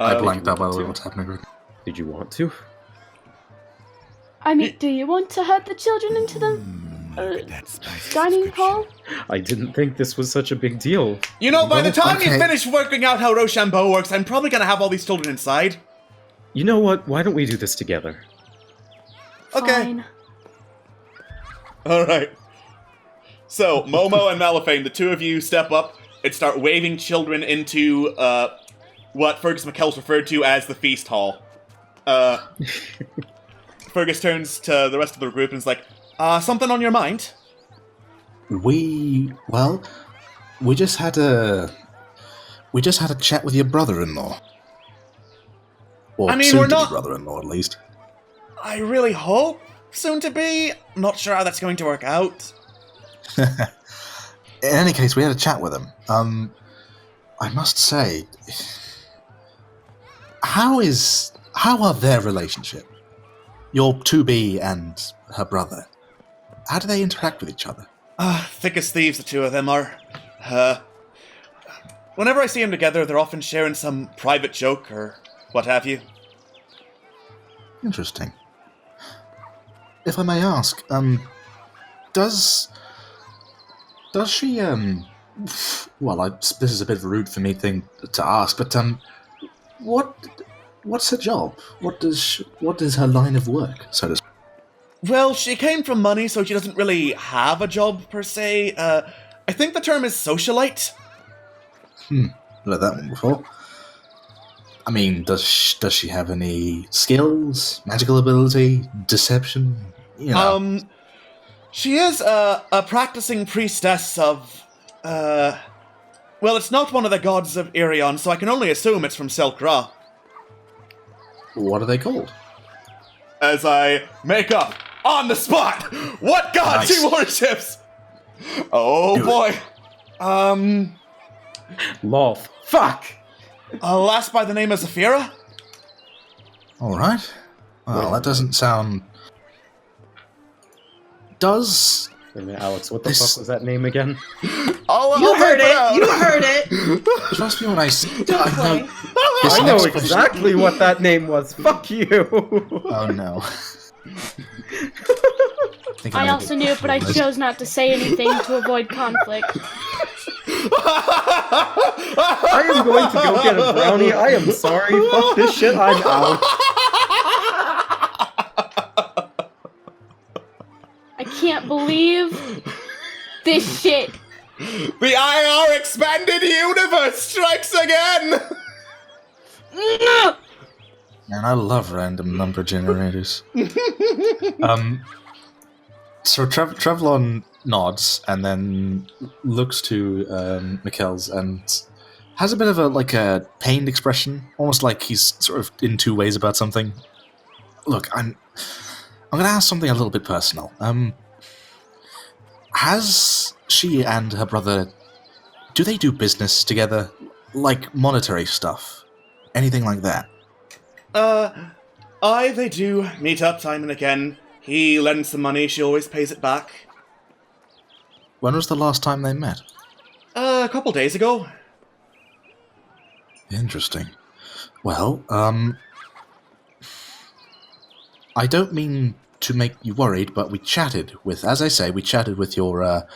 I blanked out by the way what's happening right now. Did you want to? I mean, do you want to hurt the children into them? dining hall? I didn't think this was such a big deal. You know, by the time you okay. finish working out how Rochambeau works, I'm probably gonna have all these children inside. You know what? Why don't we do this together? Okay. Fine. Alright. So, Momo and Malifane, the two of you step up and start waving children into, what Fergus McKell's referred to as the feast hall. Fergus turns to the rest of the group and is like, something on your mind? We just had a chat with your brother-in-law. Or I mean, soon we're to be not- brother-in-law, at least. I really hope soon to be. I'm not sure how that's going to work out. In any case, we had a chat with him. I must say, how are their relationship? Your 2B and her brother. How do they interact with each other? Thick as thieves, the two of them are. Whenever I see them together, they're often sharing some private joke or what have you. Interesting. If I may ask, does she, well, this is a bit of a rude for me thing to ask, but, what's her job? What is her line of work, so to speak? Well, she came from money, so she doesn't really have a job, per se. I think the term is socialite. Heard that one before. I mean, does she have any skills, magical ability, deception? You know. She is a practicing priestess of, well, it's not one of the gods of Irion, so I can only assume it's from Selkra. What are they called? As I make up on the spot what god Nice. she worships. Oh Do boy. Lolth. Fuck! Last by the name of Zafira. All right. Well, that doesn't sound. Does Wait a minute, Alex, what the This- fuck was that name again? You heard it. You heard it. trust me when I say Don't play. this I know next question- exactly what that name was. Fuck you! Oh no. Think I know also what knew it, but I it was. chose not to say anything to avoid conflict. I am going to go get a brownie. I am sorry. Fuck this shit. I'm out. I can't believe this shit. The IR expanded universe strikes again. Man, I love random number generators. So Trevlon nods and then looks to Mikkel's and has a bit of a pained expression, almost like he's sort of in two ways about something. Look, I'm going to ask something a little bit personal. Has she and her brother, do they do business together, like monetary stuff, anything like that? They do meet up time and again. He lends some money, she always pays it back. When was the last time they met? A couple days ago. Interesting. Well, I don't mean to make you worried, but we chatted with, as I say, we chatted with your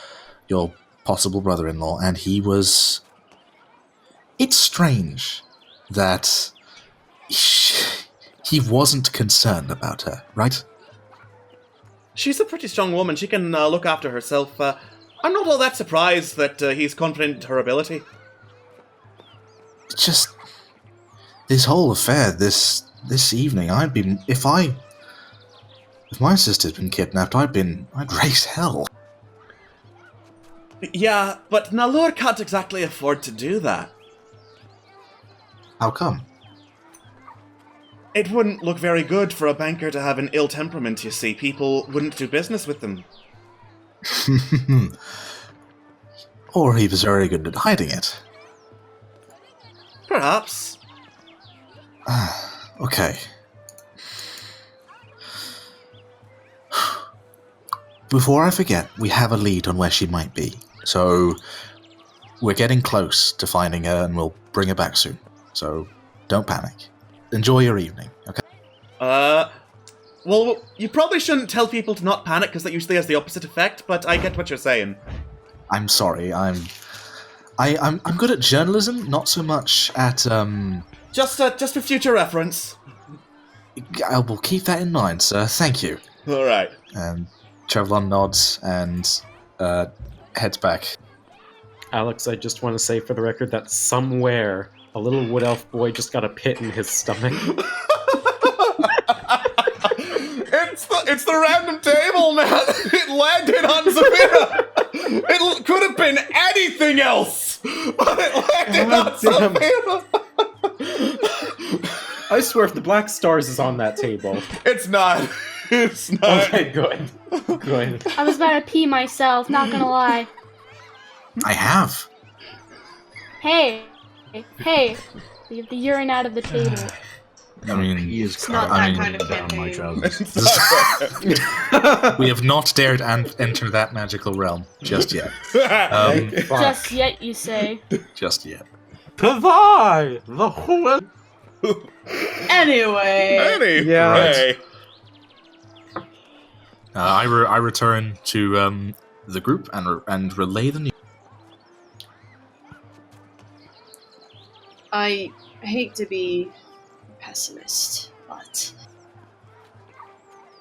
possible brother-in-law, and he was. It's strange that he wasn't concerned about her, right? She's a pretty strong woman. She can look after herself. I'm not all that surprised that he's confident in her ability. Just this whole affair, this evening, I'd been if my sister'd been kidnapped, I'd raise hell. Yeah, but Nalur can't exactly afford to do that. How come? It wouldn't look very good for a banker to have an ill temperament, you see. People wouldn't do business with them. Or he was very good at hiding it. Perhaps. Okay. Before I forget, we have a lead on where she might be. So, we're getting close to finding her and we'll bring her back soon. So, don't panic. Enjoy your evening, okay? Well, you probably shouldn't tell people to not panic, because that usually has the opposite effect, but I get what you're saying. I'm sorry. I'm good at journalism, not so much at Just for future reference. I will keep that in mind, sir. Thank you. All right. Trevlon nods and heads back. Alex, I just want to say for the record that somewhere a little wood elf boy just got a pit in his stomach. It's the random table, man. It landed on Zafira. It could have been anything else, but it landed on Zafira. I swear if the Black Stars is on that table. It's not. It's not. Okay, good. Good. I was about to pee myself, not gonna lie. I have. Hey, leave the urine out of the table. I mean, he is not that kind of down my campaign. trousers. We have not dared enter that magical realm just yet. Just yet, you say. Just yet. To thy, the whole. Anyway. Yeah. I return to the group and relay the news. I hate to be pessimist, but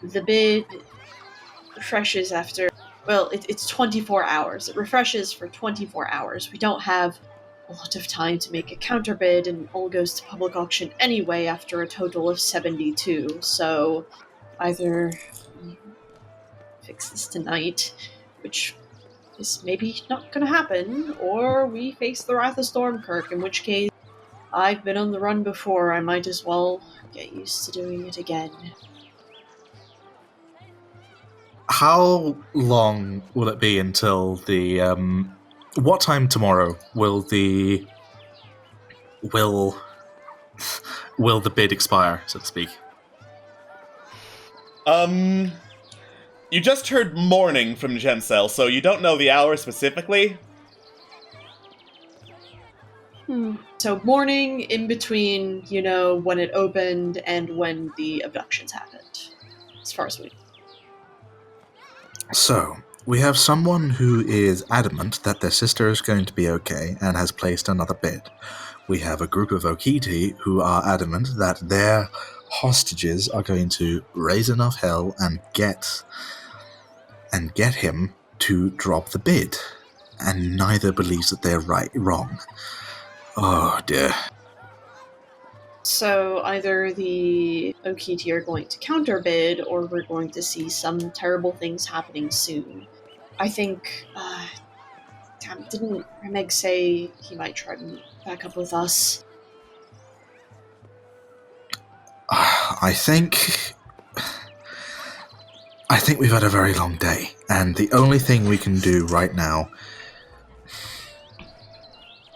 the bid refreshes after, well, it's 24 hours. It refreshes for 24 hours. We don't have a lot of time to make a counter bid, and all goes to public auction anyway after a total of 72. So either we fix this tonight, which is maybe not going to happen, or we face the Wrath of Stormkirk, in which case I've been on the run before. I might as well get used to doing it again. How long will it be until the what time tomorrow will the bid expire, so to speak? You just heard morning from Gemcell, so you don't know the hour specifically. So morning in between, when it opened and when the abductions happened, as far as we know. So, we have someone who is adamant that their sister is going to be okay and has placed another bid. We have a group of Okiti who are adamant that their hostages are going to raise enough hell and get him to drop the bid. And neither believes that they're wrong. Oh dear. So either the Okiti are going to counterbid, or we're going to see some terrible things happening soon. I think, didn't Remeg say he might try to meet back up with us? I think we've had a very long day, and the only thing we can do right now,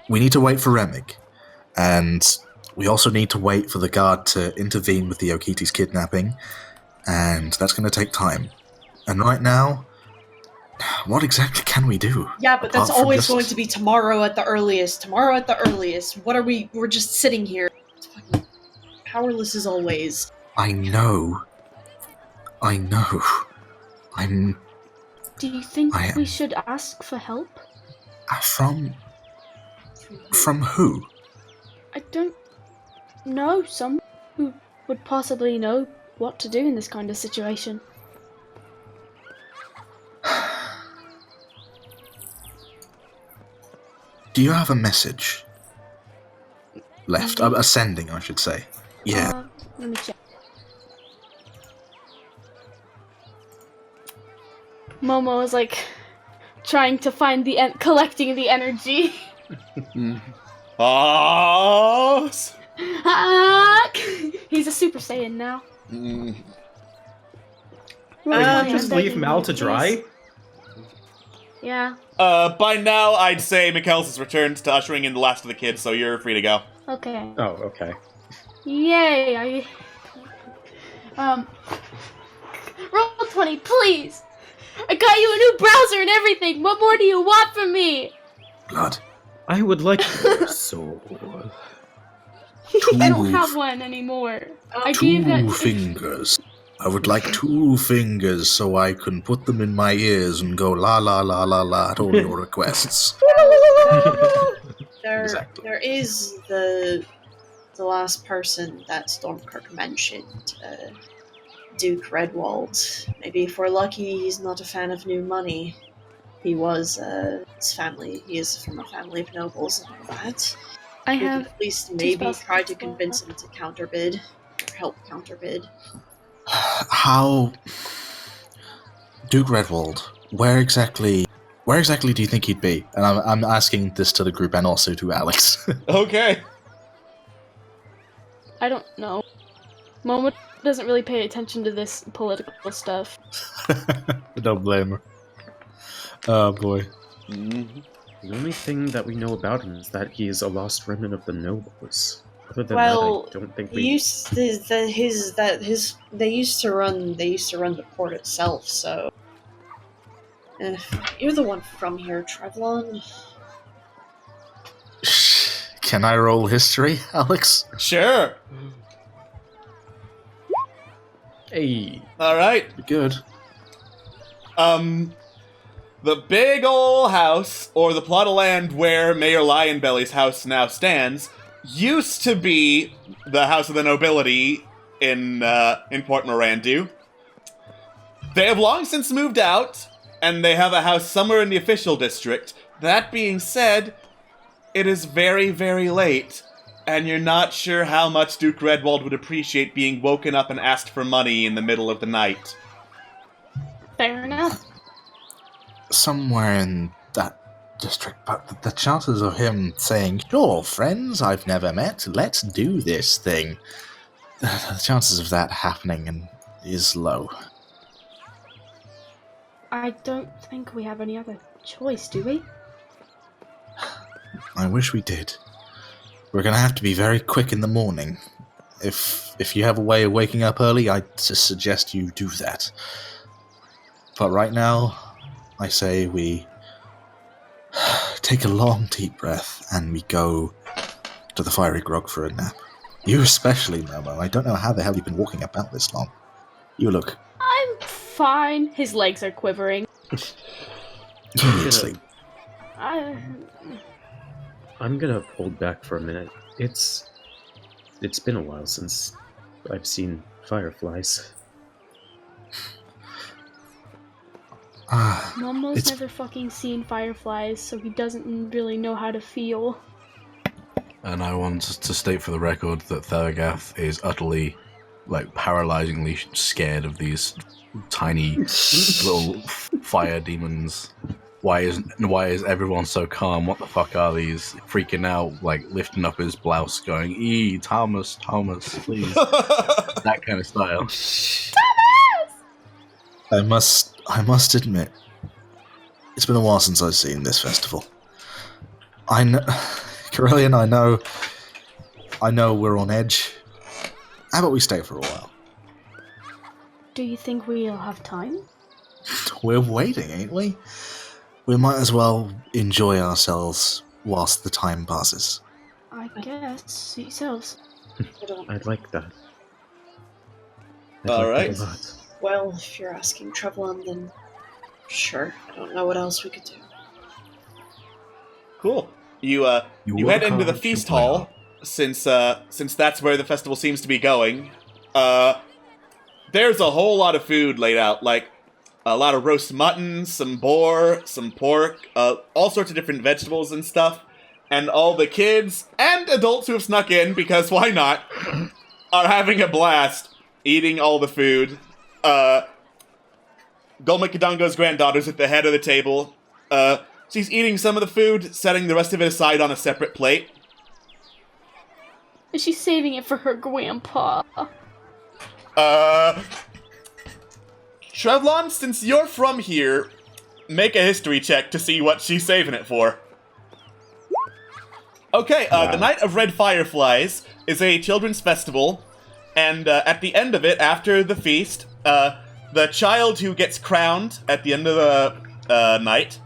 we need to wait for Remig, and we also need to wait for the guard to intervene with the Okiti's kidnapping, and that's going to take time. And right now, what exactly can we do? Yeah, but that's apart from always just- going to be tomorrow at the earliest. Tomorrow at the earliest. What are we? We're just sitting here. Fucking powerless as always. I know. Do you think I am- we should ask for help? From who? I don't know. Someone who would possibly know what to do in this kind of situation. Do you have a message left? A sending, I should say. Yeah. Let me check. Momo is trying to find collecting the energy. He's a Super Saiyan now. Just leave Mal to dry? Yeah. By now, I'd say Mikkel's has returned to ushering in the last of the kids, so you're free to go. Okay. Oh, okay. Yay! Roll 20, please! I got you a new browser and everything! What more do you want from me? Blood. I would like your soul. I don't have one anymore. I gave that. Two fingers. I would like 2 fingers so I can put them in my ears and go la la la la la at all your requests. There is the last person that Stormkirk mentioned, Duke Redwald. Maybe if we're lucky, he's not a fan of new money. He was his family. He is from a family of nobles and all that. I We could have at least two maybe spells try to as well. convince him to counterbid or help counterbid. How... Duke Redwald, where exactly do you think he'd be? And I'm asking this to the group and also to Alex. Okay. I don't know. Momo doesn't really pay attention to this political stuff. Don't blame her. Oh boy. The only thing that we know about him is that he is a lost remnant of the nobles. Other than Well, that, I don't think They we. used they used to run the port itself. So you're the one from here, Trevlon. Can I roll history, Alex? Sure. Hey, All right. Good. The big ol' house, or the plot of land where Mayor Lionbelly's house now stands, used to be the house of the nobility in Port Morandu. They have long since moved out, and they have a house somewhere in the official district. That being said, it is very, very late, and you're not sure how much Duke Redwald would appreciate being woken up and asked for money in the middle of the night. Fair enough. Somewhere in that district, but the chances of him saying, "Sure, friends I've never met, let's do this thing," the chances of that happening is low. I don't think we have any other choice, do we? I wish we did. We're gonna have to be very quick in the morning. If you have a way of waking up early, I'd just suggest you do that. But right now, I say we take a long, deep breath and we go to the Fiery Grog for a nap. You especially, Momo. I don't know how the hell you've been walking about this long. You look... I'm fine. His legs are quivering. You need sleep. I'm gonna hold back for a minute. It's been a while since I've seen fireflies. Momo's never fucking seen fireflies, so he doesn't really know how to feel. And I want to state for the record that Thurgath is utterly, paralyzingly scared of these tiny little fire demons. Why is everyone so calm? What the fuck are these? Freaking out, lifting up his blouse, going, Thomas, please." That kind of style. I must admit, it's been a while since I've seen this festival. I know, Corellian, I know we're on edge. How about we stay for a while? Do you think we'll have time? We're waiting, ain't we? We might as well enjoy ourselves whilst the time passes. I guess. Suit yourselves. I'd like that. All like right. that a lot. Well, if you're asking Trevlon, then sure. I don't know what else we could do. Cool. You head into the feast hall, since that's where the festival seems to be going. There's a whole lot of food laid out, a lot of roast mutton, some boar, some pork, all sorts of different vegetables and stuff. And all the kids and adults who have snuck in, because why not, are having a blast eating all the food. Golmakadongo's granddaughter's at the head of the table. She's eating some of the food, setting the rest of it aside on a separate plate. Is she saving it for her grandpa? Trevlon, since you're from here, make a history check to see what she's saving it for. Okay, the Night of Red Fireflies is a children's festival, and at the end of it, after the feast, the child who gets crowned at the end of the night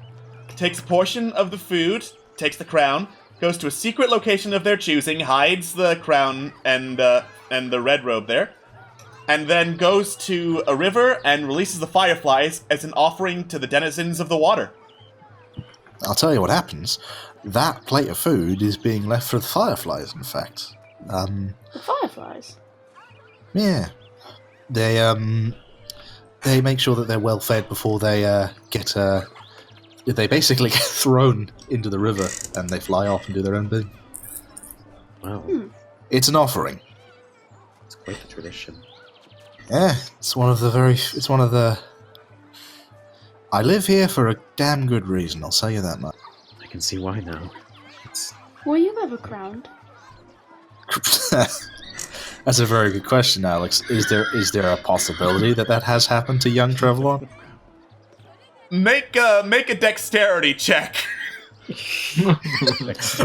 takes a portion of the food, takes the crown, goes to a secret location of their choosing, hides the crown and the red robe there, and then goes to a river and releases the fireflies as an offering to the denizens of the water. I'll tell you what happens. That plate of food is being left for the fireflies, in fact. The fireflies? Yeah. They make sure that they're well fed before they they basically get thrown into the river and they fly off and do their own thing. Wow. It's an offering. It's quite the tradition. Yeah, it's one of the I live here for a damn good reason, I'll tell you that much. I can see why now. Were you ever crowned? That's a very good question, Alex. Is there a possibility that has happened to young Trevlon? Make a dexterity check.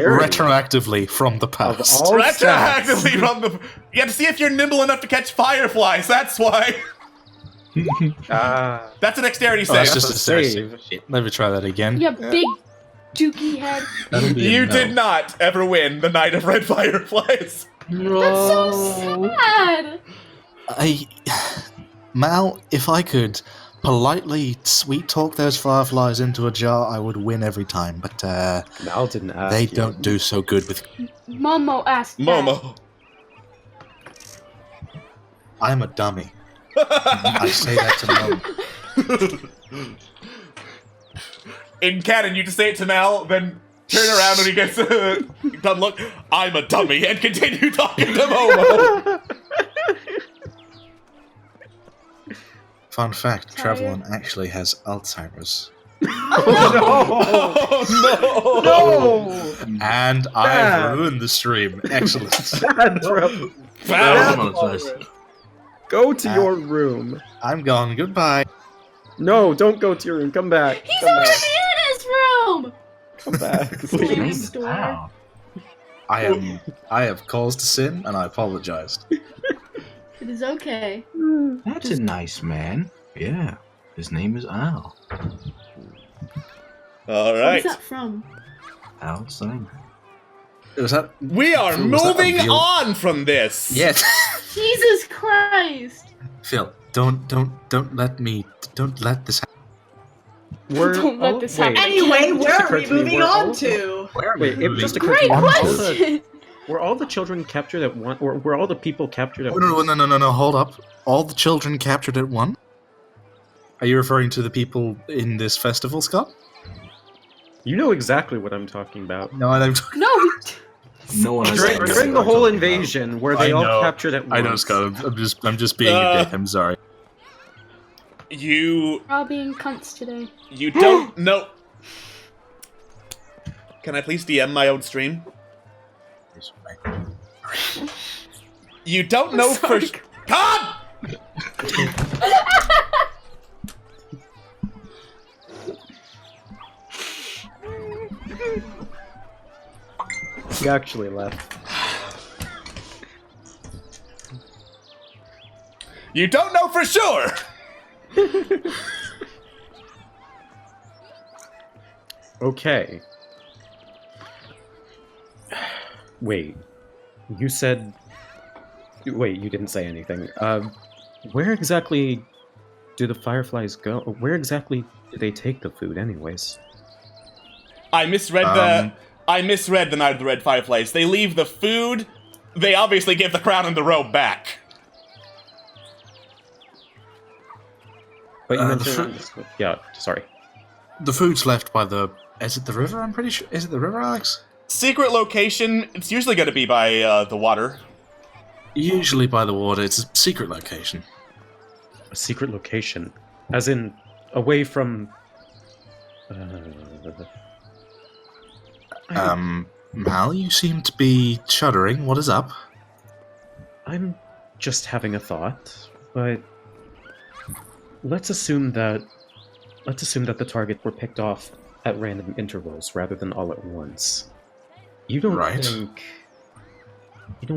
Retroactively from the past. Retroactively from the. You have to see if you're nimble enough to catch fireflies. That's why. That's a dexterity save. That's just a save. Let me try that again. Yeah, big dookie head. You did not ever win the Night of Red Fireflies. That's so sad. Mal, if I could politely sweet talk those fireflies into a jar, I would win every time. But Mal didn't ask. They don't do so good with. Momo asked. Momo. I'm a dummy. I say that to Momo. In canon, you just say it to Mal, then turn around when he gets done. Look, I'm a dummy, and continue talking to Momo. Fun fact: Trevlon actually has Alzheimer's. Oh, no! And I've ruined the stream. Excellent. Go to your room. I'm gone. Goodbye. No, don't go to your room. Come back. He's already in his room. Come back. Slamming the door. I have caused a sin, and I apologize. It is okay. That's a nice man. Yeah. His name is Al. All right. Where's that from? Al Simon. Was that? We are Phil, was that moving revealed? on from this. Yes. Jesus Christ! Phil, don't let this happen. Don't let this happen. Anyway, where are we occurred to me, moving we're on all- to? Wait, it just occurred Great to me. question. Were all the children captured at one? Or were all the people captured at Oh, no, hold up. All the children captured at one? Are you referring to the people in this festival, Scott? You know exactly what I'm talking about. No, I don't. No. No one has During the whole invasion, where they I all know. captured at once. I know, Scott. I'm just being a dick. I'm sorry. You We're all being cunts today. don't know. Can I please DM my own stream? You don't know for. God! He actually left. You don't know for sure. Okay. Wait. You said... Wait, you didn't say anything. Where exactly do the fireflies go? Where exactly do they take the food, anyways? I misread the Night of the Red Fireflies. They leave the food. They obviously give the crown and the robe back. But you the mentioned... Yeah, sorry. The food's left by the. Is it the river? I'm pretty sure. Is it the river, Alex? Secret location. It's usually going to be by the water. Usually by the water. It's a secret location. A secret location? As in, away from... Mal, you seem to be shuddering. What is up? I'm just having a thought, but... Let's assume that the target were picked off at random intervals rather than all at once. You don't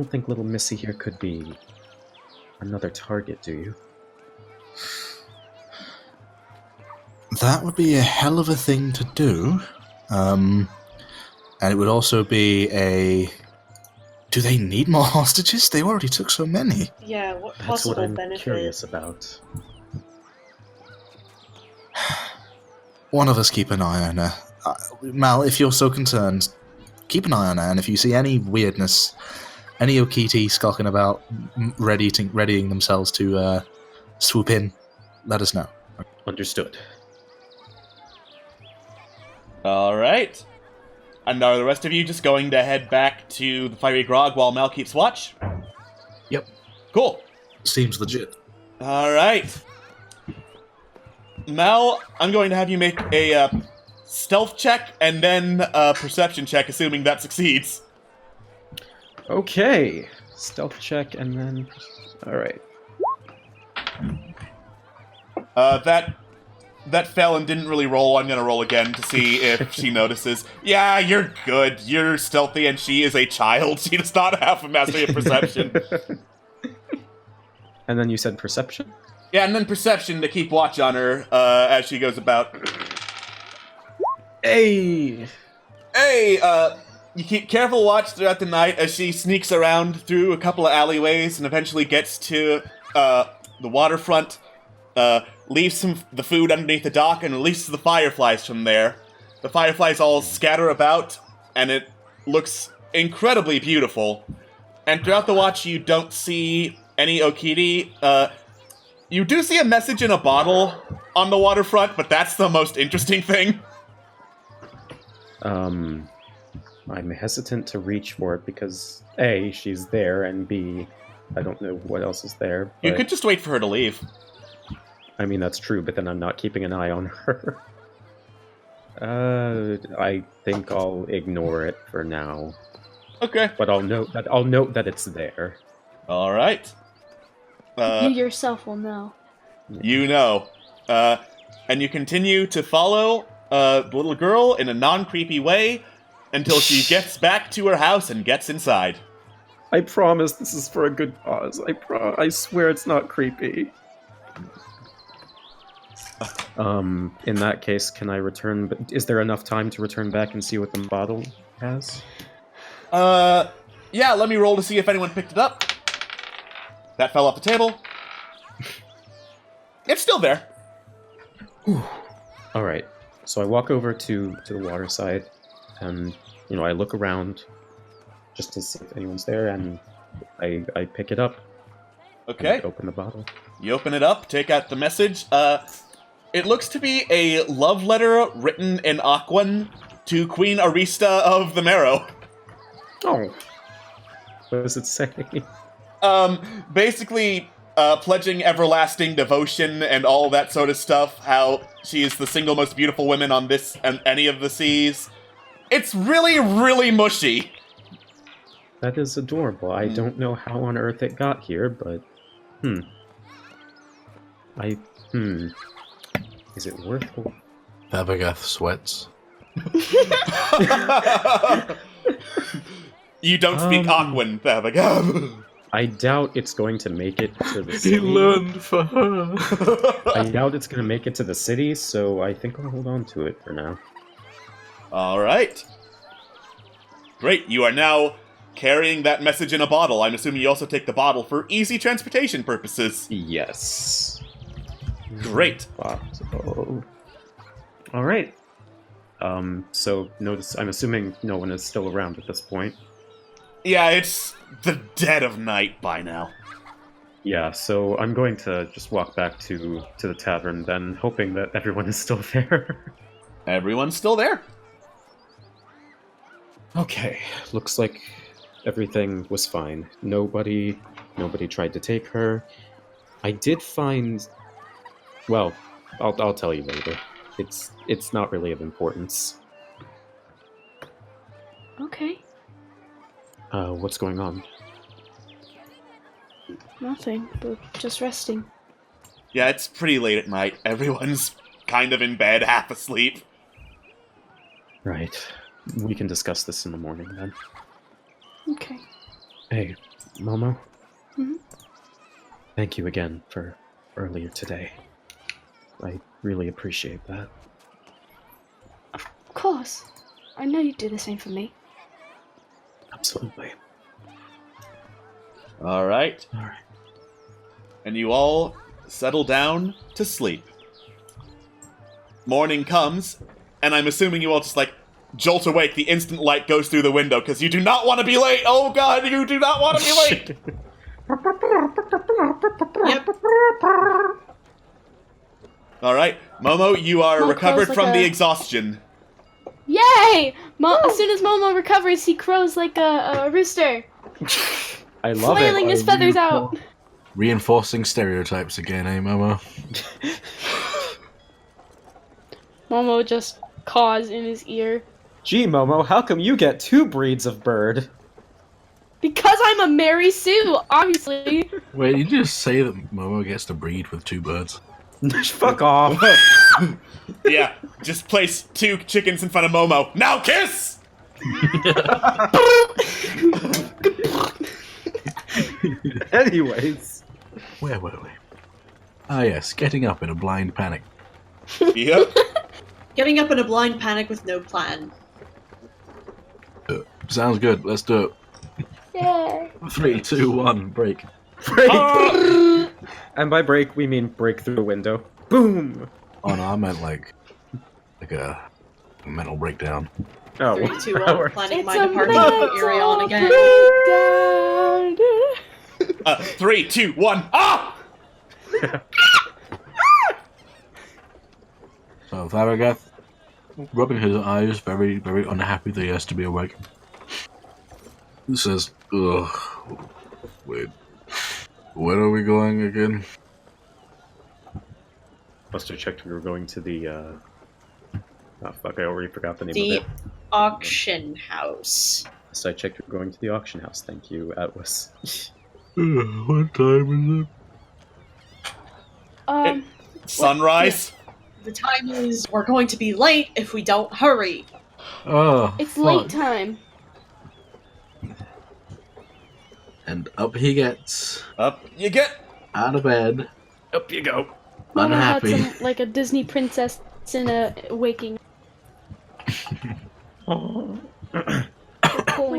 think little Missy here could be another target, do you? That would be a hell of a thing to do. And it would also be a Do they need more hostages? They already took so many. Yeah, what That's possible what I'm benefit? curious about. One of us keep an eye on her. Mal, if you're so concerned, keep an eye on her, and if you see any weirdness, any Okiti skulking about, readying themselves to swoop in, let us know. Understood. All right. And are the rest of you just going to head back to the Fiery Grog while Mal keeps watch? Yep. Cool. Seems legit. All right. Mal, I'm going to have you make a stealth check and then a perception check, assuming that succeeds. Okay. Stealth check and then... Alright. That fell and didn't really roll. I'm gonna roll again to see if she notices. Yeah, you're good. You're stealthy and she is a child. She does not have a mastery of perception. And then you said perception? Yeah, and then perception to keep watch on her as she goes about. Hey! You keep careful watch throughout the night as she sneaks around through a couple of alleyways and eventually gets to the waterfront, leaves the food underneath the dock and releases the fireflies from there. The fireflies all scatter about, and it looks incredibly beautiful. And throughout the watch, you don't see any Okiti. You do see a message in a bottle on the waterfront, but that's the most interesting thing. I'm hesitant to reach for it because A, she's there, and B, I don't know what else is there. But... You could just wait for her to leave. I mean, that's true, but then I'm not keeping an eye on her. I think I'll ignore it for now. Okay. But I'll note that it's there. All right. You yourself will know. You know. And you continue to follow the little girl in a non-creepy way until she gets back to her house and gets inside. I promise this is for a good cause. I swear it's not creepy. In that case, can I return? But is there enough time to return back and see what the bottle has? Yeah, let me roll to see if anyone picked it up. That fell off the table. It's still there. Alright, so I walk over to the water side, and, I look around just to see if anyone's there, and I pick it up. Okay. And open the bottle. You open it up, take out the message. It looks to be a love letter written in Aquan to Queen Arista of the Marrow. Oh. What does it say? Basically, pledging everlasting devotion and all that sort of stuff, how she is the single most beautiful woman on this and any of the seas. It's really, really mushy. That is adorable. I don't know how on earth it got here, but... Is it worth it? Fabagath sweats. You don't speak Aquan, Fabagath. I doubt it's going to make it to the city. He learned for her. I doubt it's going to make it to the city, so I think I'll hold on to it for now. Alright. Great, you are now carrying that message in a bottle. I'm assuming you also take the bottle for easy transportation purposes. Yes. Great. Alright. So notice, I'm assuming no one is still around at this point. Yeah, it's the dead of night by now. Yeah, so I'm going to just walk back to the tavern then, hoping that everyone is still there. Everyone's still there. Okay, looks like everything was fine. Nobody tried to take her. I did find... Well, I'll tell you later. It's not really of importance. Okay. What's going on? Nothing, but just resting. Yeah, it's pretty late at night. Everyone's kind of in bed, half asleep. Right. We can discuss this in the morning, then. Okay. Hey, Momo? Mm-hmm. Thank you again for earlier today. I really appreciate that. Of course. I know you'd do the same for me. Absolutely. All right. All right. And you all settle down to sleep. Morning comes, and I'm assuming you all just like jolt awake the instant light goes through the window because you do not want to be late. Oh god, you do not want to be late. Yep. All right, Momo, you are Momo recovered crows from like the a- exhaustion. Yay! As soon as Momo recovers, he crows like a rooster, I love flailing it. his feathers out. Reinforcing stereotypes again, eh, Momo? Momo just caws in his ear. Gee, Momo, how come you get 2 breeds of bird? Because I'm a Mary Sue, obviously. Wait, you just say that Momo gets to breed with 2 birds? Fuck off. Yeah, just place 2 chickens in front of Momo. Now kiss! Anyways. Where were we? Ah, yes, getting up in a blind panic. Yep. Getting up in a blind panic with no plan. Sounds good, let's do it. Yay. 3, 2, 1, break. Break! And by break, we mean break through the window. Boom! Oh no, I meant like a mental breakdown. Oh, 3, 2, 1, planning It's my a departure from Irion again. breakdown. 3, 2, 1, ah! So Faragath, rubbing his eyes, very, very unhappy that he has to be awake. He says, ugh, wait, where are we going again? Must have checked we were going to the, oh fuck, I already forgot the name The of it. auction house. So I checked we were going to the auction house, thank you, Atlas. What time is it? Sunrise? The time is we're going to be late if we don't hurry. Oh, It's fuck. late time. And up he gets, Up you get. out of bed, Up you go. Momo unhappy. had some, like a Disney princess in a waking, pulling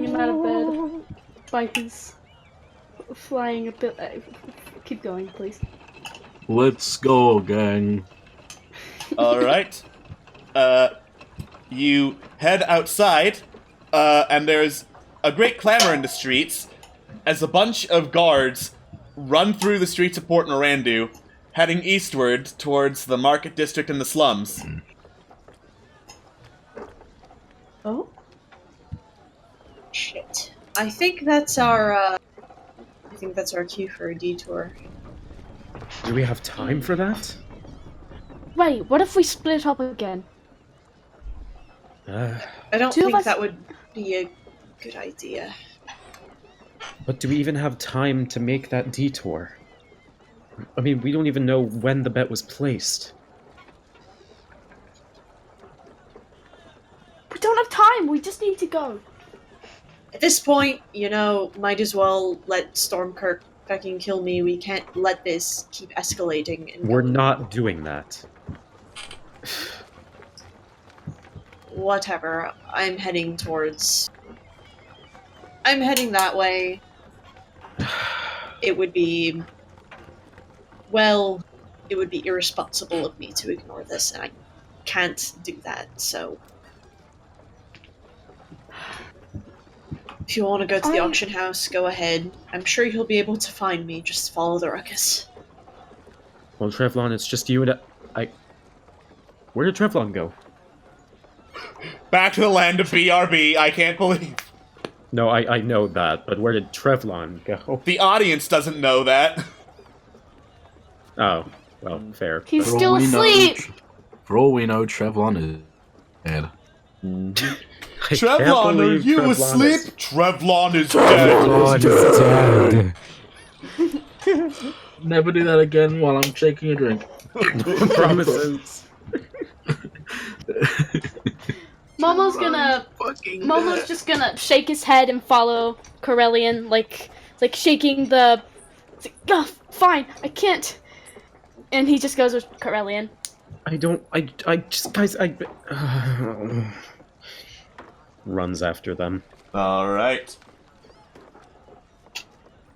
him out of bed by his flying a bit. Keep going, please. Let's go, gang. All right. You head outside, and there's a great clamor in the streets as a bunch of guards run through the streets of Port Norandu, heading eastward towards the market district and the slums. Oh? Shit. I think that's our cue for a detour. Do we have time for that? Wait, what if we split up again? I don't Two of think us- that would be a good idea. But do we even have time to make that detour? I mean, we don't even know when the bet was placed. We don't have time. We just need to go. At this point, might as well let Stormkirk fucking kill me. We can't let this keep escalating. And We're not doing that. Whatever. I'm heading that way. It would be irresponsible of me to ignore this, and I can't do that, so... If you want to go to the auction house, go ahead. I'm sure you'll be able to find me. Just follow the ruckus. Well, Trevlon, it's just you and Where did Trevlon go? Back to the land of BRB, I can't believe. No, I know that, but where did Trevlon go? The audience doesn't know that. Oh, well, fair. He's For still all we know, asleep. For all we know, Trevlon is dead. I can't Trevlon, are believe you Trevlon asleep? is- Trevlon is dead. Never do that again while I'm shaking a drink. Promises. Momo's just gonna shake his head and follow Corellian, like shaking the. It's like, oh, fine, I can't. And he just goes with Corellian. I just, guys, runs after them. Alright.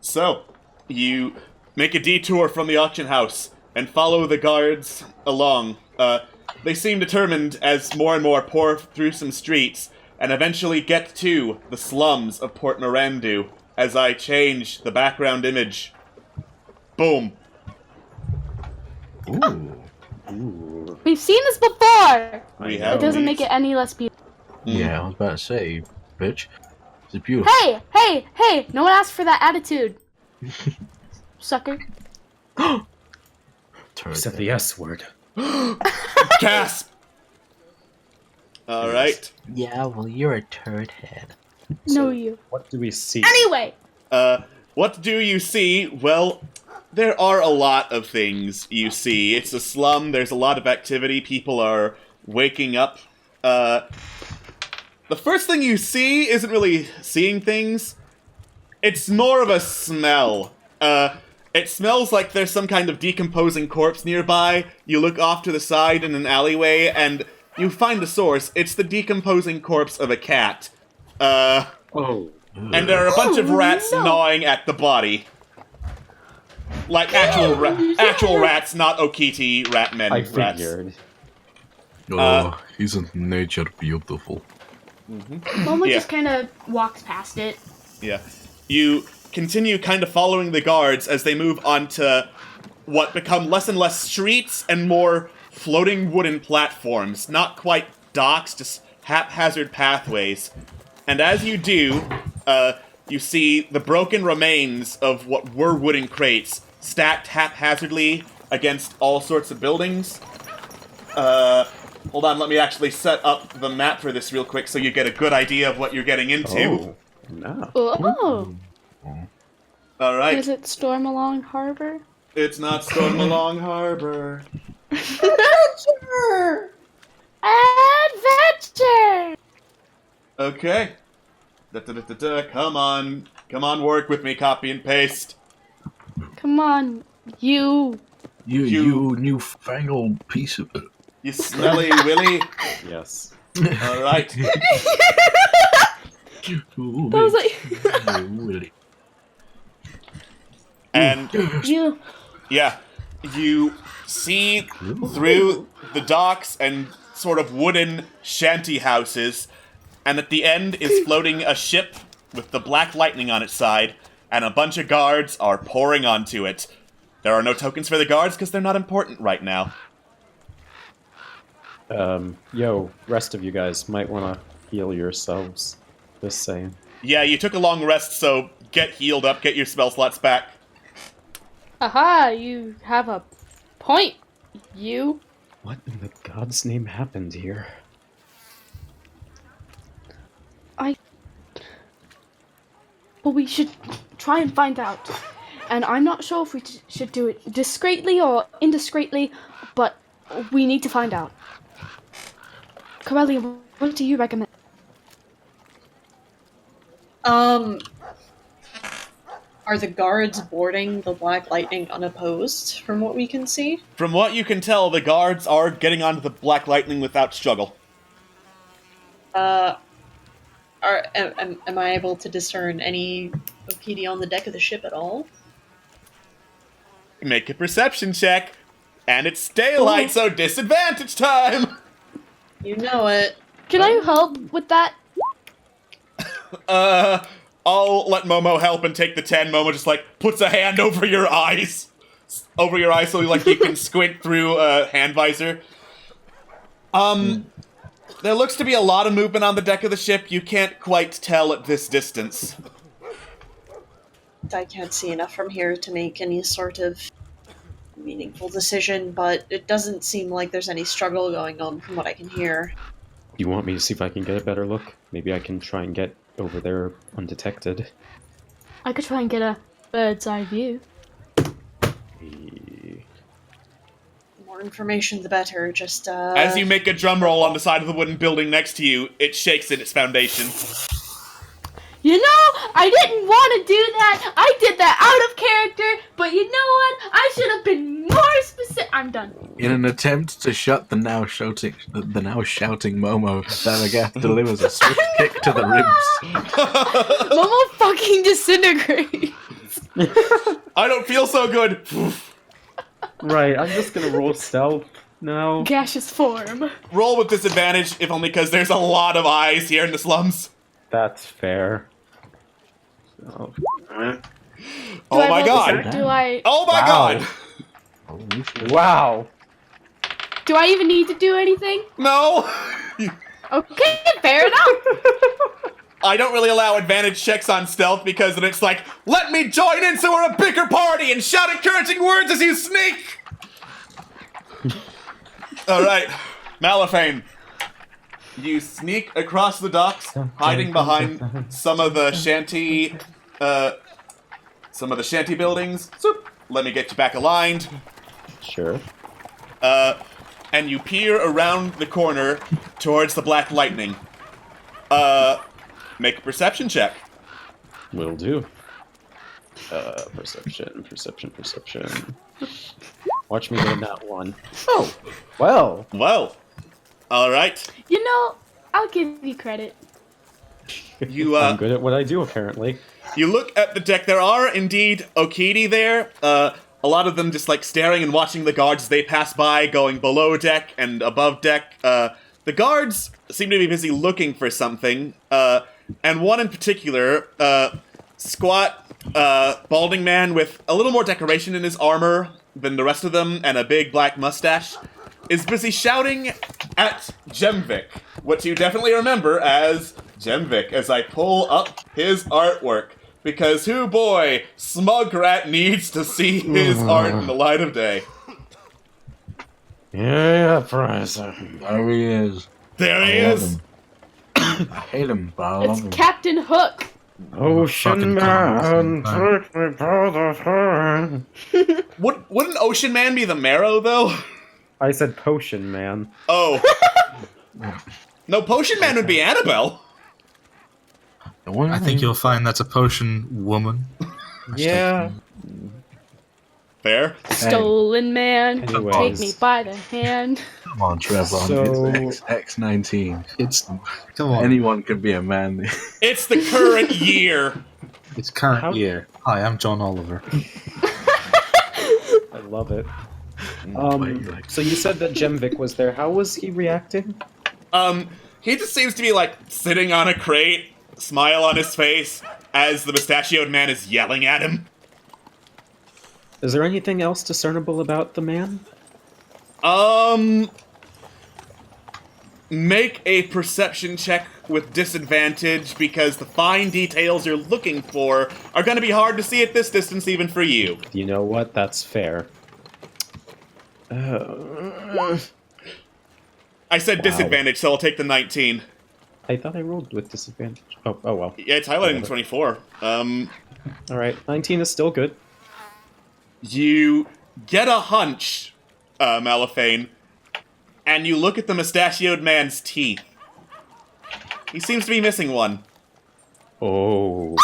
So, you make a detour from the auction house and follow the guards along. They seem determined as more and more pour through some streets and eventually get to the slums of Port Mirandu as I change the background image. Boom. Ooh. We've seen this before! We have It doesn't these. make it any less beautiful. Yeah, I was about to say, bitch. It's beautiful. Hey! No one asked for that attitude. Sucker. You said the S word. Gasp! Alright. Yeah, well, you're a turd head. No, you. What do we see? Anyway! What do you see? Well, there are a lot of things you see. It's a slum, there's a lot of activity, people are waking up. The first thing you see isn't really seeing things. It's more of a smell. It smells like there's some kind of decomposing corpse nearby. You look off to the side in an alleyway, and you find the source. It's the decomposing corpse of a cat. And there are a bunch of rats gnawing at the body. Like actual rats, not Okiti ratmen I rats. figured. Isn't nature beautiful? Momo just kind of walks past it. Yeah. You continue kind of following the guards as they move on to what become less and less streets and more floating wooden platforms. Not quite docks, just haphazard pathways. And as you do, you see the broken remains of what were wooden crates stacked haphazardly against all sorts of buildings. Hold on, let me actually set up the map for this real quick so you get a good idea of what you're getting into. Oh, no. Oh! Alright. Is it Stormalong Harbor? It's not Stormalong Harbor. Adventure! Adventure! Okay. Come on, work with me, copy and paste. Come on, you. You newfangled piece of it. You smelly willy. Yes. Alright. That was like... And You. yeah, you see through the docks and sort of wooden shanty houses, and at the end is floating a ship with the Black Lightning on its side, and a bunch of guards are pouring onto it. There are no tokens for the guards because they're not important right now. Yo, rest of you guys might want to heal yourselves. Just saying. Yeah, you took a long rest, so get healed up, get your spell slots back. Aha, you have a point, you. What in the God's name happened here? Well, we should try and find out. And I'm not sure if we should do it discreetly or indiscreetly, but we need to find out. Corellia, what do you recommend? Are the guards boarding the Black Lightning unopposed, from what we can see? From what you can tell, the guards are getting onto the Black Lightning without struggle. Am I able to discern any Okiti on the deck of the ship at all? Make a perception check. And it's daylight, so disadvantage time! You know it. Can I help with that? I'll let Momo help and take the 10. Momo just, puts a hand over your eyes. Over your eyes so, you can squint through a hand visor. There looks to be a lot of movement on the deck of the ship. You can't quite tell at this distance. I can't see enough from here to make any sort of meaningful decision, but it doesn't seem like there's any struggle going on from what I can hear. You want me to see if I can get a better look? Maybe I can try and get over there undetected. I could try and get a bird's eye view. More information, the better. Just, As you make a drum roll on the side of the wooden building next to you, it shakes in its foundation. You know, I didn't want to do that. I did that out of character, but you know what? I should have been more specific. I'm done. In an attempt to shut the now shouting Momo, Thalagath delivers a swift kick to the ribs. Momo fucking disintegrates. I don't feel so good. Right, I'm just gonna roll stealth now. Gaseous form. Roll with disadvantage, if only because there's a lot of eyes here in the slums. That's fair. So, Oh my god! Do I? Oh my god! wow. Do I even need to do anything? No! Okay, fair enough. I don't really allow advantage checks on stealth because then it's like, let me join in so we're a bigger party and shout encouraging words as you sneak! Alright, Malifane. You sneak across the docks, hiding behind some of the shanty buildings. So, let me get you back aligned. Sure. And you peer around the corner towards the black lightning. Make a perception check. Will do. Perception. Watch me get that one. Oh, well. Well, alright. You know, I'll give you credit. I'm good at what I do, apparently. You look at the deck. There are indeed Okidi there. A lot of them just like staring and watching the guards as they pass by, going below deck and above deck. The guards seem to be busy looking for something. And one in particular, squat, balding man with a little more decoration in his armor than the rest of them, and a big black mustache, is busy shouting at Jemvik, what you definitely remember as Jemvik, as I pull up his artwork. Because, boy, Smugrat needs to see his art in the light of day. Yeah, Professor. There he is. There he is. I hate him, but I love It's him. Captain Hook. Ocean Man, take me by the hand. Wouldn't Ocean Man be the Marrow, though? I said Potion Man. Oh. No, Potion Man would be Annabelle. I think you'll find that's a potion woman. Yeah. Fair. Stolen man. Anyways. Take me by the hand. Come on, Trevor. So- It's X19. Come on. Anyone could be a man. It's the current year. It's current year. Hi, I'm John Oliver. I love it. So you said that Jemvik was there. How was he reacting? He just seems to be like sitting on a crate, smile on his face, as the mustachioed man is yelling at him. Is there anything else discernible about the man? Make a perception check with disadvantage because the fine details you're looking for are going to be hard to see at this distance even for you. You know what? That's fair. I said disadvantage, so I'll take the 19. I thought I rolled with disadvantage. Oh well. Yeah, it's highlighting 24. Alright, 19 is still good. You get a hunch, Malifane, and you look at the mustachioed man's teeth. He seems to be missing one. Oh,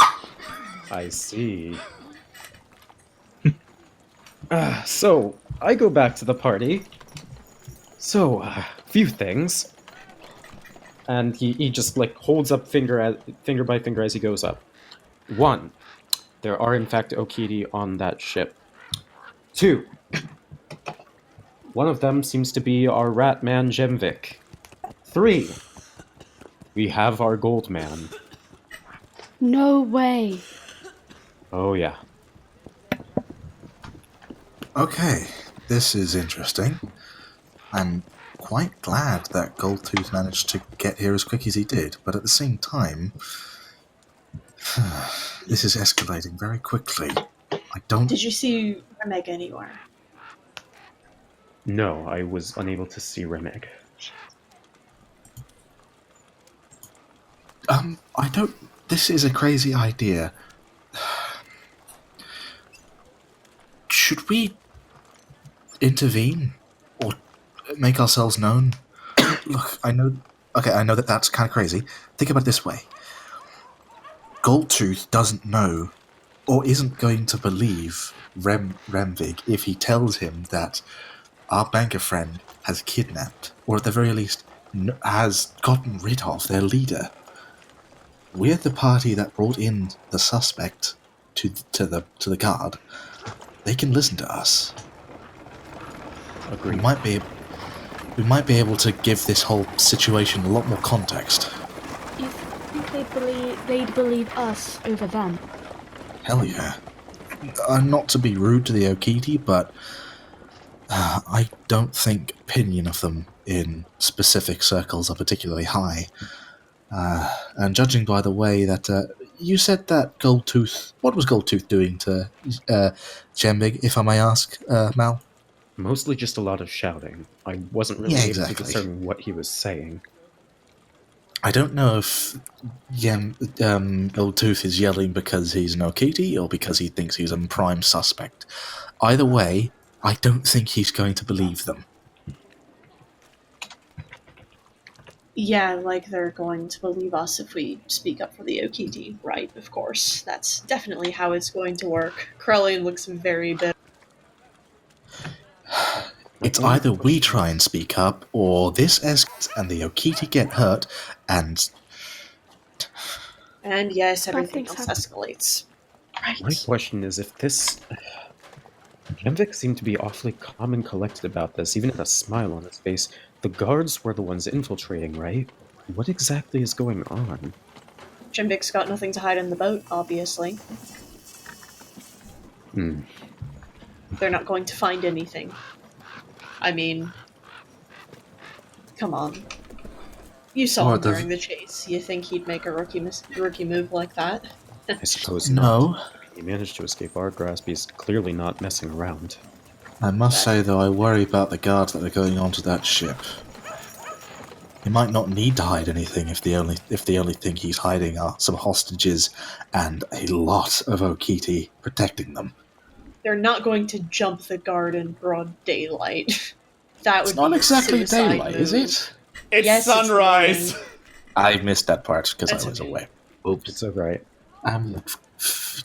I see. So, I go back to the party. So, few things. And he just, like, holds up finger by finger as he goes up. 1. There are, in fact, Okidi on that ship. 2. One of them seems to be our rat man Jemvik. 3. We have our gold man. No way. Oh, yeah. Okay, this is interesting. I'm quite glad that Goldtooth managed to get here as quick as he did, but at the same time, this is escalating very quickly. I don't... Did you see Remeg anywhere? No, I was unable to see Remeg. I don't... This is a crazy idea. Should we intervene? Or make ourselves known? Look, I know that that's kind of crazy. Think about it this way. Goldtooth doesn't know, or isn't going to believe Remvig if he tells him that our banker friend has kidnapped, or at the very least, has gotten rid of their leader. We're the party that brought in the suspect to the guard, they can listen to us. Agreed. We might be able to give this whole situation a lot more context. You think they'd believe us over them? Hell yeah. Not to be rude to the Okiti, but I don't think opinion of them in specific circles are particularly high. And judging by the way that you said that Goldtooth, what was Goldtooth doing to Jembig, if I may ask, Mal? Mostly just a lot of shouting. I wasn't really able to discern what he was saying. I don't know if Goldtooth is yelling because he's an Okiti or because he thinks he's a prime suspect. Either way, I don't think he's going to believe them. Yeah, like they're going to believe us if we speak up for the Okiti, right? Of course. That's definitely how it's going to work. Krellian looks very bitter. It's either we try and speak up, or this escalates and the Okiti get hurt, and... And yes, everything else escalates. Right. My question is if this... Jemvik seemed to be awfully calm and collected about this, even had a smile on his face. The guards were the ones infiltrating, right? What exactly is going on? Jemvik's got nothing to hide in the boat, obviously. They're not going to find anything. I mean, come on. You saw him during the chase. You think he'd make a rookie move like that? I suppose no. Not. He managed to escape our grasp. He's clearly not messing around. I must say, though, I worry about the guards that are going onto that ship. He might not need to hide anything if the only thing he's hiding are some hostages and a lot of Okiti protecting them. They're not going to jump the guard in broad daylight. That would not be exactly a suicide daylight, move. is it? It's sunrise. I missed that part because That's I was okay. away. Oops, it's alright.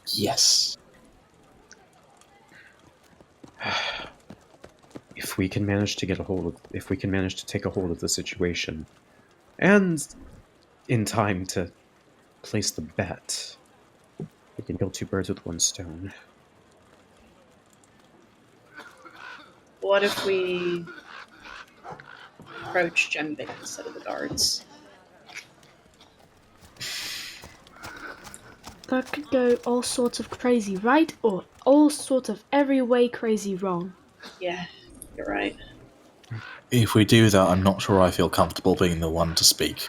Yes. If we can manage to take a hold of the situation, and in time to place the bet, we can kill two birds with one stone. What if we approach Jembik instead of the guards? That could go all sorts of crazy right, or all sorts of every way crazy wrong. Yeah, you're right. If we do that, I'm not sure I feel comfortable being the one to speak.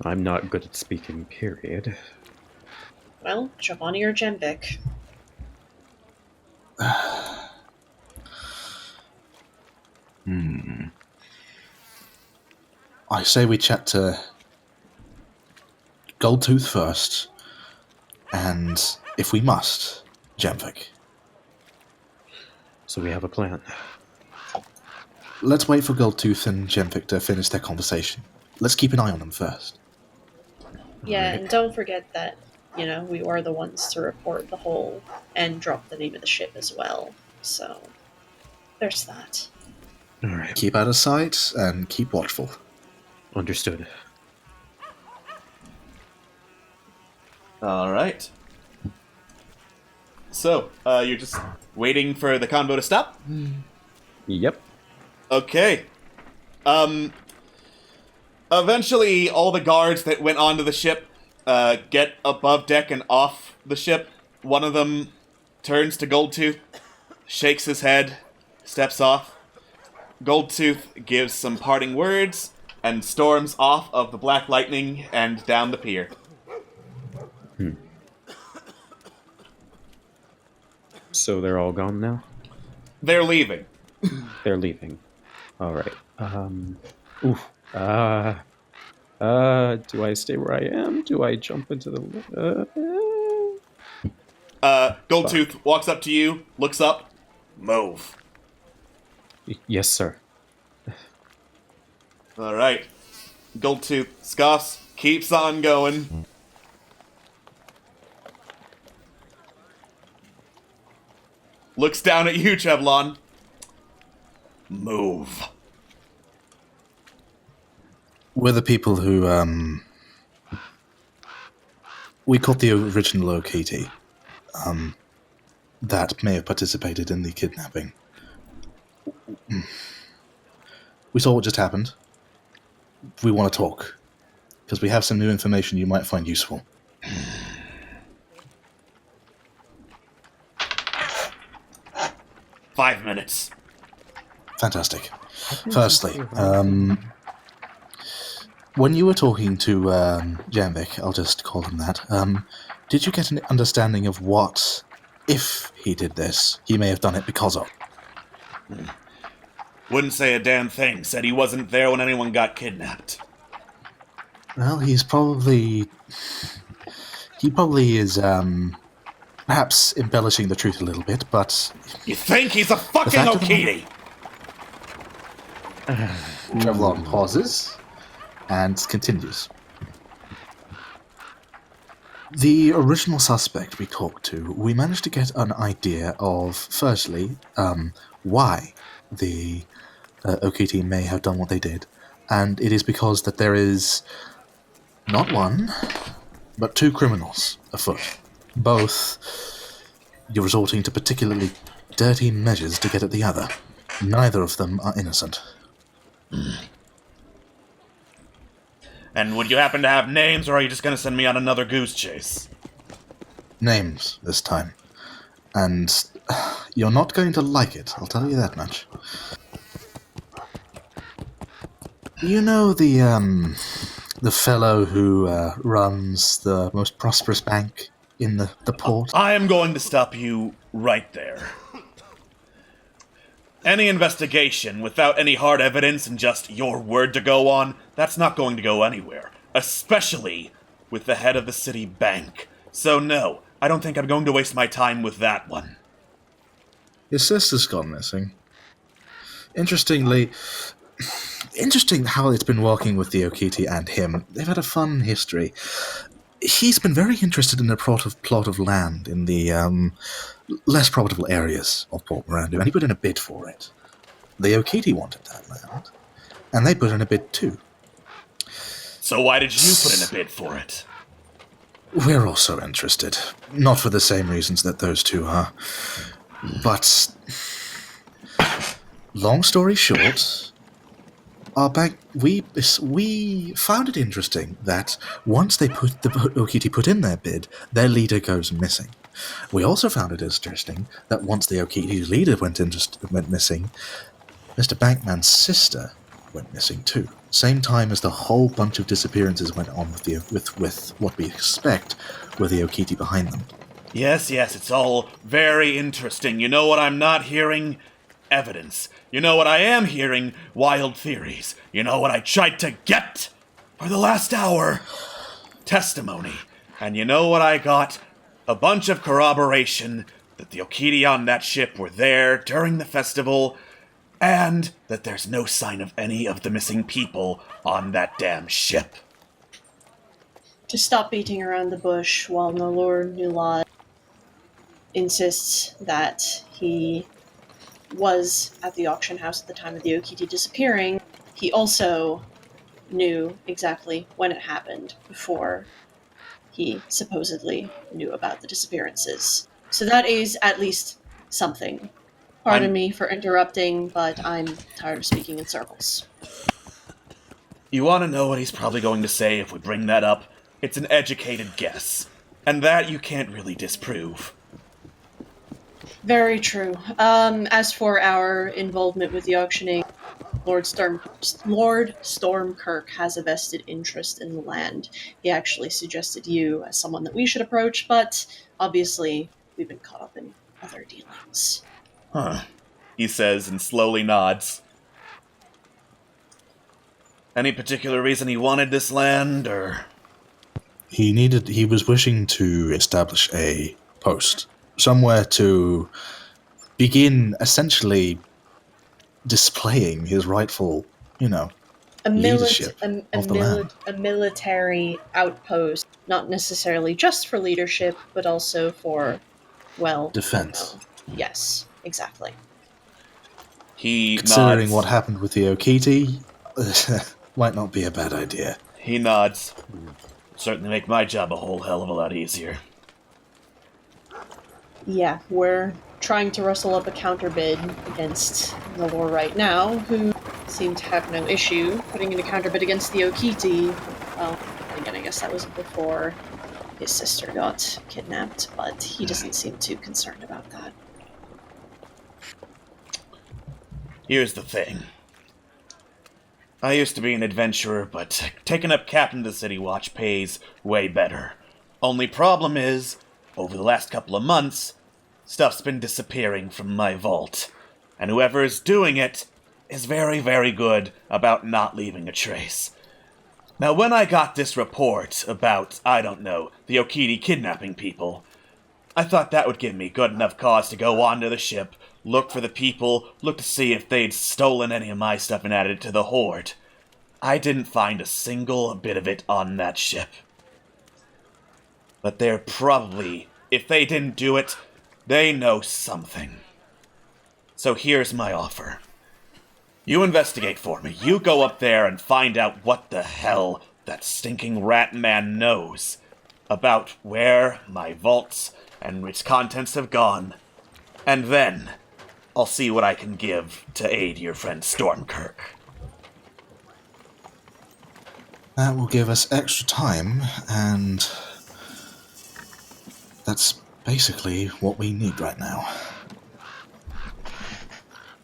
I'm not good at speaking, period. Well, Giovanni or Jembik? I say we chat to Goldtooth first, and if we must, Jemvik. So we have a plan. Let's wait for Goldtooth and Jemvik to finish their conversation. Let's keep an eye on them first. Yeah, and don't forget that, we were the ones to report the hole and drop the name of the ship as well. So, there's that. Alright. Keep out of sight and keep watchful. Understood. Alright. So, you're just waiting for the convo to stop? Yep. Okay. Eventually, all the guards that went onto the ship get above deck and off the ship. One of them turns to Goldtooth, shakes his head, steps off. Goldtooth gives some parting words and storms off of the Black Lightning and down the pier. So they're all gone now? They're leaving. They're leaving. Alright. Do I stay where I am? Do I jump into the... Goldtooth walks up to you, looks up, move. Yes, sir. Alright. Goldtooth scoffs, keeps on going. Looks down at you, Chevlon. Move. We're the people who We caught the original Okiti. That may have participated in the kidnapping. We saw what just happened. We want to talk. Because we have some new information you might find useful. 5 minutes. Fantastic. Firstly, when you were talking to Janvik, I'll just call him that, did you get an understanding of what, if he did this, he may have done it because of? Wouldn't say a damn thing. Said he wasn't there when anyone got kidnapped. Well, he probably is, perhaps embellishing the truth a little bit, but... You think he's a fucking Okiti? Trevlon pauses and continues. The original suspect we talked to, we managed to get an idea of, firstly, why the Okiti may have done what they did, and it is because that there is not one, but 2 criminals afoot. Both you're resorting to particularly dirty measures to get at the other. Neither of them are innocent. And would you happen to have names, or are you just going to send me on another goose chase? Names, this time. And you're not going to like it, I'll tell you that much. You know the fellow who runs the most prosperous bank in the port? I am going to stop you right there. Any investigation without any hard evidence and just your word to go on, that's not going to go anywhere. Especially with the head of the city bank. So no, I don't think I'm going to waste my time with that one. His sister's gone missing. Interesting how it's been working with the Okiti and him. They've had a fun history. He's been very interested in a plot of land in the less profitable areas of Port Mirandu, and he put in a bid for it. The Okiti wanted that land, and they put in a bid too. So why did you put in a bid for it? We're also interested. Not for the same reasons that those two are. But, long story short, our bank, we found it interesting that once the Okiti put in their bid, their leader goes missing. We also found it interesting that once the Okiti's leader went missing, Mr. Bankman's sister went missing too. Same time as the whole bunch of disappearances went on with what we expect were the Okiti behind them. Yes, it's all very interesting. You know what I'm not hearing? Evidence. You know what I am hearing? Wild theories. You know what I tried to get for the last hour? Testimony. And you know what I got? A bunch of corroboration that the Okiti on that ship were there during the festival, and that there's no sign of any of the missing people on that damn ship. To stop beating around the bush, while Nolor Nulad insists that he was at the auction house at the time of the Okiti disappearing, he also knew exactly when it happened before he supposedly knew about the disappearances. So that is at least something. Pardon me for interrupting, but I'm tired of speaking in circles. You want to know what he's probably going to say if we bring that up? It's an educated guess. And that you can't really disprove. Very true. As for our involvement with the auctioning, Lord Stormkirk has a vested interest in the land. He actually suggested you as someone that we should approach, but obviously we've been caught up in other dealings. Huh, he says and slowly nods. Any particular reason he wanted this land, or...? He was wishing to establish a post. Somewhere to begin essentially displaying his rightful, leadership of the land. A military outpost, not necessarily just for leadership, but also for, defense. Yes, exactly. He Considering nods. what happened with the Okiti, might not be a bad idea. He nods. Certainly make my job a whole hell of a lot easier. Yeah, we're trying to rustle up a counterbid against Nalor right now, who seem to have no issue putting in a counterbid against the Okiti. Well, again, I guess that was before his sister got kidnapped, but he doesn't seem too concerned about that. Here's the thing. I used to be an adventurer, but taking up Captain of the City Watch pays way better. Only problem is, over the last couple of months, stuff's been disappearing from my vault. And whoever is doing it is very, very good about not leaving a trace. Now, when I got this report about, I don't know, the Okiti kidnapping people, I thought that would give me good enough cause to go onto the ship, look for the people, look to see if they'd stolen any of my stuff and added it to the hoard. I didn't find a single bit of it on that ship. But they're probably, if they didn't do it, they know something. So here's my offer. You investigate for me. You go up there and find out what the hell that stinking rat man knows about where my vaults and its contents have gone. And then I'll see what I can give to aid your friend Stormkirk. That will give us extra time, and that's basically what we need right now.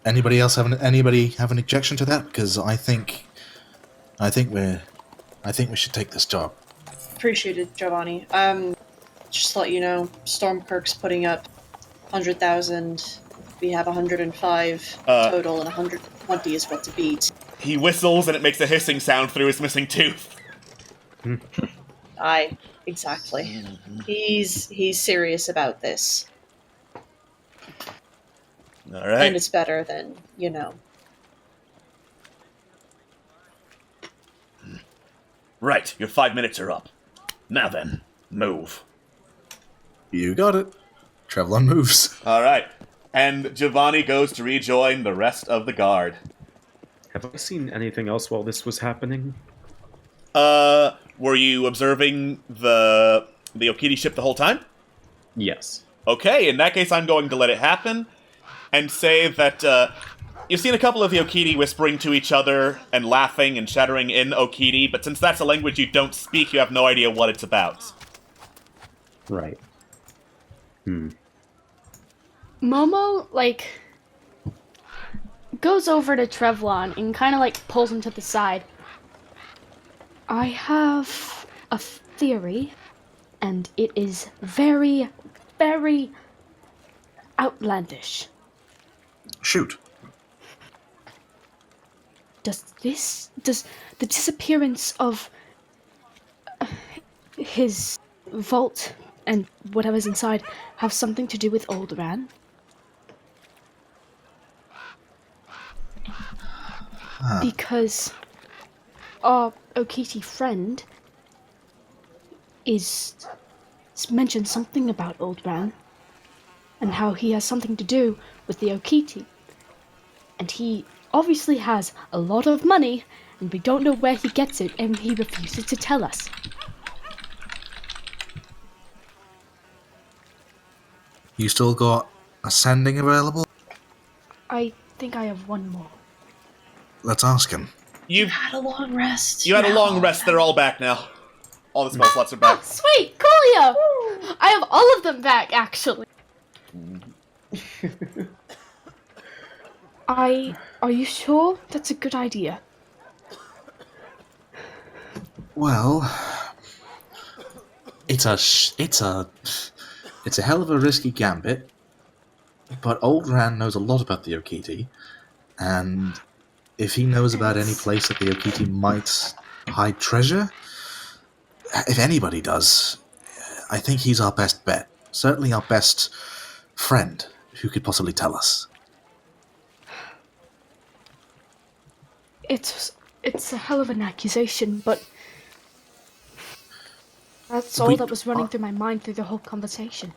Anybody else have an objection to that? Because I think we should take this job. Appreciated, Giovanni. Just to let you know, Stormkirk's putting up 100,000. We have 105 total, and 120 is what to beat. He whistles and it makes a hissing sound through his missing tooth. Aye, exactly. He's serious about this. All right. And it's better than, Right, your 5 minutes are up. Now then, move. You got it. Trevlon moves. All right. And Giovanni goes to rejoin the rest of the guard. Have I seen anything else while this was happening? Were you observing the Okiti ship the whole time? Yes. Okay, in that case I'm going to let it happen and say that, you've seen a couple of the Okiti whispering to each other and laughing and chattering in Okiti, but since that's a language you don't speak, you have no idea what it's about. Right. Momo, goes over to Trevlon and kind of, pulls him to the side. I have a theory, and it is very, very outlandish. Shoot. Does the disappearance of his vault and whatever's inside have something to do with Old Ran? Because our Okiti friend is mentioned something about Old Ran and how he has something to do with the Okiti. And he obviously has a lot of money, and we don't know where he gets it, and he refuses to tell us. You still got a sending available? I think I have one more. Let's ask him. You had a long rest. You had a long rest. They're all back now. All the spell slots are back. Oh, sweet! Coolio! I have all of them back, actually. Are you sure that's a good idea? Well, it's a hell of a risky gambit, but Old Ran knows a lot about the Okiti, and if he knows about any place that the Okiti might hide treasure, if anybody does, I think he's our best bet. Certainly our best friend who could possibly tell us. It's a hell of an accusation, but that's all that was running through my mind through the whole conversation.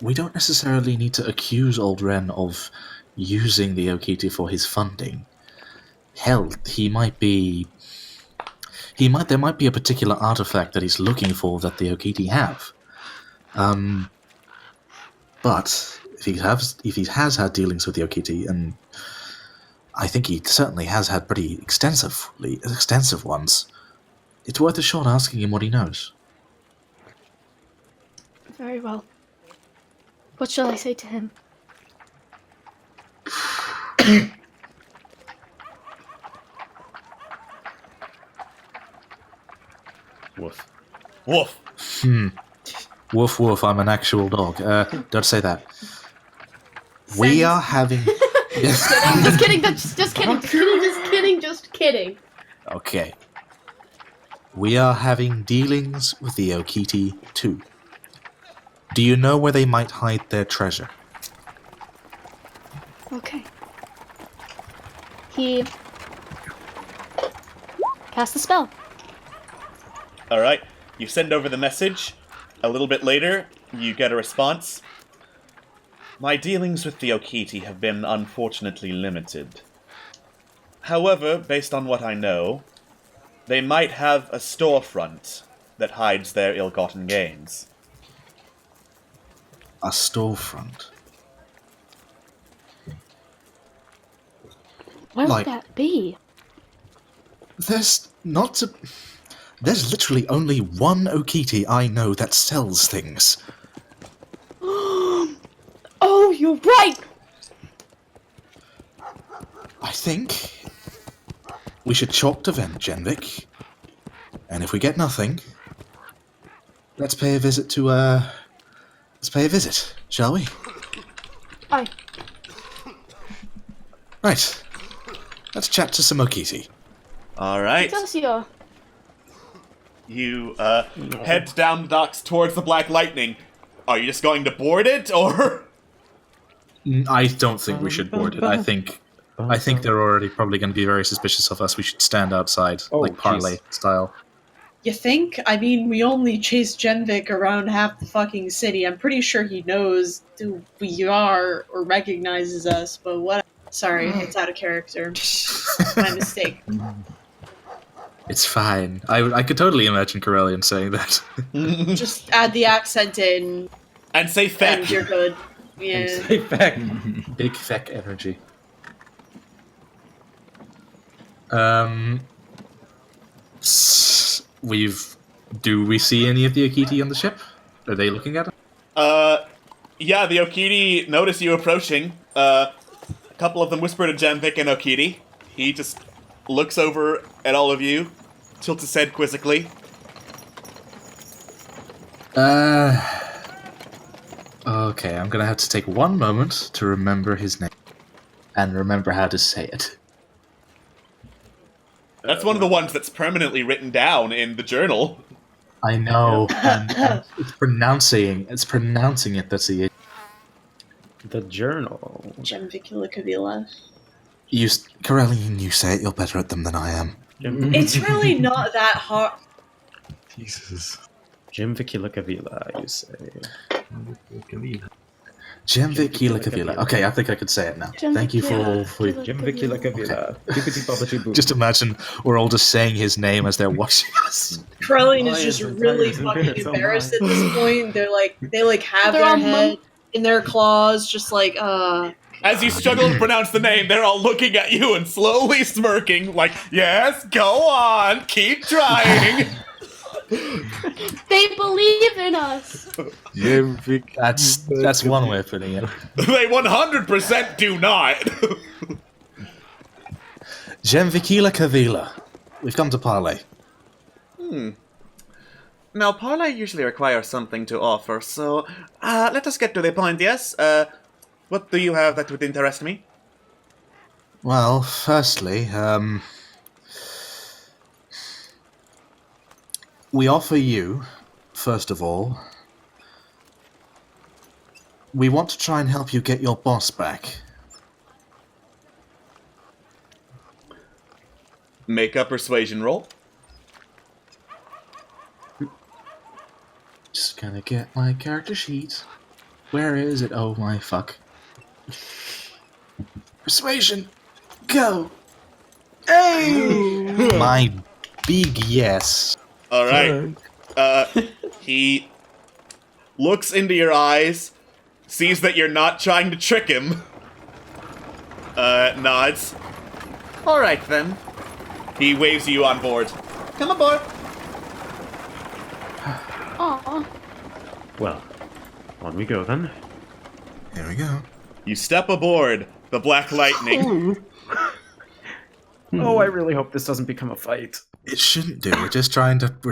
We don't necessarily need to accuse Old Ren of using the Okiti for his funding. Hell, he might be There might be a particular artifact that he's looking for that the Okiti have. But if he has had dealings with the Okiti, and I think he certainly has had pretty extensive ones, it's worth a shot asking him what he knows. Very well. What shall I say to him? Woof. Woof. Woof woof, I'm an actual dog. Don't say that. We are having... Just kidding, just kidding. Okay. We are having dealings with the Okiti too. Do you know where they might hide their treasure? Okay. He cast the spell. Alright, you send over the message. A little bit later, you get a response. My dealings with the Okiti have been unfortunately limited. However, based on what I know, they might have a storefront that hides their ill-gotten gains. A storefront? Where would that be? There's literally only one Okiti I know that sells things. Oh, you're right! I think we should chalk to Genvik, and if we get nothing, let's pay a visit, shall we? Aye. Right. Let's chat to some Okiti. Alright. Excelsior. You head down the docks towards the Black Lightning. Are you just going to board it, or...? I don't think we should board it. I think they're already probably going to be very suspicious of us. We should stand outside, like parlay style. You think? I mean, we only chased Genvik around half the fucking city. I'm pretty sure he knows who we are or recognizes us, but what? Sorry, it's out of character. My mistake. It's fine. I could totally imagine Corellian saying that. Just add the accent in. And say feck. And you're good. Yeah. And say feck. Big feck energy. Do we see any of the Okiti on the ship? Are they looking at us? Yeah, the Okiti notice you approaching. A couple of them whisper to Genvik and Okiti. He just looks over at all of you, tilts his head quizzically. Okay, I'm gonna have to take one moment to remember his name. And remember how to say it. That's one of the ones that's permanently written down in the journal. I know, and it's pronouncing it that's the... The journal. Genvicula Kavila. Corellian, you say it, you're better at them than I am. It's really not that hard. Jesus. Genvicula Kavila, you say. Genvicula Kavila. Okay, I think I could say it now. Thank you for Genvicula Kavila. Just imagine we're all just saying his name as they're watching us. Krellin is just really fucking embarrassed at this point. They have their head in their claws, just like, As you struggle to pronounce the name, they're all looking at you and slowly smirking, like, yes, go on, keep trying. They believe in us. That's one way of putting it. They 100% do not. Genvicula Kavila. We've come to parley. Now, parley usually requires something to offer, so let us get to the point, yes? What do you have that would interest me? Well, firstly, we offer you, first of all, we want to try and help you get your boss back. Make a persuasion roll. Just gonna get my character sheet. Where is it? Oh my fuck. Persuasion! Go! Hey! My big yes. All right. He looks into your eyes, sees that you're not trying to trick him, nods. All right, then. He waves you on board. Come aboard. Aw. Well, on we go then. Here we go. You step aboard the Black Lightning. Oh, I really hope this doesn't become a fight. It shouldn't do. We're just parlaying.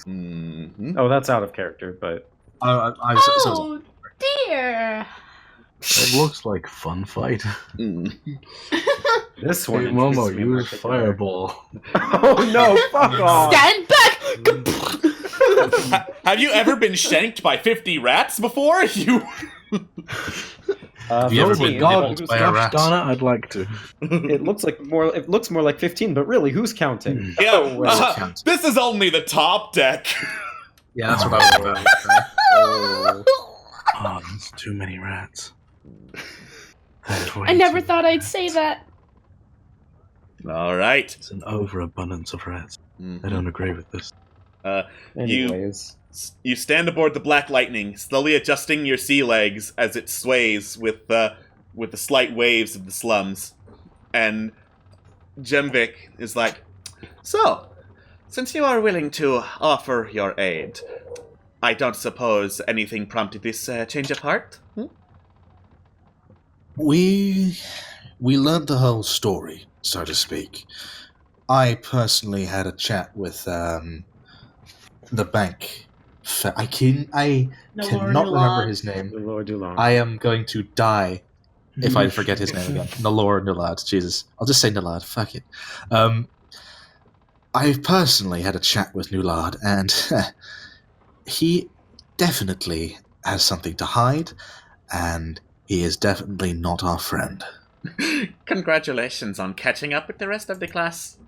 Mm-hmm. Oh, that's out of character, but... Oh, dear. It looks like fun fight. This one... Hey, Momo, use fireball. Oh no, fuck off! Stand back! Have you ever been shanked by 50 rats before? You... Have you ever been gobbled by a rat? Donna, I'd like to. It looks more like 15, but really, who's counting? Yeah, this is only the top deck. Yeah, that's what I was about to say. Oh, that's too many rats. I never thought I'd say that. All right. It's an overabundance of rats. I don't agree with this. Anyways. You stand aboard the Black Lightning, slowly adjusting your sea legs as it sways with the slight waves of the slums. And Jemvik is like, So, since you are willing to offer your aid, I don't suppose anything prompted this change of heart? We learned the whole story, so to speak. I personally had a chat with the bank. I cannot remember his name. Lord Dulon. I am going to die if I forget his name again. Nalad. Jesus. I'll just say Nalad. Fuck it. I personally had a chat with Nulad, and he definitely has something to hide, and he is definitely not our friend. Congratulations on catching up with the rest of the class.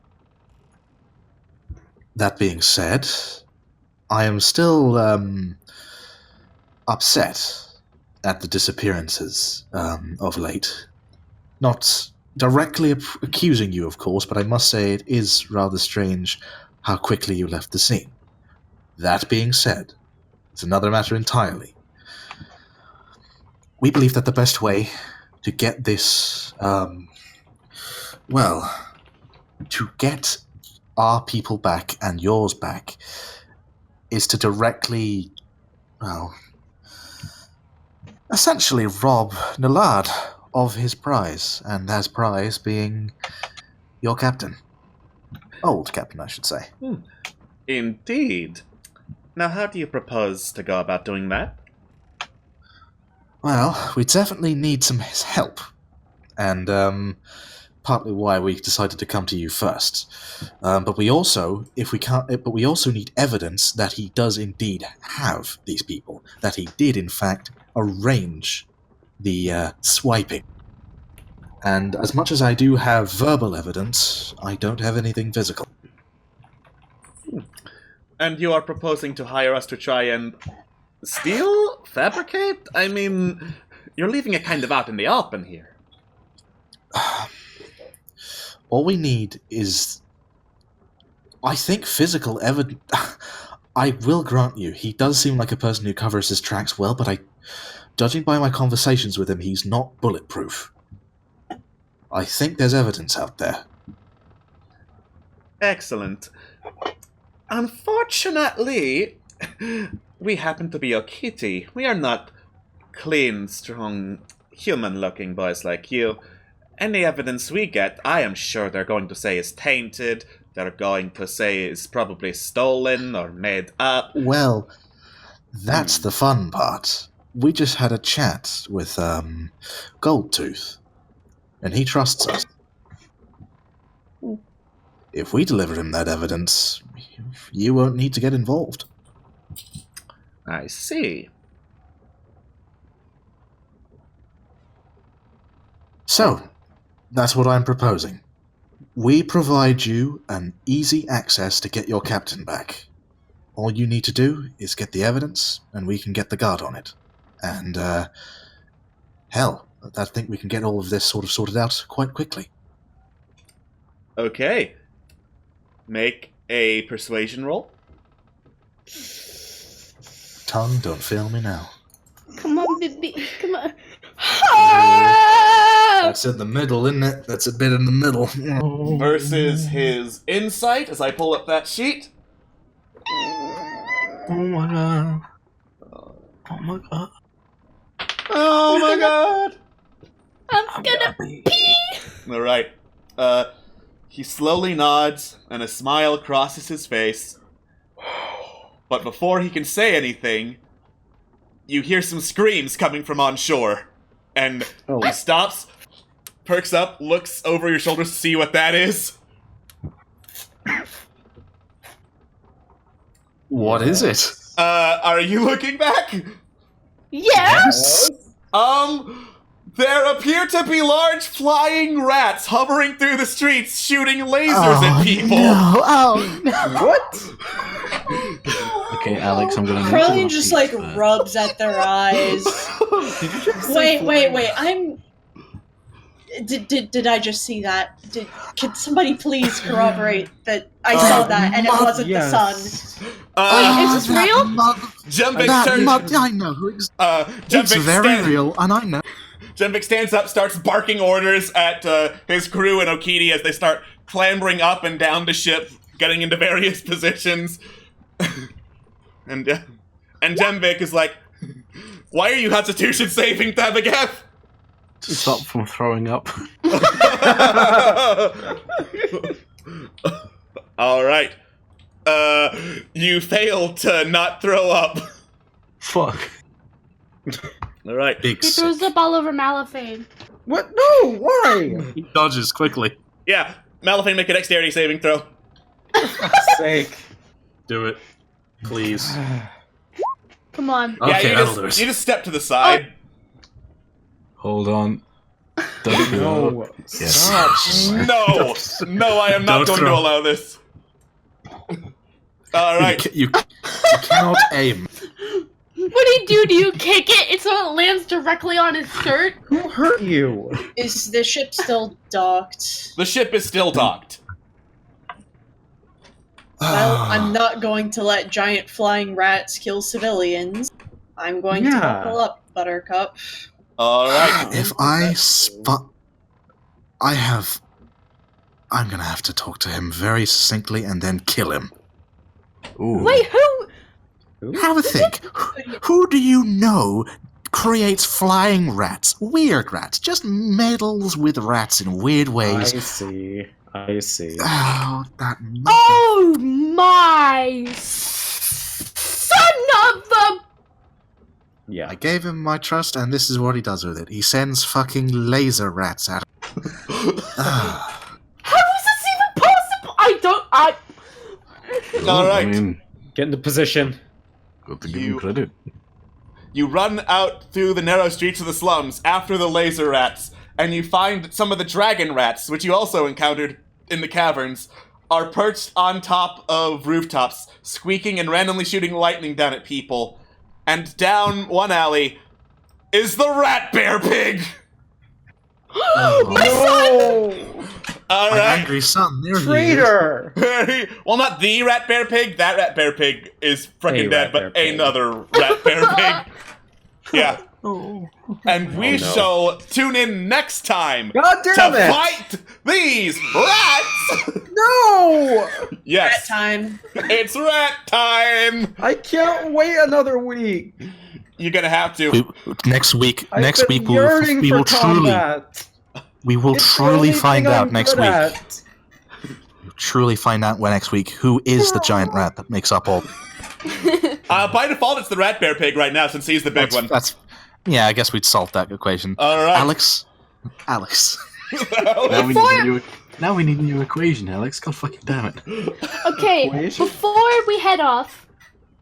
That being said, I am still upset at the disappearances of late. Not directly accusing you, of course, but I must say it is rather strange how quickly you left the scene. That being said, it's another matter entirely. We believe that the best way to get this, to get our people back and yours back is to directly, essentially rob Nalad of his prize, and that prize being your captain. Old captain, I should say. Indeed. Now, how do you propose to go about doing that? Well, we definitely need some his help, and partly why we decided to come to you first. But we also, need evidence that he does indeed have these people, that he did in fact arrange the swiping. And as much as I do have verbal evidence, I don't have anything physical. And you are proposing to hire us to try and steal? Fabricate? I mean, you're leaving it kind of out in the open here. All we need is, I think, physical evidence. I will grant you, he does seem like a person who covers his tracks well, but judging by my conversations with him, he's not bulletproof. I think there's evidence out there. Excellent. Unfortunately, we happen to be Okiti. We are not clean, strong, human-looking boys like you. Any evidence we get, I am sure they're going to say is tainted, they're going to say is probably stolen or made up. Well, that's the fun part. We just had a chat with Goldtooth, and he trusts us. If we deliver him that evidence, you won't need to get involved. I see. So, that's what I'm proposing. We provide you an easy access to get your captain back. All you need to do is get the evidence, and we can get the guard on it. And, hell, I think we can get all of this sort of sorted out quite quickly. Okay. make a persuasion roll. Tongue, don't fail me now. Come on, baby. Come on. That's in the middle, isn't it? That's a bit in the middle. Versus his insight, as I pull up that sheet. Oh my god. Oh my god. Oh my god! I'm gonna pee. Alright. He slowly nods, and a smile crosses his face. But before he can say anything, you hear some screams coming from on shore. And he stops, perks up, looks over your shoulders to see what that is. What is it? Are you looking back? Yes. There appear to be large flying rats hovering through the streets, shooting lasers at people. What? Okay, Alex, I'm gonna. Crowley just like rubs at their eyes. Wait! Did I just see that? Can somebody please corroborate that I saw that and it wasn't the sun? Is this real? Jumvik turns. I know. It's Jumvik very real, and I know. Jumvik stands up, starts barking orders at his crew and Okiti as they start clambering up and down the ship, getting into various positions. and Jumvik is like, "Why are you Constitution saving, Tabagath?" To stop from throwing up. All right. You failed to not throw up. Fuck. All right. He throws the ball over Malifane. What? No, why? He dodges quickly. Yeah, Malifane, make a dexterity saving throw. Sake. Do it. Please. Come on. Okay, yeah, you just step to the side. Hold on. Don't No. Yes. No, I am not Don't going to throw. allow this. All right. You cannot aim. What do you do? Do you kick it so it lands directly on his shirt? Who hurt you? Is the ship still docked? The ship is still docked. Well, I'm not going to let giant flying rats kill civilians. I'm going to buckle up, Buttercup. All right. If I spot... I'm gonna have to talk to him very succinctly and then kill him. Ooh. Wait, who? Have a think. Who do you know creates flying rats? Weird rats. Just meddles with rats in weird ways. I see. Oh, that... Oh my son of a... Yeah. I gave him my trust, and this is what he does with it. He sends fucking laser rats at him. How is this even possible? All right. I mean, Get into position. got to give him credit. You run out through the narrow streets of the slums after the laser rats, and you find some of the dragon rats, which you also encountered in the caverns, are perched on top of rooftops, squeaking and randomly shooting lightning down at people. And down one alley is the rat bear pig! My son! All My right. angry son, there Traitor! Well, not the rat bear pig. That rat bear pig is freaking A dead, rat bear but pig. another rat bear pig. Yeah. And we shall tune in next time God to damn it! fight these rats. No! Rat Yes, time. it's rat time. I can't wait another week. You're gonna have to. next week I've been we yearning for will combat. truly It's the truly only find thing out I'm next good week. at. Truly find out next week who is the giant rat that makes up all. By default, it's the rat bear pig right now since he's the big one. That's yeah. I guess we'd solve that equation. All right, Alex. Now we need a new equation, Alex. God fucking damn it. Okay, Wait. before we head off,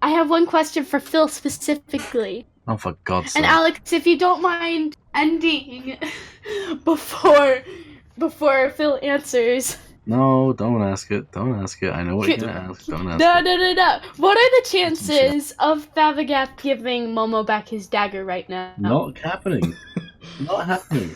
I have one question for Phil specifically. Oh, for God's And sake. Alex, if you don't mind ending before Phil answers. No, don't ask it. Don't ask it. I know what you're gonna ask. Don't ask No, it. no. What are the chances of Favagath giving Momo back his dagger right now? Not happening. Not happening.